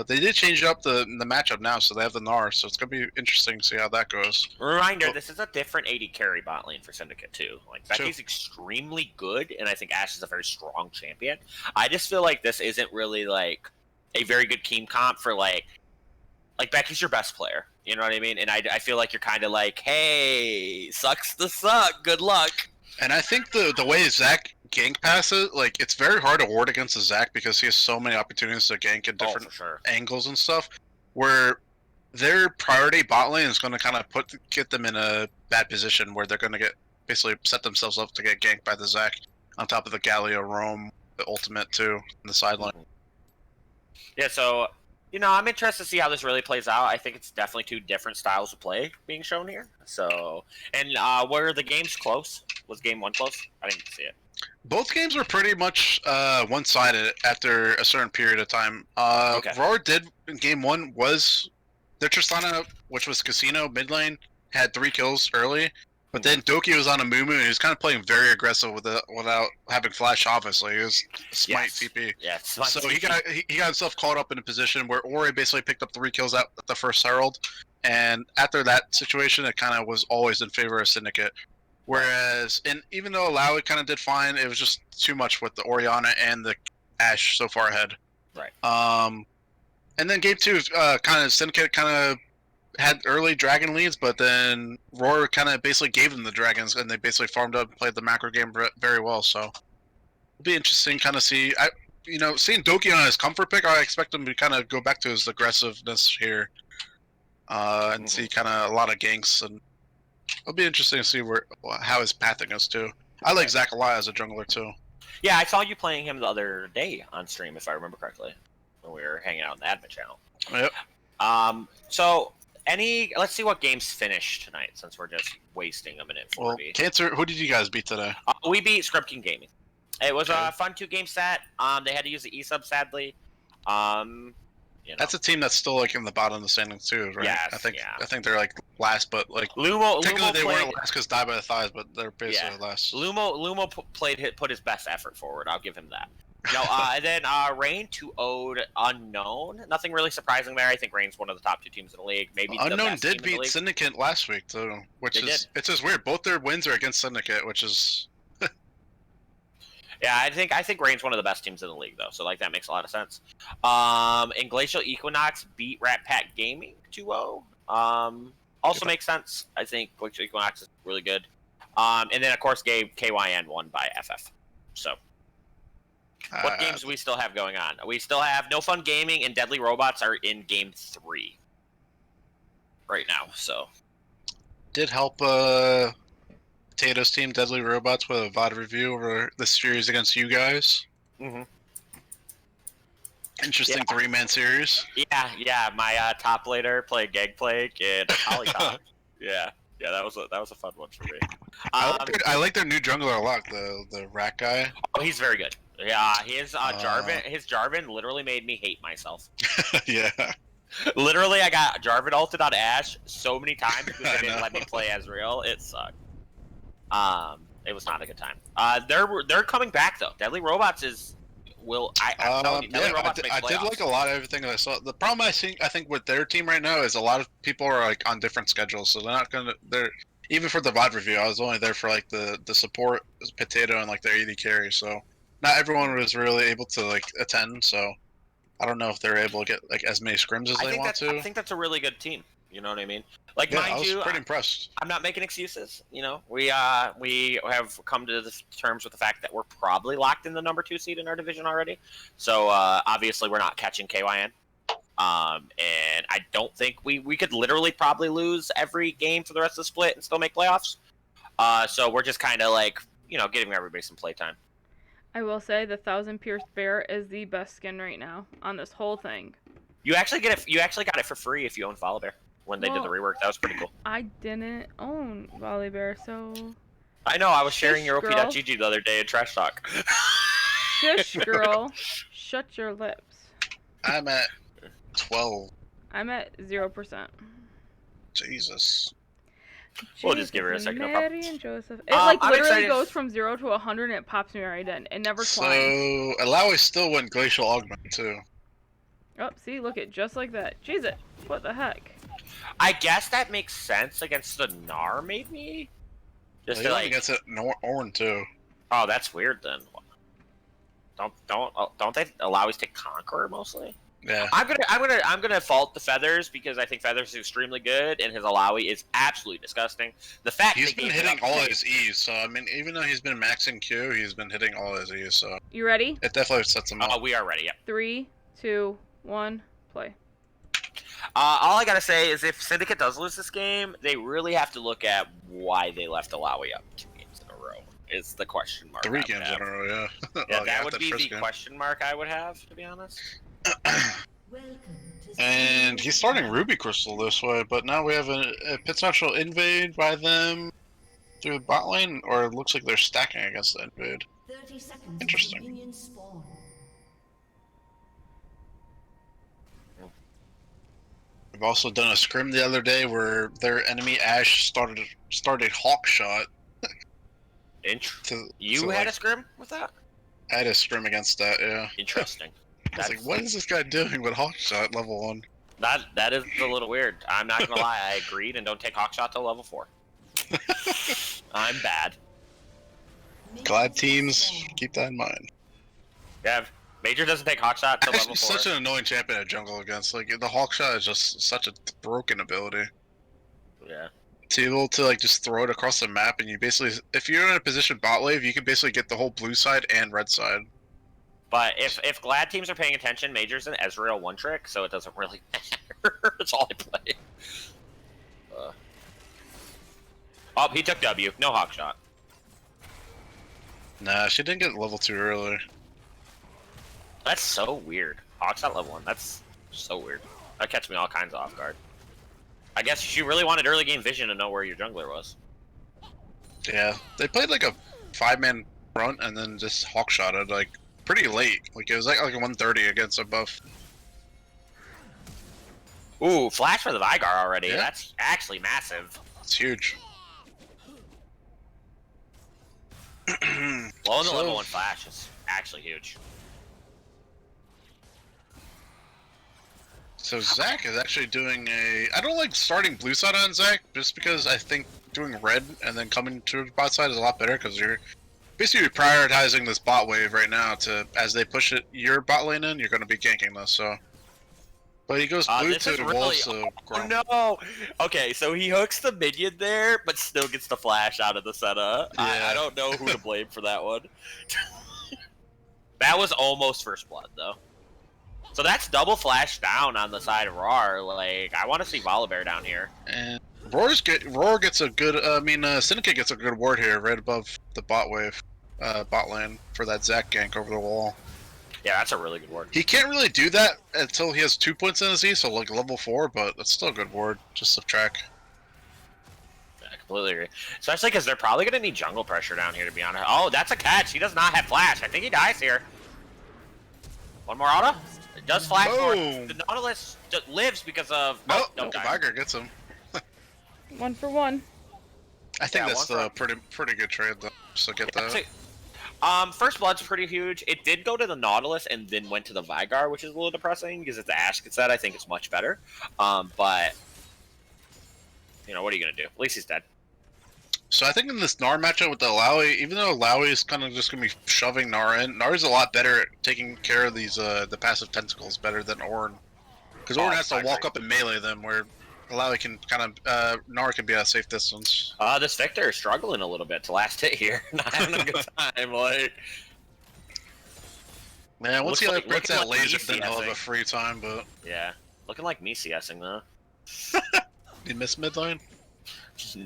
They did change up the matchup now, so they have the Gnar, so it's going to be interesting to see how that goes. Reminder, this is a different AD carry bot lane for Syndicate, too. Like, Becky's extremely good, and I think Ashe is a very strong champion. I just feel like this isn't really, like, a very good team comp for, like, Becky's your best player. You know what I mean? And I feel like you're kind of like, hey, sucks to suck. Good luck. And I think the way Zac gank passes, like, it's very hard to ward against the Zac because he has so many opportunities to gank at different angles and stuff. Where their priority bot lane is going to kind of get them in a bad position where they're going to basically set themselves up to get ganked by the Zac on top of the Galio Roam, the ultimate too, in the sideline. Yeah, so, you know, I'm interested to see how this really plays out. I think it's definitely 2 different styles of play being shown here. So, and were the games close? Was game 1 close? I didn't see it. Both games were pretty much one-sided after a certain period of time. Okay. RAWR did in game 1 was their Tristana, which was Casino mid lane, had 3 kills early, but then Doki was on a Mumu and he was kind of playing very aggressive without having flash. Obviously, it was Smite TP. Yeah, Smite so TP. he got himself caught up in a position where Ori basically picked up 3 kills at the first Herald, and after that situation, it kind of was always in favor of Syndicate. Whereas, and even though Alawi kind of did fine, it was just too much with the Orianna and the Ashe so far ahead. Right. And then game 2, kind of Syndicate kind of had early dragon leads, but then RAWR kind of basically gave them the dragons, and they basically farmed up and played the macro game very well. So it'll be interesting, kind of see. Seeing Doki on his comfort pick, I expect him to kind of go back to his aggressiveness here, and see kind of a lot of ganks, and it'll be interesting to see how his pathing is too. I like Zac a lot as a jungler too. Yeah, I saw you playing him the other day on stream, if I remember correctly, when we were hanging out in the admin channel. Yep. So let's see what games finished tonight, since we're just wasting a minute 40. Well, Cancer, who did you guys beat today? We beat Scrub King Gaming. It was a fun 2-game set. They had to use the E-sub, sadly. That's a team that's still like in the bottom of the standings too, right? Yes, I think they're like last, but like Lumo they weren't last because died by the thighs, but they're basically last. Lumo put his best effort forward. I'll give him that. No, and then Rain 2-0'd Unknown. Nothing really surprising there. I think Rain's one of the top 2 teams in the league. Maybe the Unknown best did team in the beat league. Syndicate last week too, it's just weird. Both their wins are against Syndicate, which is. Yeah, I think Rain's one of the best teams in the league, though, so like that makes a lot of sense. And Glacial Equinox beat Rat Pack Gaming 2-0. Also makes sense. I think Glacial Equinox is really good. And then of course KYN won by FF. So what games do we still have going on? We still have No Fun Gaming and Deadly Robots are in game 3 right now. So did help Potatoes team Deadly Robots with a VOD review over the series against you guys. Interesting Yeah. 3-man series. Yeah. My top laner played Gangplank and Polycon. Yeah, that was a fun one for me. I like their new jungler a lot. The rat guy. Oh, he's very good. Yeah, his Jarvan literally made me hate myself. Yeah. Literally, I got Jarvan ulted on Ashe so many times because I they didn't know. let me play Ezreal. It sucked. It was not a good time. They're coming back though. Deadly Robots is I'm telling you, Deadly Robots makes I did playoffs. like a lot of everything that I saw. The problem I think with their team right now is a lot of people are like on different schedules, so they're not gonna. They're even for the VOD review, I was only there for like the support potato and like their AD carry, so not everyone was really able to like attend. So I don't know if they're able to get like as many scrims as they want to. I think that's a really good team. You know what I mean? Like, Yeah, I mind was you, pretty impressed. I'm not making excuses. You know, we have come to the terms with the fact that we're probably locked in the number 2 seed in our division already. So obviously we're not catching KYN. And I don't think we could literally probably lose every game for the rest of the split and still make playoffs. So we're just kind of like, you know, giving everybody some playtime. I will say the 1000 Pierced Bear is the best skin right now on this whole thing. You actually get it. You actually got it for free if you own Volibear when they did the rework. That was pretty cool. I didn't own Volibear, so... I know. I was sharing your Girl. OP.GG the other day in Trash Talk. Shush, girl. Shut your lips. I'm at 12. I'm at 0%. Jesus. We'll just give her a Jesus, second to Mary and Joseph. It like I'm literally excited. goes from 0 to 100 and it pops me right in. It never So climbs. Alawi still went Glacial Augment too. Oh, see, look at just like that. Jesus, what the heck? I guess that makes sense against the Gnar, maybe. Just He to, went like, against it Ornn too. oh, that's weird then. Don't they allow us to Conqueror mostly? Yeah. I'm gonna fault the Feathers because I think Feathers is extremely good and his Alawi is absolutely disgusting. The fact He's they been gave it hitting up- all his E's, so I mean, even though he's been maxing Q, he's been hitting all his E's, so You ready? it definitely sets him up. we are ready. Yeah. 3, 2, 1, play. All I gotta say is if Syndicate does lose this game, they really have to look at why they left Alawi up 2 games in a row. Is the question mark. 3 I would games have. in a row, yeah. Yeah, Well, that would be first the game. question mark I would have, to be honest. Welcome to And he's starting Ruby Crystal this way, but now we have a potential invade by them through the bot lane, or it looks like they're stacking against the invade. 30 seconds Interesting. until minions spawn. We've also done a scrim the other day where their enemy Ashe started Hawkshot to You had a scrim with that? I had a scrim against that, yeah. Interesting. I was like, what is this guy doing with Hawkshot level 1? That is a little weird. I'm not gonna lie, I agreed and don't take Hawkshot till level 4. I'm bad. Glad teams, keep that in mind. Yeah, Major doesn't take Hawkshot till Ashe level is 4. such an annoying champion at jungle against. Like, the Hawkshot is just such a broken ability. Yeah. To be able to like just throw it across the map, and you basically, if you're in a position bot wave, you can basically get the whole blue side and red side. But if Glad teams are paying attention, Major's an Ezreal one trick, so it doesn't really matter. That's all I play. Oh, he took W. No Hawkshot. Nah, she didn't get level 2 early. That's so weird. Hawkshot level 1. That's so weird. That catch me all kinds of off guard. I guess she really wanted early game vision to know where your jungler was. Yeah, they played like a 5-man front and then just Hawkshotted like pretty late. Like it was like a 130 against a buff. Ooh, flash for the Vigar already. Yeah. That's actually massive. It's huge. Blowing the So- level 1 flash is actually huge. So Zach is actually doing a. I don't like starting blue side on Zach just because I think doing red and then coming to the bot side is a lot better because you're basically prioritizing this bot wave right now to as they push it your bot lane in, you're going to be ganking this. So, but he goes blue This is to really- wolves. So Oh Grom. no! Okay, so he hooks the minion there, but still gets the flash out of the setup. Yeah. I don't know who to blame for that one. That was almost first blood, though. So that's double flash down on the side of RAWR. Like, I want to see Volibear down here. And RAWR gets a good. Syndicate gets a good ward here, right above the bot wave, bot lane for that Zach gank over the wall. Yeah, that's a really good ward. He can't really do that until he has 2 points in his E, so like level 4, but that's still a good ward. Just to track. Yeah, I completely agree. Especially because they're probably going to need jungle pressure down here, to be honest. Oh, that's a catch. He does not have flash. I think he dies here. One more auto. It does flash for Boom. the Nautilus lives because of... Nope, Oh, don't die. Viger gets him. 1 for 1. I think Yeah, that's one a pretty good trade, though. So get Yeah, that. First Blood's pretty huge. It did go to the Nautilus and then went to the Vigar, which is a little depressing because if the Ashe gets that, I think it's much better. But, you know, what are you going to do? At least he's dead. So I think in this Gnar matchup with the Alawi, even though Alawi is kind of just going to be shoving Gnar in, Gnar's a lot better at taking care of these the passive tentacles better than Ornn. Because Ornn has to walk up and melee them, where Alawi can kind of, Gnar can be at a safe distance. This Victor is struggling a little bit to last hit here. Not having a good time, like... Man, once he Looks gets that like laser, me then he'll have a CSing. free time, but... Yeah. Looking like me CSing, though. You miss mid lane?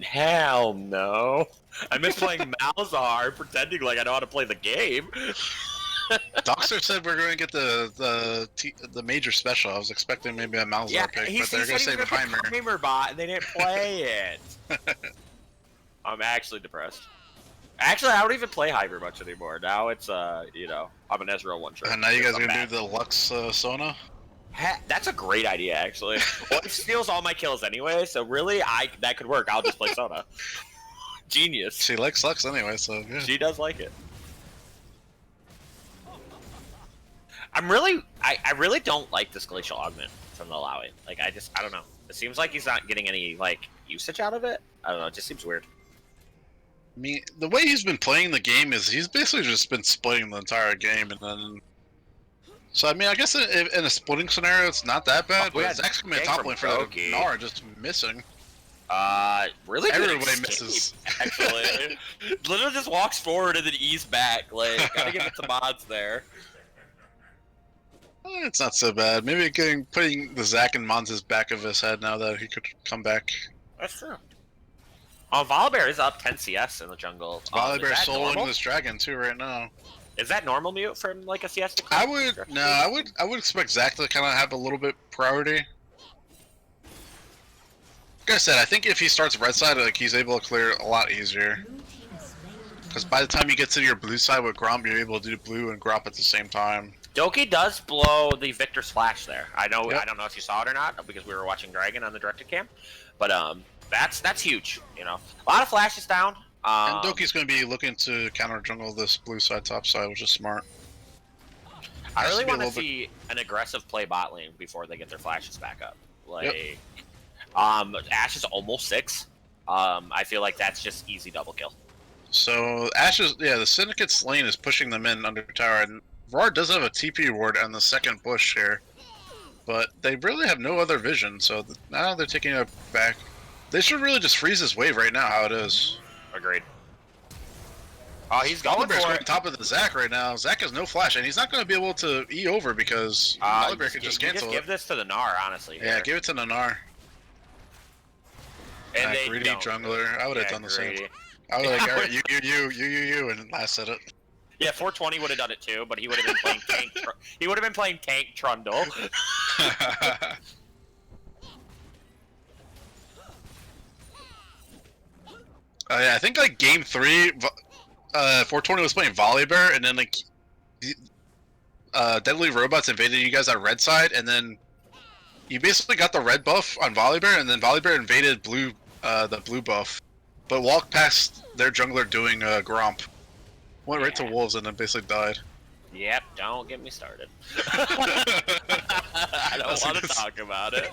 Hell no. I miss playing Malzahar, pretending like I know how to play the game. Doxer said we're going to get the major special. I was expecting maybe a Malzahar Yeah, pick, he but they're said going to he save was a gonna Heimer. put Heimer bot, and they didn't play it. I'm actually depressed. Actually, I don't even play Heimer much anymore. Now it's, you know, I'm an Ezreal one-shot. And now you guys are going to do the Lux Sona? That's a great idea, actually. Well, it steals all my kills anyway, so really, that could work. I'll just play Sona. Genius. She likes Lux anyway, so yeah. She does like it. I really don't like this Glacial Augment from the Alawi. Like, I don't know. It seems like he's not getting any, like, usage out of it. I don't know, it just seems weird. I mean, the way he's been playing the game is he's basically just been splitting the entire game, and then... So, I mean, I guess in a splitting scenario, it's not that bad, but Zach's going to be a top lane for the Gnar, just missing. Really good Everybody escape, misses. actually. Literally just walks forward and then ease back. Like, gotta give it some mods there. It's not so bad. Maybe putting the Zach in Monza's back of his head now that he could come back. That's true. Oh, Volibear is up 10 CS in the jungle. Volibear Is that soloing normal? this dragon too right now. Is that normal mute from like a CS? I would expect Zach to kind of have a little bit priority. Like I said, I think if he starts red side, like he's able to clear a lot easier. Because by the time you get to your blue side with Gromp, you're able to do blue and Gromp at the same time. Doki does blow the Victor's flash there. I know. Yep. I don't know if you saw it or not because we were watching Dragon on the directed cam, but that's huge. You know, a lot of flashes down. And Doki's going to be looking to counter jungle this blue side, top side, which is smart. I really to be a want to little see an aggressive play bot lane before they get their flashes back up. Like, Yep. Ashe is almost 6. I feel like that's just easy double kill. So Ashes, yeah, the Syndicate's lane is pushing them in under tower, and RAWR does have a TP ward on the second bush here, but they really have no other vision. So now they're taking it back. They should really just freeze this wave right now. How it is. Agreed. Oh, he's going Volibear's for going it. top of the Zac right now. Zac has no flash, and he's not going to be able to E over because Volibear can just cancel give it. this to the Gnar, honestly. Yeah, here. give it to Nanar. And they greedy don't. jungler. I would have Yeah, done the same. greedy. I would have like, alright, you, and last said it. Yeah, 420 would have done it too, but he would have been playing tank. He would have been playing tank Trundle. Yeah, I think like game 3, 420 was playing Volibear, and then like Deadly Robots invaded you guys on red side, and then you basically got the red buff on Volibear, and then Volibear invaded blue, the blue buff, but walked past their jungler doing Gromp, went right to Wolves, and then basically died. Yep, don't get me started. I don't want to talk about it.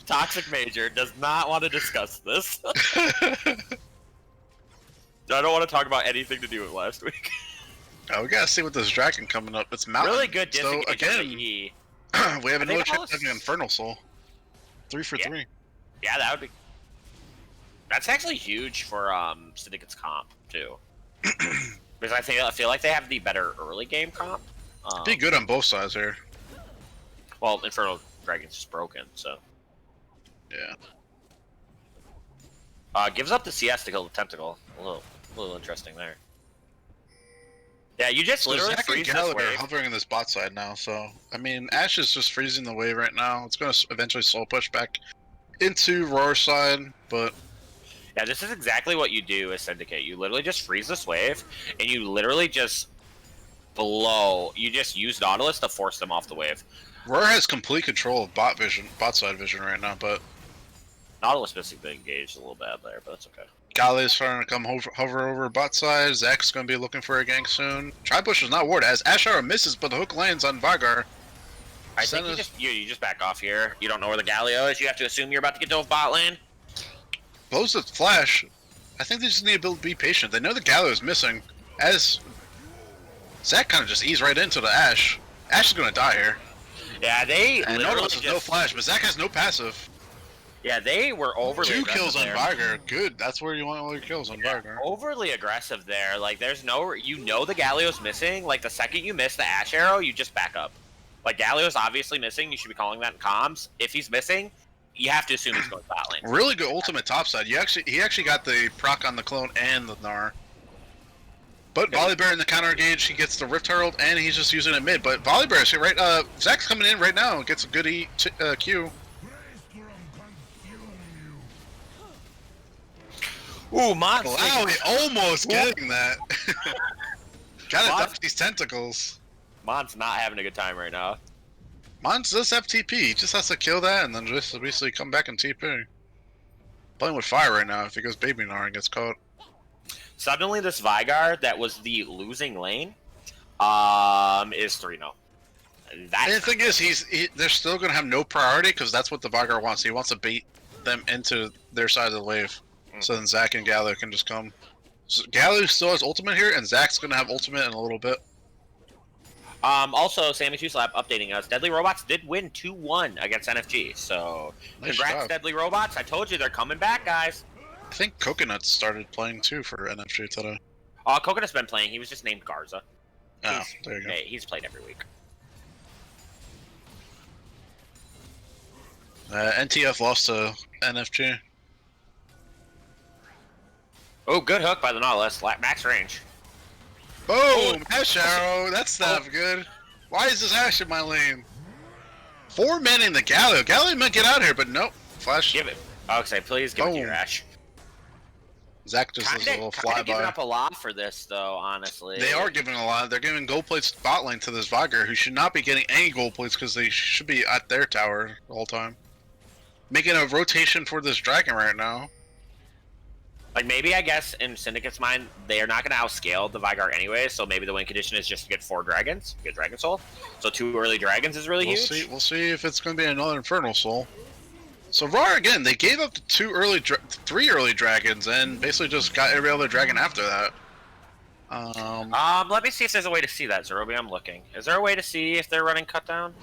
Toxic Major does not want to discuss this. I don't want to talk about anything to do with last week. Oh, we gotta see what this dragon coming up. It's mountain. Really good So disengage on again, the E. we have another think chance almost- of an Infernal Soul. 3 for 3. Yeah, that would be. That's actually huge for Syndicate's comp too. Because I feel like they have the better early game comp. Be good on both sides here. Well, Infernal Dragon's just broken, so. Yeah. Gives up the CS to kill the Tentacle. A little interesting there. Yeah, you just So literally Zach and freeze this Gallagher are wave. hovering in this bot side now, so I mean Ashe is just freezing the wave right now. It's gonna eventually slow push back into RAWR side, but Yeah, this is exactly what you do as Syndicate. You literally just freeze this wave, and you literally just blow. You just use Nautilus to force them off the wave. RAWR has complete control of bot side vision right now, but Nautilus basically engaged a little bad there, but that's okay. Galley is starting to come hover over bot side. Zach's going to be looking for a gank soon. Tri-push is not warded as Ashara misses, but the hook lands on Vargar. I think you just back off here. You don't know where the Galio is. You have to assume you're about to get to a bot lane. Blows the flash. I think they just need to be patient. They know the Galio is missing. As Zach kind of just eased right into the Ashe. Ashe is going to die here. Yeah, they And literally Nautilus has no flash, but Zach has no passive. Yeah, they were overly 2 aggressive kills on there. Vargar. Good. That's where you want all your kills on Vargar. Overly aggressive there. Like, there's no... You know the Galio's missing. Like, the second you miss the Ashe arrow, you just back up. Like, Galio's obviously missing. You should be calling that in comms. If he's missing, you have to assume he's going bot lane. Really good ultimate topside. He actually got the proc on the clone and the Gnar. But Volibear in the counter engage, he gets the Rift Herald, and he's just using it mid. But Volibear is here, right? Zach's coming in right now, gets a good Q. Ooh, Mon's Wow, he almost getting that. Gotta duck these tentacles. Mon's not having a good time right now. Mons does have TP, he just has to kill that and then just basically come back and TP. Playing with fire right now if he goes Baby Gnar and gets caught. Suddenly, this Veigar that was the losing lane is 3-0. And the thing is, they're still going to have no priority because that's what the Veigar wants. He wants to bait them into their side of the wave. So then Zach and Gallo can just come. So Gallo still has ultimate here, and Zach's going to have ultimate in a little bit. Also, Sammy Slap updating us. Deadly Robots did win 2-1 against NFG. So, Nice congrats, job. Deadly Robots. I told you they're coming back, guys. I think Coconut started playing too for NFG today. Coconut's been playing. He was just named Garza. Oh, there you go. Hey, he's played every week. NTF lost to NFG. Oh, good hook by the Nautilus. Max range. Boom! Ashe arrow! That's not good. Why is this Ashe in my lane? 4 men in the Gallo. Gallo might get out here, but nope. Flash. Give it. Oxide, please give it to your Ash. Zach just does a little Kinda giving flyby. up a lot for this, though, honestly. They are giving a lot. They're giving gold plates bot lane to this Veigar, who should not be getting any gold plates because they should be at their tower the whole time. Making a rotation for this dragon right now. Like, maybe, I guess, in Syndicate's mind, they are not going to outscale the Veigar anyway, so maybe the win condition is just to get 4 dragons, get Dragon Soul. So 2 early dragons is really huge. We'll see if it's going to be another Infernal Soul. So RAWR, again, they gave up the 3 early dragons and basically just got every other dragon after that. Let me see if there's a way to see that, Zerobi. I'm looking. Is there a way to see if they're running cut down?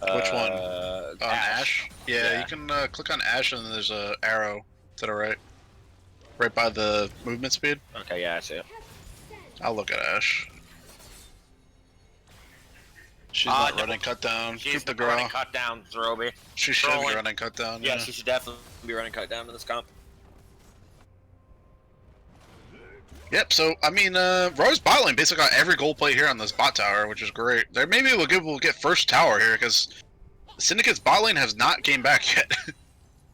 Which one? On Ashe? Yeah, you can click on Ashe and then there's a arrow to the right. Right by the movement speed. Okay, yeah, I see it. I'll look at Ashe. She's not running cut down. She's the running cut down, Zerobi. She should be running cut down. Yeah, she should definitely be running cut down to this comp. Yep, so, I mean, RAWR's bot lane basically got every gold plate here on this bot tower, which is great. There maybe we'll get first tower here, because Syndicate's bot lane has not came back yet.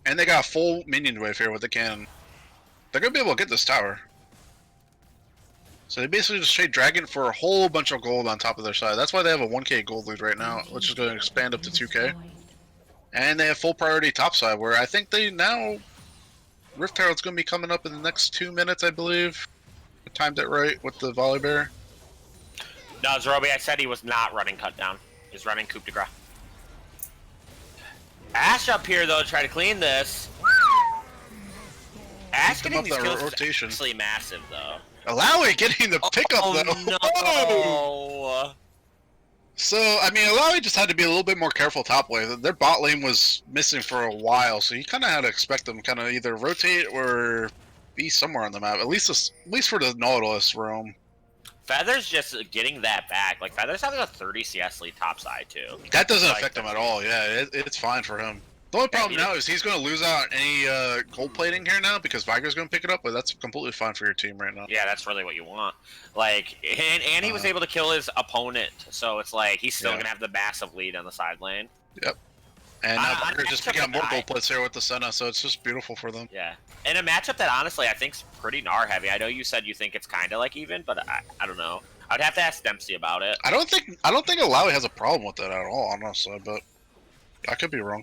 And they got a full minion wave here with the cannon. They're going to be able to get this tower. So they basically just trade Dragon for a whole bunch of gold on top of their side. That's why they have a 1k gold lead right now, which is going to expand up to 2k. And they have full priority topside, where I think they now... Rift Herald's going to be coming up in the next 2 minutes, I believe. I timed it right with the Volibear. No, Zerobi, I said he was not running cut down. He's running coup de grace. Ashe up here, though, to try to clean this. Ashe getting these kills is actually massive, though. Alawi getting the pickup, though. No. So, I mean, Alawi just had to be a little bit more careful top lane. Their bot lane was missing for a while, so you kind of had to expect them kind of either rotate or be somewhere on the map. At least for the Nautilus roam. Feather's just getting that back. Like, Feather's having a 30 CS lead topside, too. That doesn't affect him at all, yeah. It's fine for him. The only problem now is he's going to lose out any gold plating here now because Viger's going to pick it up, but that's completely fine for your team right now. Yeah, that's really what you want. Like, and he was able to kill his opponent, so it's like he's still going to have the massive lead on the side lane. Yep. And now Viger's just picking up more gold plates here with the Senna, so it's just beautiful for them. Yeah. And a matchup that honestly I think's pretty Gnar heavy. I know you said you think it's kind of like even, but I don't know. I'd have to ask Dempsey about it. I don't think Alawi has a problem with it at all, honestly, but I could be wrong.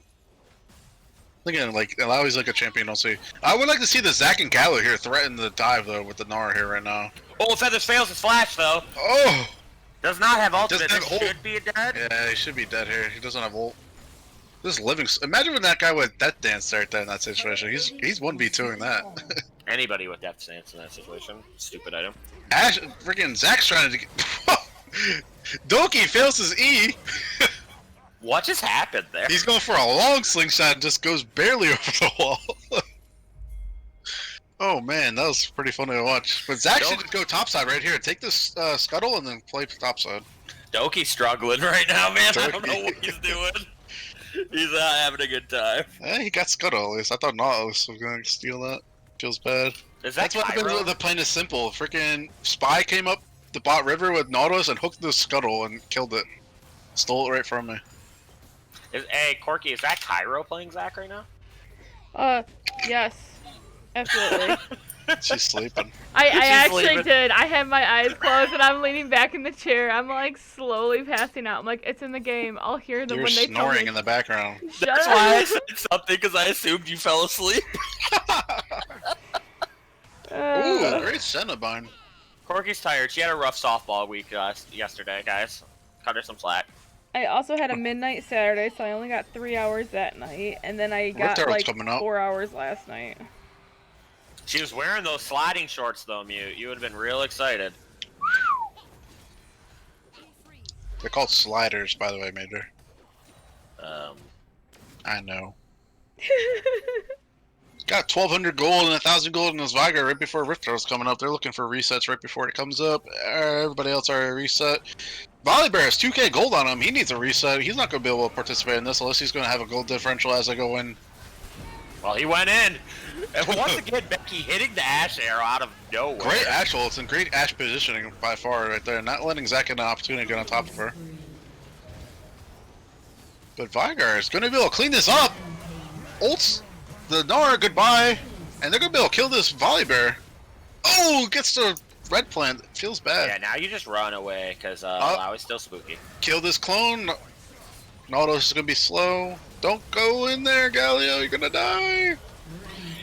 Again, like, Alawi's like a champion, I'll see. I would like to see the Zac and Gallo here threaten the dive, though, with the Gnar here right now. Oh, Feathers fails his flash, though. Oh! Does not have ultimate. Doesn't have ult. Should be dead. Yeah, he should be dead here. He doesn't have ult. This living... Imagine when that guy with Death Dance right there in that situation. He's 1v2ing that. Anybody with Death Dance in that situation. Stupid item. Freaking Zac's trying to get... Doki fails his E! What just happened there? He's going for a long slingshot and just goes barely over the wall. Oh man, that was pretty funny to watch. But Zac should just go topside right here. Take this scuttle and then play topside. Doki's struggling right now, man. I don't know what he's doing. He's not having a good time. He got scuttle at least. I thought Nautilus was going to steal that. Feels bad. That's what happened with the plan is simple. Freaking Spy came up the bot river with Nautilus and hooked the scuttle and killed it. Stole it right from me. Hey, Corky, is that Cairo playing Zac right now? Yes. Absolutely. She's sleeping. I actually did. I had my eyes closed and I'm leaning back in the chair. I'm like slowly passing out. I'm like, it's in the game. I'll hear them when they tell me. Snoring in the background. That's why I said something, because I assumed you fell asleep. Ooh, great Cinnabon. Corky's tired. She had a rough softball week yesterday, guys. Cut her some slack. I also had a midnight Saturday, so I only got 3 hours that night, and then I got like 4 hours last night. She was wearing those sliding shorts, though, Mute. You would have been real excited. They're called sliders, by the way, Major. I know. Got 1,200 gold and 1,000 gold in this Viger right before Rift Herald's coming up. They're looking for resets right before it comes up. Everybody else already reset. Volibear has 2k gold on him. He needs a reset. He's not going to be able to participate in this unless he's going to have a gold differential as I go in. Well, he went in. And once again, Becky hitting the Ash arrow out of nowhere. Great Ash ult. It's in great Ash positioning by far right there. Not letting Zac get an opportunity to get on top of her. But Vigar is going to be able to clean this up. Ults the Gnar goodbye. And they're going to be able to kill this Volibear. Oh, gets the red plant. It feels bad. Yeah, now you just run away because Alawi's still spooky. Kill this clone. Nautilus is going to be slow. Don't go in there, Galio. You're going to die.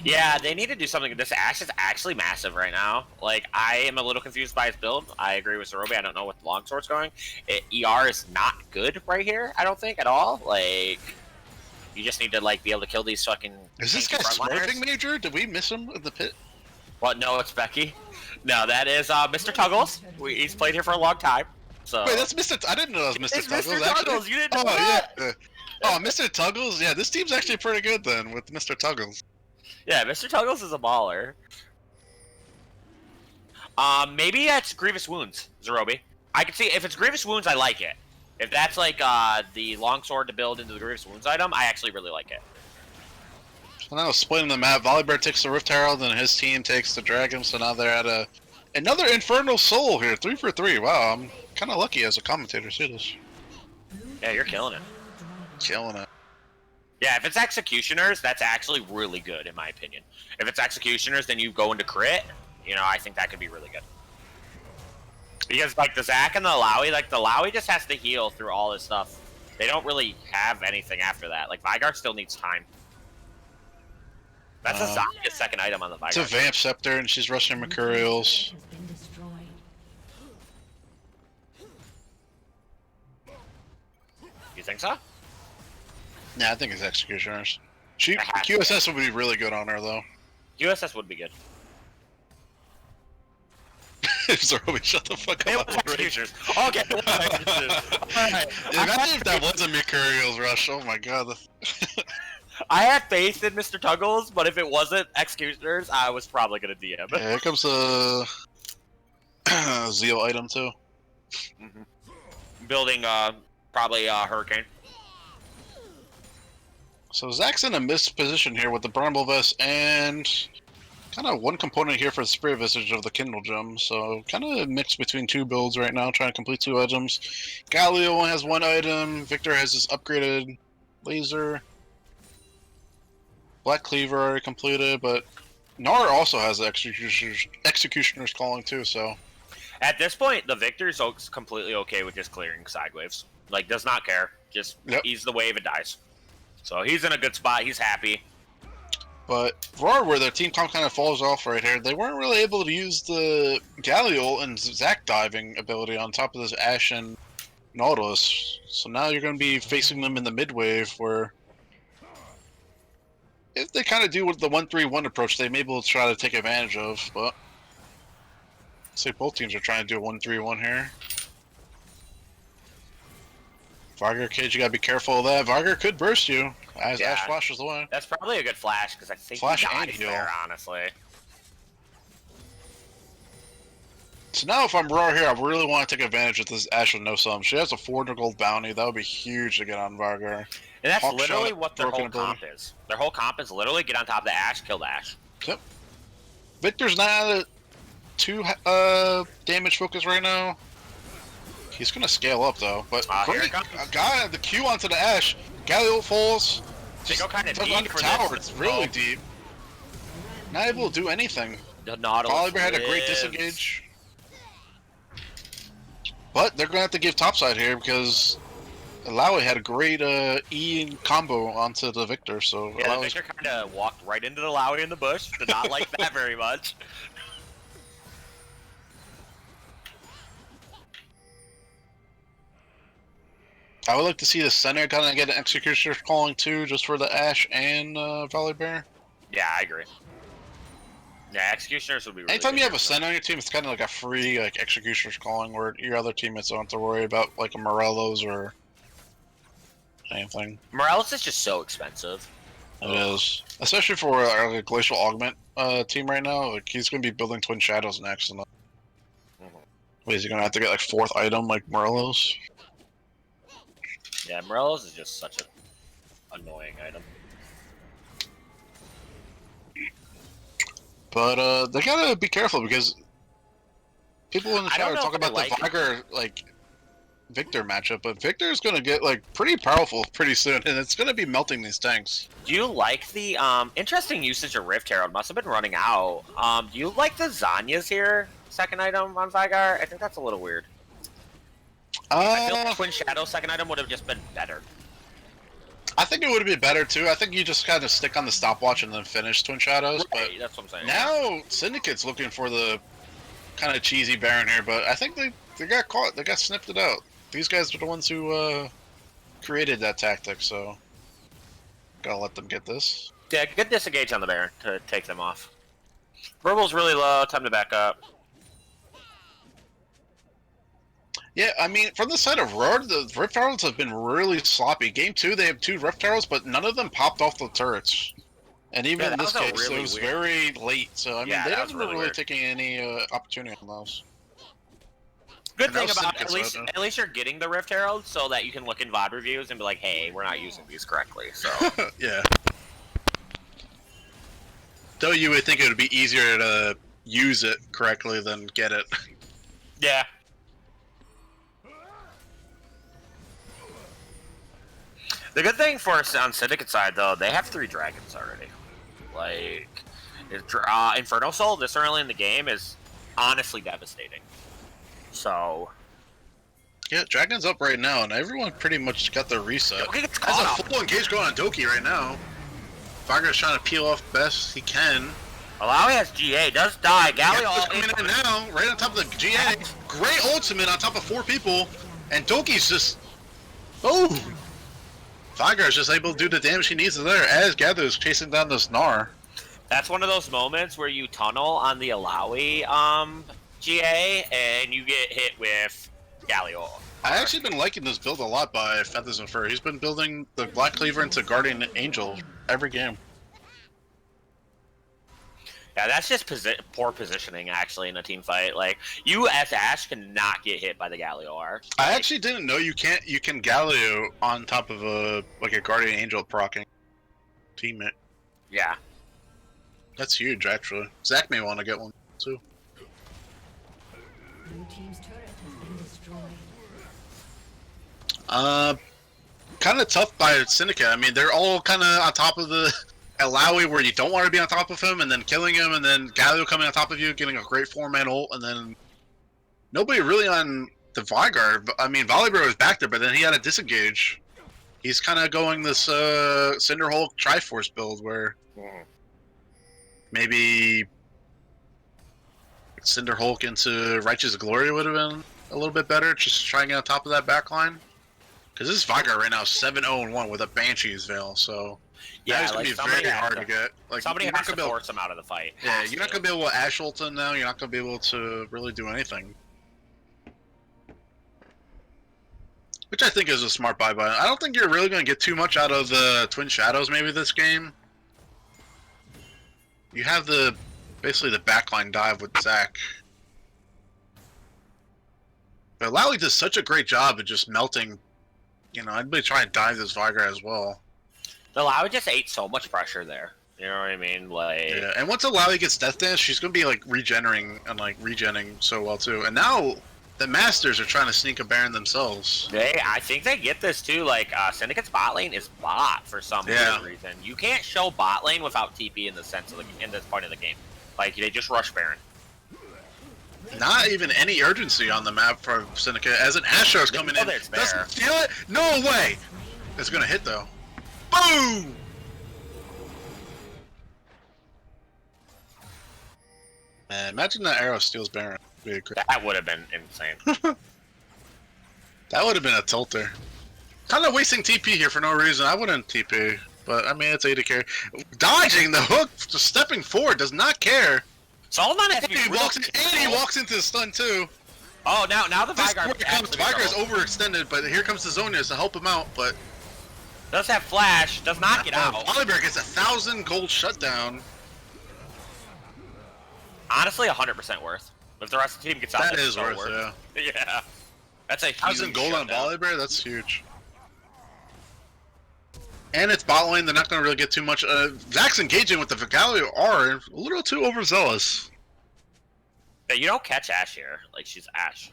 Yeah, they need to do something. This Ash is actually massive right now. Like, I am a little confused by his build. I agree with Zerobi. I don't know what the longsword's going. ER is not good right here, I don't think, at all. Like, you just need to, like, be able to kill these fucking... Is this guy smurfing, Major? Did we miss him in the pit? Well, no, it's Becky. No, that is Mr. Tuggles. He's played here for a long time. So. Wait, that's Mr. I didn't know that was Mr. Tuggles. Mr. Tuggles, you didn't know that? Yeah. Oh, Mr. Tuggles? Yeah, this team's actually pretty good then with Mr. Tuggles. Yeah, Mr. Tuggles is a baller. Maybe that's Grievous Wounds, Zerobi. I can see, if it's Grievous Wounds, I like it. If that's like the longsword to build into the Grievous Wounds item, I actually really like it. So now splitting the map, Volibear takes the Rift Herald and his team takes the Dragon, so now they're at another Infernal Soul here, 3 for 3. Wow, I'm kind of lucky as a commentator, see this. Yeah, you're killing it. Killing it. Yeah, if it's Executioners, that's actually really good, in my opinion. If it's Executioners, then you go into crit. You know, I think that could be really good. Because, like, the Zac and the Alawi, like, the Alawi just has to heal through all this stuff. They don't really have anything after that. Like, Vigar still needs time. That's a Zaya's second item on the Vigar. It's a Vamp Scepter, and she's rushing Mercurials. You think so? Yeah, I think it's Executioners. QSS would be really good on her, though. QSS would be good. Zerobi, shut the fuck up. Executioners. Okay. Alright. Imagine if that was a Mercurials rush. Oh my god. I had faith in Mr. Tuggles, but if it wasn't Executioners, I was probably gonna DM. Yeah, here comes a Zeal item too. Building probably Hurricane. So Zach's in a missed position here with the Bramble Vest and kind of one component here for the Spirit Visage of the Kindle Gem. So kind of mixed between two builds right now, trying to complete 2 items. Galio only has 1 item. Victor has his upgraded laser. Black Cleaver already completed, but Nar also has the Executioner's Calling too, so... At this point, the Victor's completely okay with just clearing side waves. Like, does not care. Just, He's the wave and dies. So he's in a good spot. He's happy. But RAWR, where their team comp kind of falls off right here, they weren't really able to use the Galio and Zac diving ability on top of this Ashe and Nautilus. So now you're going to be facing them in the mid-wave, where if they kind of do with the 1-3-1 approach, they may be able to try to take advantage of, but I'd say both teams are trying to do a 1-3-1 here. Vargar Cage, you gotta be careful of that. Vargar could burst you as Ashe flashes away. That's probably a good flash, because I think flash he and dies heal there, honestly. So now if I'm RAWR here, I really want to take advantage of this Ashe with no sum. She has a 400 gold bounty. That would be huge to get on Vargar. And that's Hawk literally shot, what their whole broken comp is. Their whole comp is literally get on top of the Ashe, kill the Ashe. Yep. Victor's not at 2 damage focus right now. He's gonna scale up though, but great guy the Q onto the Ashe. Galio falls. They go kind of deep on the for tower. this. It's really deep. Not able to do anything. The Nautilus Volibear had a great disengage. But they're gonna have to give topside here because Alawi had a great E combo onto the Victor, so yeah, the Victor kind of walked right into the Alawi in the bush. Did not like that very much. I would like to see the center kind of get an Executioner's Calling too, just for the Ashe and Volibear. Yeah, I agree. Yeah, Executioners would be really anytime good you have a center on your team, it's kind of like a free like Executioner's Calling where your other teammates don't have to worry about like a Morello's or anything. Morales is just so expensive. It is. Especially for our Glacial Augment team right now. Like he's going to be building Twin Shadows next. And wait, is he going to have to get like 4th item like Morello's? Yeah, Morello's is just such an annoying item. But they gotta be careful because people in the chat are talking about the Vargar like Victor matchup, but Victor's gonna get like pretty powerful pretty soon, and it's gonna be melting these tanks. Do you like the interesting usage of Rift Herald? Must have been running out. Do you like the Zanya's here? 2nd item on Vargar? I think that's a little weird. I feel like Twin Shadow 2nd item would have just been better. I think it would have been better too. I think you just kind of stick on the stopwatch and then finish Twin Shadows. Right, but that's what I'm saying. Now Syndicate's looking for the kind of cheesy Baron here, but I think they got caught. They got snipped it out. These guys are the ones who created that tactic, so gotta let them get this. Yeah, good disengage on the Baron to take them off. Verbal's really low. Time to back up. Yeah, I mean, from the side of RAWR, the Rift Heralds have been really sloppy. Game 2, they have 2 Rift Heralds, but none of them popped off the turrets. And even in this case, it was very late. So, I mean, they haven't really taking any opportunity on those. Good thing about at least you're getting the Rift Herald so that you can look in VOD reviews and be like, hey, we're not using these correctly. So yeah. Though you would think it would be easier to use it correctly than get it. Yeah. The good thing for us on Syndicate side, though, they have 3 dragons already. Like, Inferno Soul this early in the game is honestly devastating. So, yeah, Dragon's up right now, and everyone pretty much got their reset. There's a full engage going on Doki right now. Vargar's trying to peel off best he can. Alawi has GA, does die. Galio coming in now, right on top of the GA. Great ultimate on top of 4 people, and Doki's just... Oh! Vargar's just able to do the damage he needs there as Gather's chasing down this Gnar. That's one of those moments where you tunnel on the Alawi GA and you get hit with Galio. I actually been liking this build a lot by Feathers and Fur. He's been building the Black Cleaver into Guardian Angel every game. Yeah, that's just poor positioning, actually, in a team fight. Like, you as Ashe cannot get hit by the Galio. I actually didn't know you can Galio on top of a Guardian Angel proccing. teammate. Yeah. That's huge, actually. Zach may want to get one too. Blue team's turret has been destroyed. Kind of tough by Syndicate. I mean, they're all kind of on top of the Alawi where you don't want to be on top of him, and then killing him, and then Galio coming on top of you, getting a great 4-man ult, and then nobody really on the Vanguard. I mean, Volibear was back there, but then he had a disengage. He's kind of going this Cinder Hulk Triforce build where maybe Cinder Hulk into Righteous Glory would have been a little bit better, just trying to get on top of that backline. Because this Vanguard right now is 7-0-1 with a Banshee's Veil, so Yeah, it's going to be very hard to get. Like, somebody you're has not to gonna force him out of the fight. Yeah, you're not going to be able to Ash ult him now. You're not going to be able to really do anything. Which I think is a smart buy. I don't think you're really going to get too much out of the Twin Shadows maybe this game. You have basically the backline dive with Zac. But Lally does such a great job of just melting. You know, I'd be trying to dive this Vigra as well. The Alawi just ate so much pressure there. You know what I mean? Like, yeah, and once Alawi gets Death Dance, she's gonna be like regenerating and like regenning so well too. And now the Masters are trying to sneak a Baron themselves. I think they get this too. Like, Syndicate's bot lane is bot for some weird reason. You can't show bot lane without TP in the sense of in this point of the game. Like, they just rush Baron. Not even any urgency on the map for Syndicate. As an Astro's coming in, doesn't feel it. No way. It's gonna hit though. Boom. Man, imagine that arrow steals Baron. That would have been insane. That would have been a tilter. Kind of wasting TP here for no reason. I wouldn't TP, but I mean it's AD carry. Dodging the hook, just stepping forward, does not care. Solomon has to be he walks into the stun too. Oh, now the Vanguard is overextended, but here comes the Zonias to help him out, but does have flash, does not get out. Volibear gets 1,000 gold shutdown. Honestly, 100% worth. If the rest of the team gets out, that is so worth, yeah. Yeah. That's a huge 1,000 gold on shutdown. Volibear, that's huge. And it's bot lane, they're not going to really get too much. Zac's engaging with the Galio are a little too overzealous. Yeah, you don't catch Ashe here. Like, she's Ashe.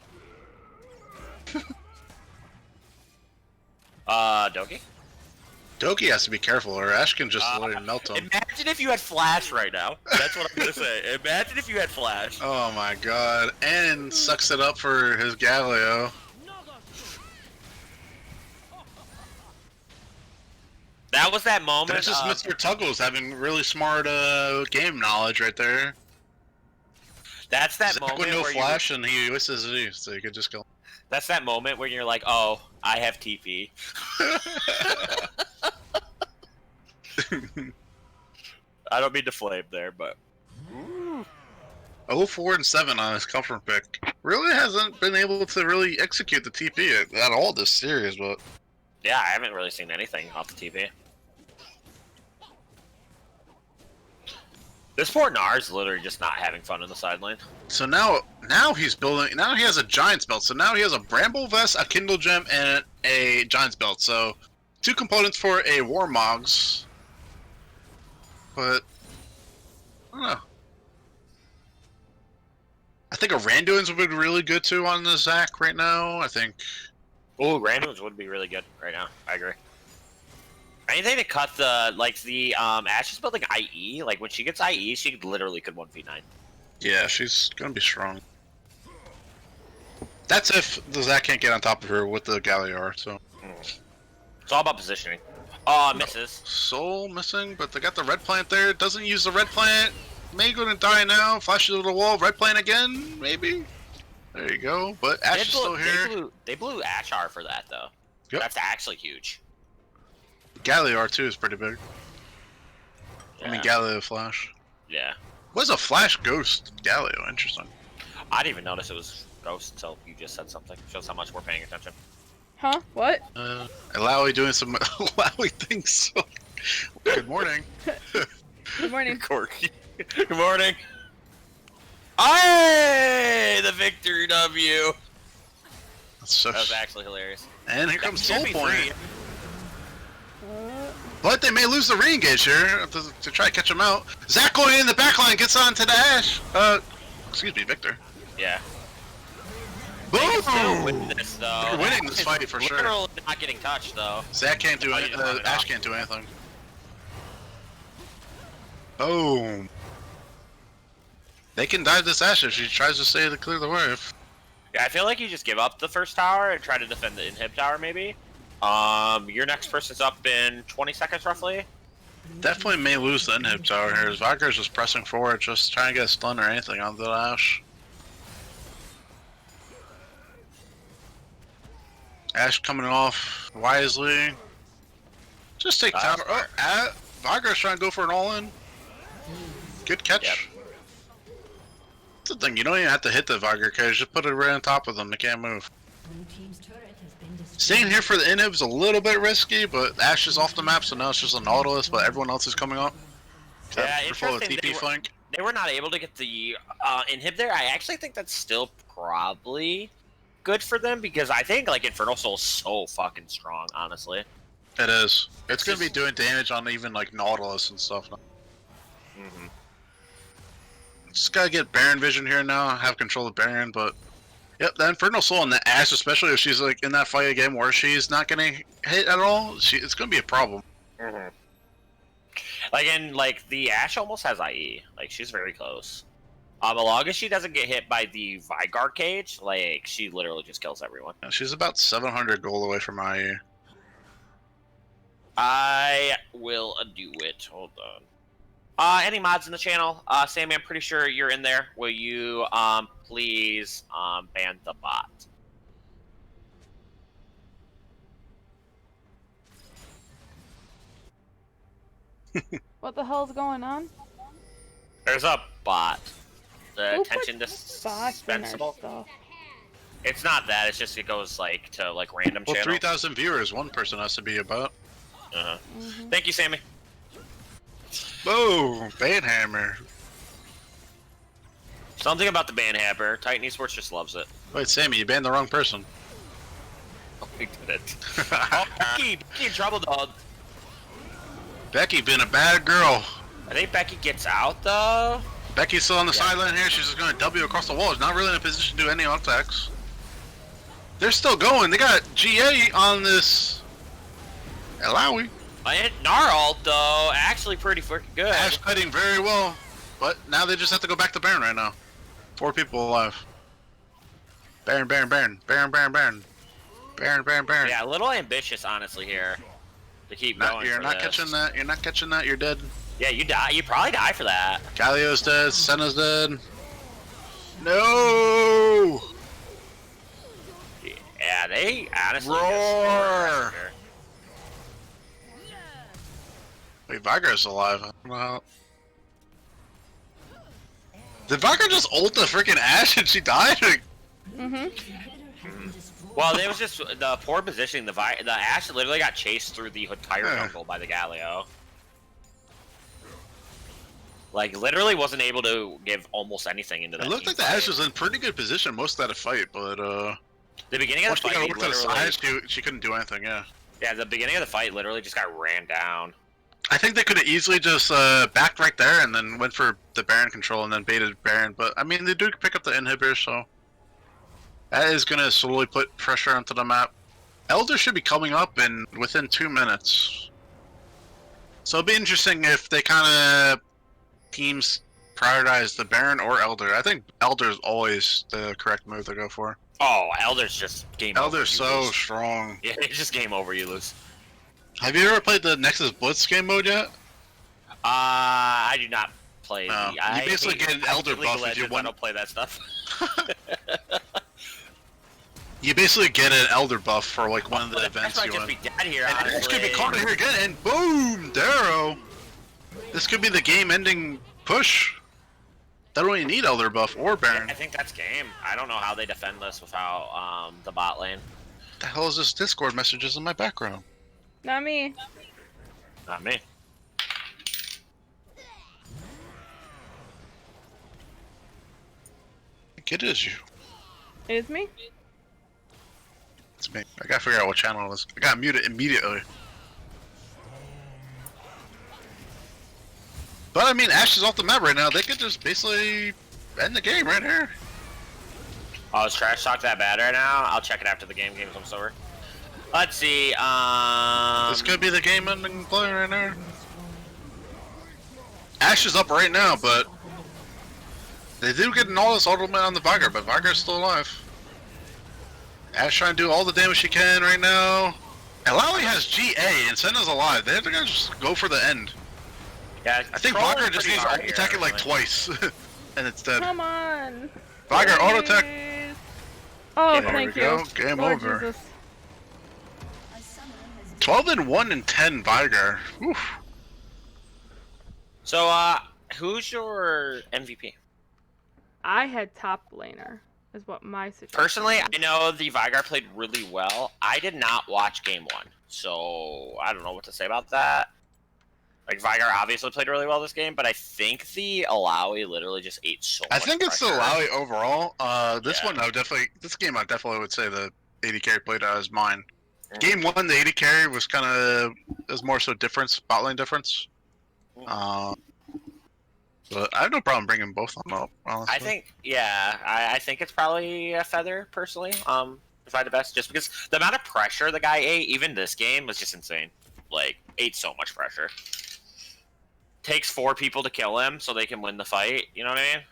Doki? Doki has to be careful, or Ashe can just let it melt him. Imagine if you had Flash right now. That's what I'm going to say. Imagine if you had Flash. Oh my god. And sucks it up for his Galio. That was that moment. That's just Mr. Tuggles having really smart game knowledge right there. That's that Zac moment with no where flash and he wastes his E, so you could just kill. That's that moment when you're like, oh, I have TP. I don't mean to flame there, but 0-4-7 on his comfort pick. Really hasn't been able to really execute the TP at all this series, but yeah, I haven't really seen anything off the TP. This poor Nar's literally just not having fun in the side lane. so now he's building. Now he has a Giant's belt. So now he has a Bramble vest, a Kindle gem, and a Giant's belt. So 2 components for a Warmogs. But I don't know. I think a Randuin's would be really good too on the Zac right now. I think. Oh, Randoms would be really good right now. I agree. Anything to cut the Ashe is building IE. Like when she gets IE, she literally could 1v9. Yeah, she's gonna be strong. That's if the Zac can't get on top of her with the Galliard. So it's all about positioning. Oh, misses. Soul missing, but they got the red plant there. Doesn't use the red plant. May gonna die now. Flashes to the wall. Red plant again, maybe. There you go. But Ashe is still here. They blew Ashe R for that though. Yep. That's actually huge. Galliard too is pretty big. Yeah. I mean Galio Flash. Yeah. What's a Flash Ghost Galio? Interesting. I didn't even notice it was Ghost until you just said something. Shows how much we're paying attention. Huh? What? Alawi doing some Alawi things. Good morning. Good morning. Corky. Good morning. Hey, the victory W. That's so That was actually hilarious. And here comes Soul Point. But they may lose the re-engage here to try to catch him out. Zach going in the backline gets onto the Ashe. Excuse me, Victor. Yeah. Boom! They can still win this, though. They're winning this fight for sure. Literally not getting touched, though. Zach can't do anything. Ashe can't do anything. Boom. They can dive this Ashe if she tries to stay to clear the wave. Yeah, I feel like you just give up the first tower and try to defend the inhib tower, maybe. Your next person's up in 20 seconds, roughly. Definitely may lose the inhib tower here. Vigar's just pressing forward, just trying to get a stun or anything on the Ashe. Ashe coming off wisely. Just take tower. Oh, Vigar's trying to go for an all-in. Good catch. Yep. That's the thing, you don't even have to hit the Vigar cage, just put it right on top of them, they can't move. Blue team's turret has been destroyed. Staying here for the inhib is a little bit risky, but Ashe is off the map, so now it's just a Nautilus, but everyone else is coming up. Yeah, Full of interesting. TP flank. They were not able to get the inhib there. I actually think that's still probably good for them because I think like Infernal Soul's so fucking strong, honestly. It is. It's gonna be doing damage on even like Nautilus and stuff. Mm-hmm. Just gotta get Baron vision here now, have control of Baron, but yep, the Infernal Soul and the Ashe, especially if she's like in that fight again where she's not gonna hit at all, it's gonna be a problem. Mm-hmm. Like, and like the Ashe almost has IE. Like, she's very close. As long as she doesn't get hit by the Vigar cage, like she literally just kills everyone. Yeah, she's about 700 gold away from IE. I will do it. Hold on. Any mods in the channel? Sammy, I'm pretty sure you're in there. Will you please ban the bot? What the hell's going on? There's a bot. The Who attention puts bots in our dispensable. stuff? It's not that. It's just it goes like to like random Well, channel. 3,000 viewers, one person has to be about. Uh-huh. Mhm. Thank you, Sammy. Boom! Banhammer. Something about the banhammer. Titan Esports just loves it. Wait, Sammy, you banned the wrong person. Oh, we did it. Oh, Becky in trouble, dog. Becky been a bad girl. I think Becky gets out though. Becky's still on the Yeah. sideline here. She's just going to W across the wall. She's not really in a position to do any attacks. They're still going. They got GA on this. Alawi. Gnarled though, actually pretty freaking good. Ashe fighting very well, but now they just have to go back to Baron right now. 4 people alive. Baron, Baron, Baron, Baron, Baron, Baron, Baron, Baron, Baron. Yeah, a little ambitious honestly here to keep going. You're for not this. catching that. You're not catching that. You're dead. Yeah, you die. You probably die for that. Galio's dead. Senna's dead. No. Yeah, they honestly Roar! just Wait, Vigar's alive. I don't know how. Did Vigar just ult the freaking Ashe and she died? Mhm. Well, it was just the poor positioning. The Ashe literally got chased through the entire jungle by the Galio. Like, literally wasn't able to give almost anything into that. It looked like the Ashe was in pretty good position most of that fight, but the beginning of once the she fight, got over to the literally, side, she couldn't do anything. Yeah. yeah, the beginning of the fight literally just got ran down. I think they could have easily just backed right there and then went for the Baron control and then baited Baron, but I mean they do pick up the inhibitor, so that is gonna slowly put pressure onto the map. Elder should be coming up in within 2 minutes, so it'll be interesting if they kind of teams prioritize the Baron or Elder. I think Elder is always the correct move to go for. Oh, Elder's just game over. Elder's you so lose. strong. Yeah, it's just game over. You lose. Have you ever played the Nexus Blitz game mode yet? I do not play. No. You basically get an Elder buff if you I win. don't play that stuff. You basically get an Elder buff for like one of the events might you just win. be dead here. And this could be honestly. caught here again, and boom, Darrow. This could be the game-ending push. They don't even need Elder buff or Baron. I think that's game. I don't know how they defend this without the bot lane. What the hell is this Discord messages in my background? Not me. Not me. I think it is you. It is me? It's me. I gotta figure out what channel it is. I gotta mute it immediately. But I mean, Ashe is off the map right now. They could just basically end the game right here. Oh, is trash talk that bad right now? I'll check it after the game comes over. Let's see. This could be the game-ending play right now. Ashe is up right now, but they do get an all-this ultimate on the Viger, but Viger's still alive. Ashe trying to do all the damage she can right now. And Lally has GA and Senna's alive. They're gonna just go for the end. Yeah, I think Viger just needs to attack it like twice, and it's dead. Come on. Viger auto attack. Oh, There thank we you. go. Game Lord over. Jesus. 12-1-10 Viger. Oof. So, who's your MVP? I had top laner, is what my situation Personally, was. I know the Vigar played really well. I did not watch game 1, so I don't know what to say about that. Like, Vigar obviously played really well this game, but I think the Alawi literally just ate so much I think it's the pressure. Lally overall. This Yeah. one, this game, I definitely would say the AD carry played as mine. Mhm. Game 1, the AD carry was was more so difference, spot lane difference. But I have no problem bringing both of them up, honestly. I think, yeah, I think it's probably a Feather, personally, if I had the best, just because the amount of pressure the guy ate, even this game, was just insane. Like, ate so much pressure. Takes 4 people to kill him so they can win the fight, you know what I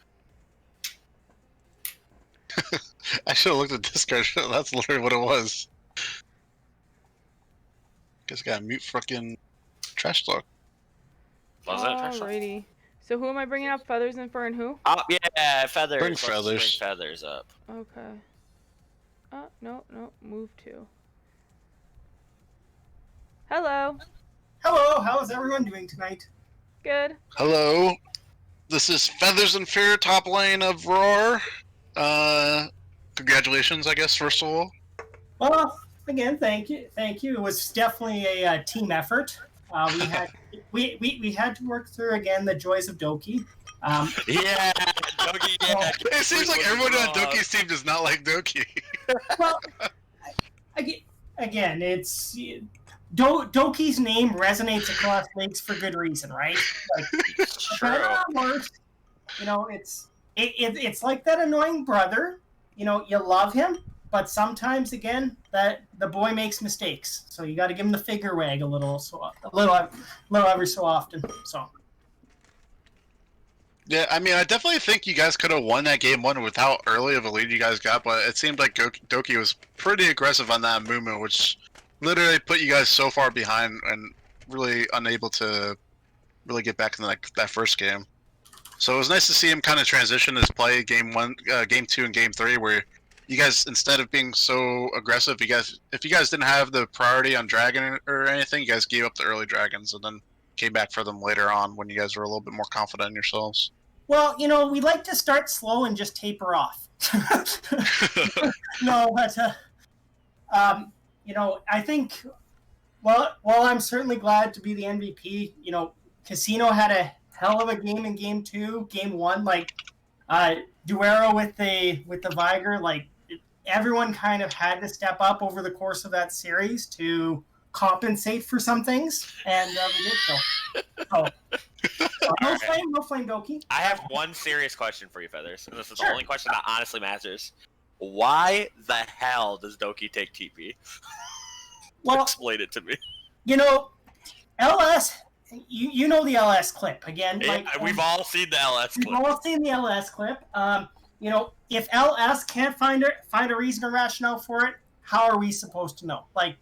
mean? I should have looked at Discord. That's literally what it was. Guess I gotta mute fucking trash talk. Was it? Trash talk? Alrighty. So who am I bringing up? Feathers in for and who? Oh, yeah, Feathers. Bring Let's Feathers. Bring Feathers up. Okay. No, move to. Hello. Hello, how is everyone doing tonight? Good. Hello. This is Feathers and Fear, top lane of RAWR. Congratulations, I guess, first of all. Well, again, thank you. It was definitely a team effort. We had we had to work through again the joys of Doki. Yeah, Doki, yeah. It seems like everyone on Doki's team does not like Doki. Well, again, it's Doki's name resonates across leagues for good reason, right? Like, better or worse, you know, it's like that annoying brother. You know, you love him, but sometimes again, that the boy makes mistakes. So you got to give him the figure wag a little every so often. So. Yeah, I mean, I definitely think you guys could have won that game 1 with how early of a lead you guys got, but it seemed like Doki was pretty aggressive on that movement, which literally put you guys so far behind and really unable to really get back in that first game. So it was nice to see him kind of transition his play game 1, game 2, and game 3, where you guys, instead of being so aggressive, if you guys didn't have the priority on Dragon or anything, you guys gave up the early Dragons and then came back for them later on when you guys were a little bit more confident in yourselves. Well, you know, we like to start slow and just taper off. No, but you know, I think, well, while I'm certainly glad to be the MVP, you know, Casino had a hell of a game in game 2, game 1, like Duero with the Viger, like everyone kind of had to step up over the course of that series to compensate for some things, and we did so. No flame, Doki. I have one serious question for you, Feathers, and this is Sure. the only question that honestly matters. Why the hell does Doki take TP? Well, Explain it to me. you know, LS, you know the LS clip again. Yeah, Like, we've all seen the LS we've clip. all seen the LS clip. You know, if LS can't find a reason or rationale for it, how are we supposed to know? Like,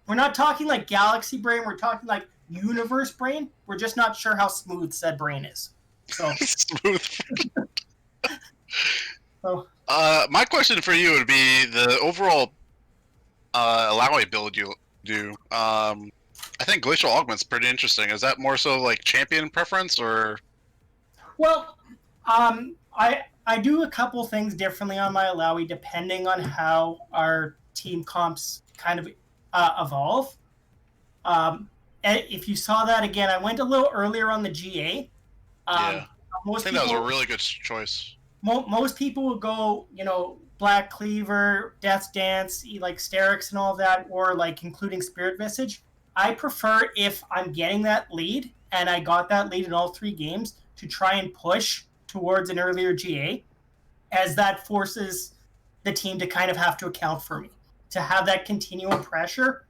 we're not talking like galaxy brain. We're talking like universe brain. We're just not sure how smooth said brain is. So, Smooth. so My question for you would be the overall Alawi build you do. I think Glacial Augment's pretty interesting. Is that more so like champion preference or? well, I do a couple things differently on my Alawi depending on how our team comps kind of evolve. If you saw that again, I went a little earlier on the GA. Yeah. I Most think that was a really good choice. most people would go, you know, Black Cleaver, Death's Dance, like Sterix and all that, or like including Spirit Visage. I prefer, if I'm getting that lead and I got that lead in all 3 games to try and push towards an earlier GA, as that forces the team to kind of have to account for me, to have that continual pressure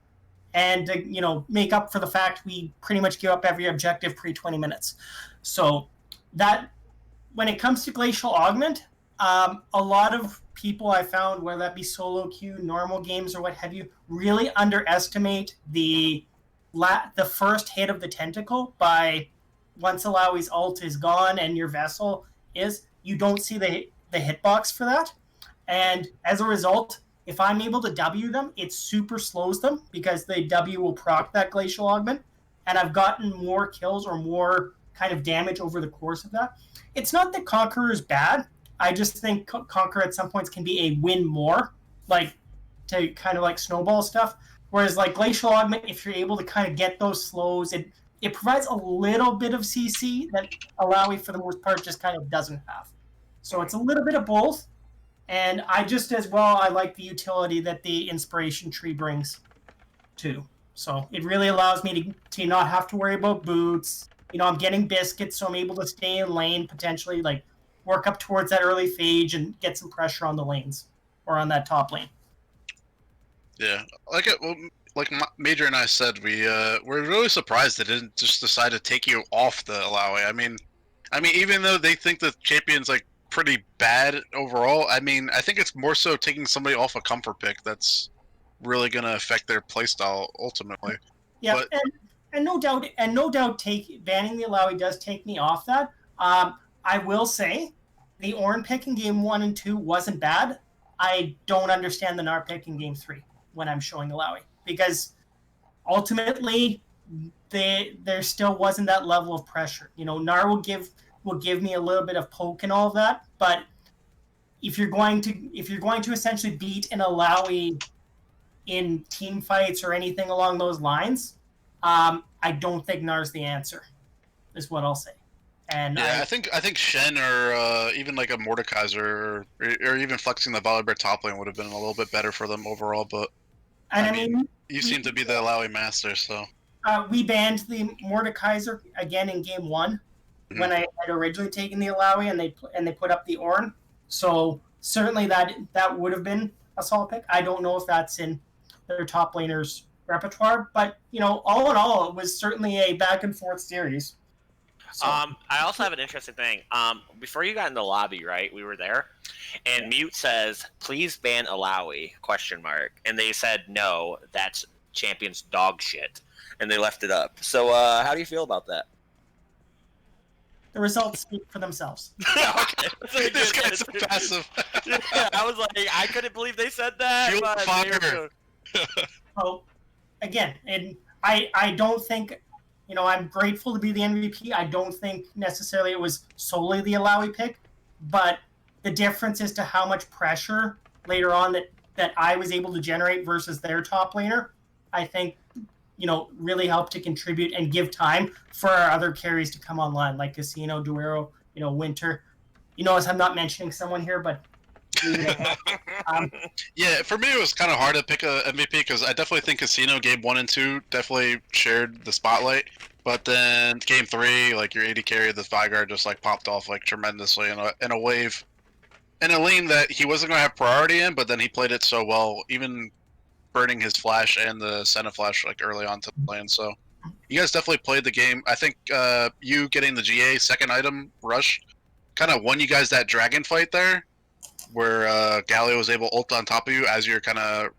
and to, make up for the fact we pretty much give up every objective pre-20 minutes. So that, when it comes to Glacial Augment, a lot of people I found, whether that be solo queue, normal games, or what have you, really underestimate the first hit of the tentacle by once Alawi's ult is gone and your vessel is, you don't see the hitbox for that. And as a result, if I'm able to W them, it super slows them because the W will proc that Glacial Augment. And I've gotten more kills or more kind of damage over the course of that. It's not that Conqueror is bad. I just think Conqueror at some points can be a win more, like to kind of like snowball stuff. Whereas like Glacial Augment, if you're able to kind of get those slows, it provides a little bit of CC that Alawi for the most part just kind of doesn't have. So it's a little bit of both. And I just as well, I like the utility that the Inspiration Tree brings too. So it really allows me to not have to worry about boots. I'm getting biscuits, so I'm able to stay in lane, potentially like work up towards that early phage and get some pressure on the lanes or on that top lane. Yeah, like Major and I said, we're really surprised they didn't just decide to take you off the Alawi. I mean, even though they think the champion's like pretty bad overall, I think it's more so taking somebody off a comfort pick that's really going to affect their playstyle ultimately. Yeah, but, and no doubt, banning the Alawi does take me off that. I will say, the Ornn pick in game 1 and 2 wasn't bad. I don't understand the Gnar pick in game 3 when I'm showing Alawi, because ultimately there still wasn't that level of pressure. Gnar will give me a little bit of poke and all of that, but if you're going to essentially beat an Alawi in team fights or anything along those lines, I don't think Gnar's the answer, is what I'll say. And yeah, I think Shen or even like a Mordekaiser or even flexing the Volibear top lane would have been a little bit better for them overall. But you seem to be the Alawi master, so we banned the Mordekaiser again in game 1 when I had originally taken the Alawi, and they put up the Ornn. So certainly that would have been a solid pick. I don't know if that's in their top laners' repertoire, but all in all, it was certainly a back and forth series. So. I also have an interesting thing. Before you got in the lobby, right? We were there, and Mute says, "Please ban Alawi?" ? And they said, "No, that's champion's dog shit," and they left it up. So, how do you feel about that? The results speak for themselves. Okay. This guy's so passive. Yeah, I was like, I couldn't believe they said that. Fuel fire. So, again, and I don't think. I'm grateful to be the MVP. I don't think necessarily it was solely the Alawi pick, but the difference as to how much pressure later on that I was able to generate versus their top laner, I think, really helped to contribute and give time for our other carries to come online, like Casino, Duero, Winter. As I'm not mentioning someone here, but yeah, for me it was kind of hard to pick a MVP because I definitely think Casino game 1 and 2 definitely shared the spotlight, but then game 3, like your AD carry, the Vigard just like popped off like tremendously in a wave, in a lane that he wasn't going to have priority in, but then he played it so well, even burning his flash and the Senna flash like early on to the lane. So you guys definitely played the game. I think you getting the GA second item rush kind of won you guys that dragon fight there, where Galio was able to ult on top of you as you're kind of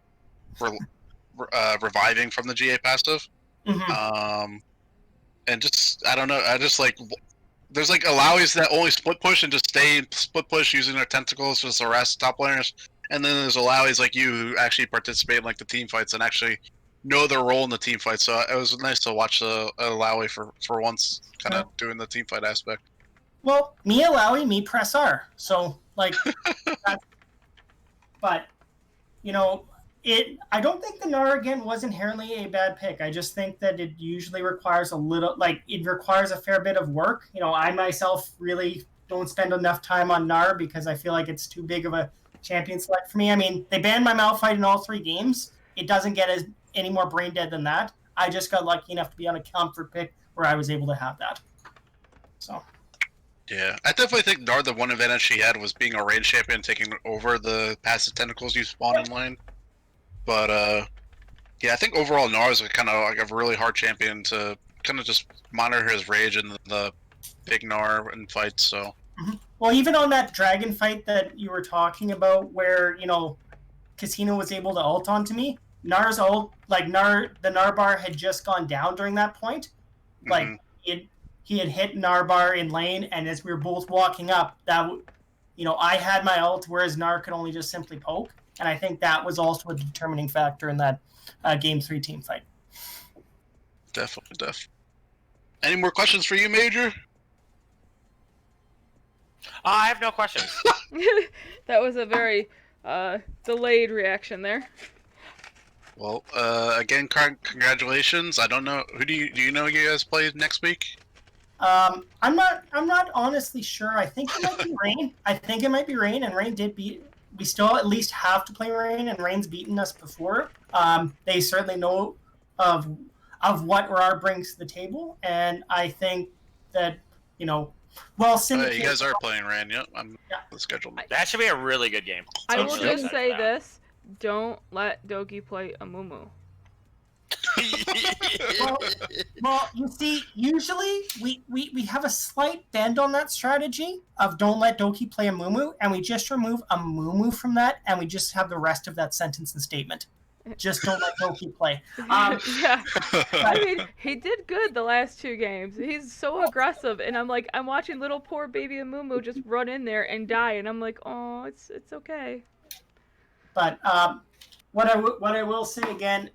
reviving from the GA passive. Mm-hmm. And just, I don't know, I just like, there's like Alawis that only split push and just stay split push using their tentacles to harass top laners. And then there's Alawis like you who actually participate in like the team fights and actually know their role in the team fight. So it was nice to watch Alawi for once kind of doing the team fight aspect. Well, me Alawi, me press R. So like, but I don't think the Gnar again was inherently a bad pick. I just think that it usually requires it requires a fair bit of work. I myself really don't spend enough time on Gnar because I feel like it's too big of a champion select for me. They banned my Malphite in all 3 games. It doesn't get any more brain dead than that. I just got lucky enough to be on a comfort pick where I was able to have that. So. Yeah, I definitely think Nar, the one advantage she had was being a range champion, taking over the passive tentacles you spawn in lane. But yeah, I think overall Nar is kind of like a really hard champion to kind of just monitor his rage in the big Nar in fights. So. Well, even on that dragon fight that you were talking about, where Casino was able to ult onto me, Nar's ult, like the Nar bar had just gone down during that point. Like he had hit Narbar in lane, and as we were both walking up, I had my ult, whereas Nar could only just simply poke, and I think that was also a determining factor in that Game 3 team fight. Definitely. Any more questions for you, Major? I have no questions. That was a very delayed reaction there. Well, again, congratulations. I don't know do you know you guys play next week? I'm not honestly sure. I think it might be Rain. And Rain did beat. We still at least have to play Rain, and Rain's beaten us before. They certainly know of what RAWR brings to the table, and I think that Syndicate. You guys are playing Rain. Yep, I'm the schedule. That should be a really good game. I will just say this: don't let Doki play a Mumu. well, you see, usually we have a slight bend on that strategy of don't let Doki play a Mumu, and we just remove a Mumu from that, and we just have the rest of that sentence and statement. Just don't let Doki play. Yeah, I mean, he did good the last 2 games. He's so aggressive, and I'm watching little poor baby Mumu just run in there and die, and I'm like, oh, it's okay. But what I will say again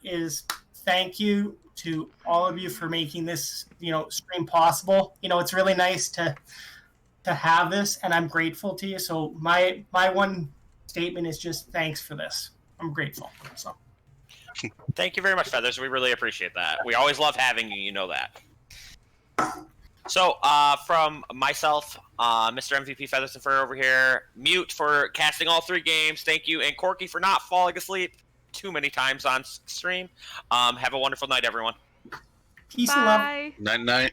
is thank you to all of you for making this stream possible. It's really nice to have this, and I'm grateful to you. So my one statement is just thanks for this. I'm grateful. So thank you very much, Feathers. We really appreciate that. We always love having you. You know that. So, from myself, Mr. MVP Feathers and Fur over here, Mute for casting all 3 games, thank you, and Corky for not falling asleep too many times on stream. Have a wonderful night, everyone. Peace Bye. and love. Night.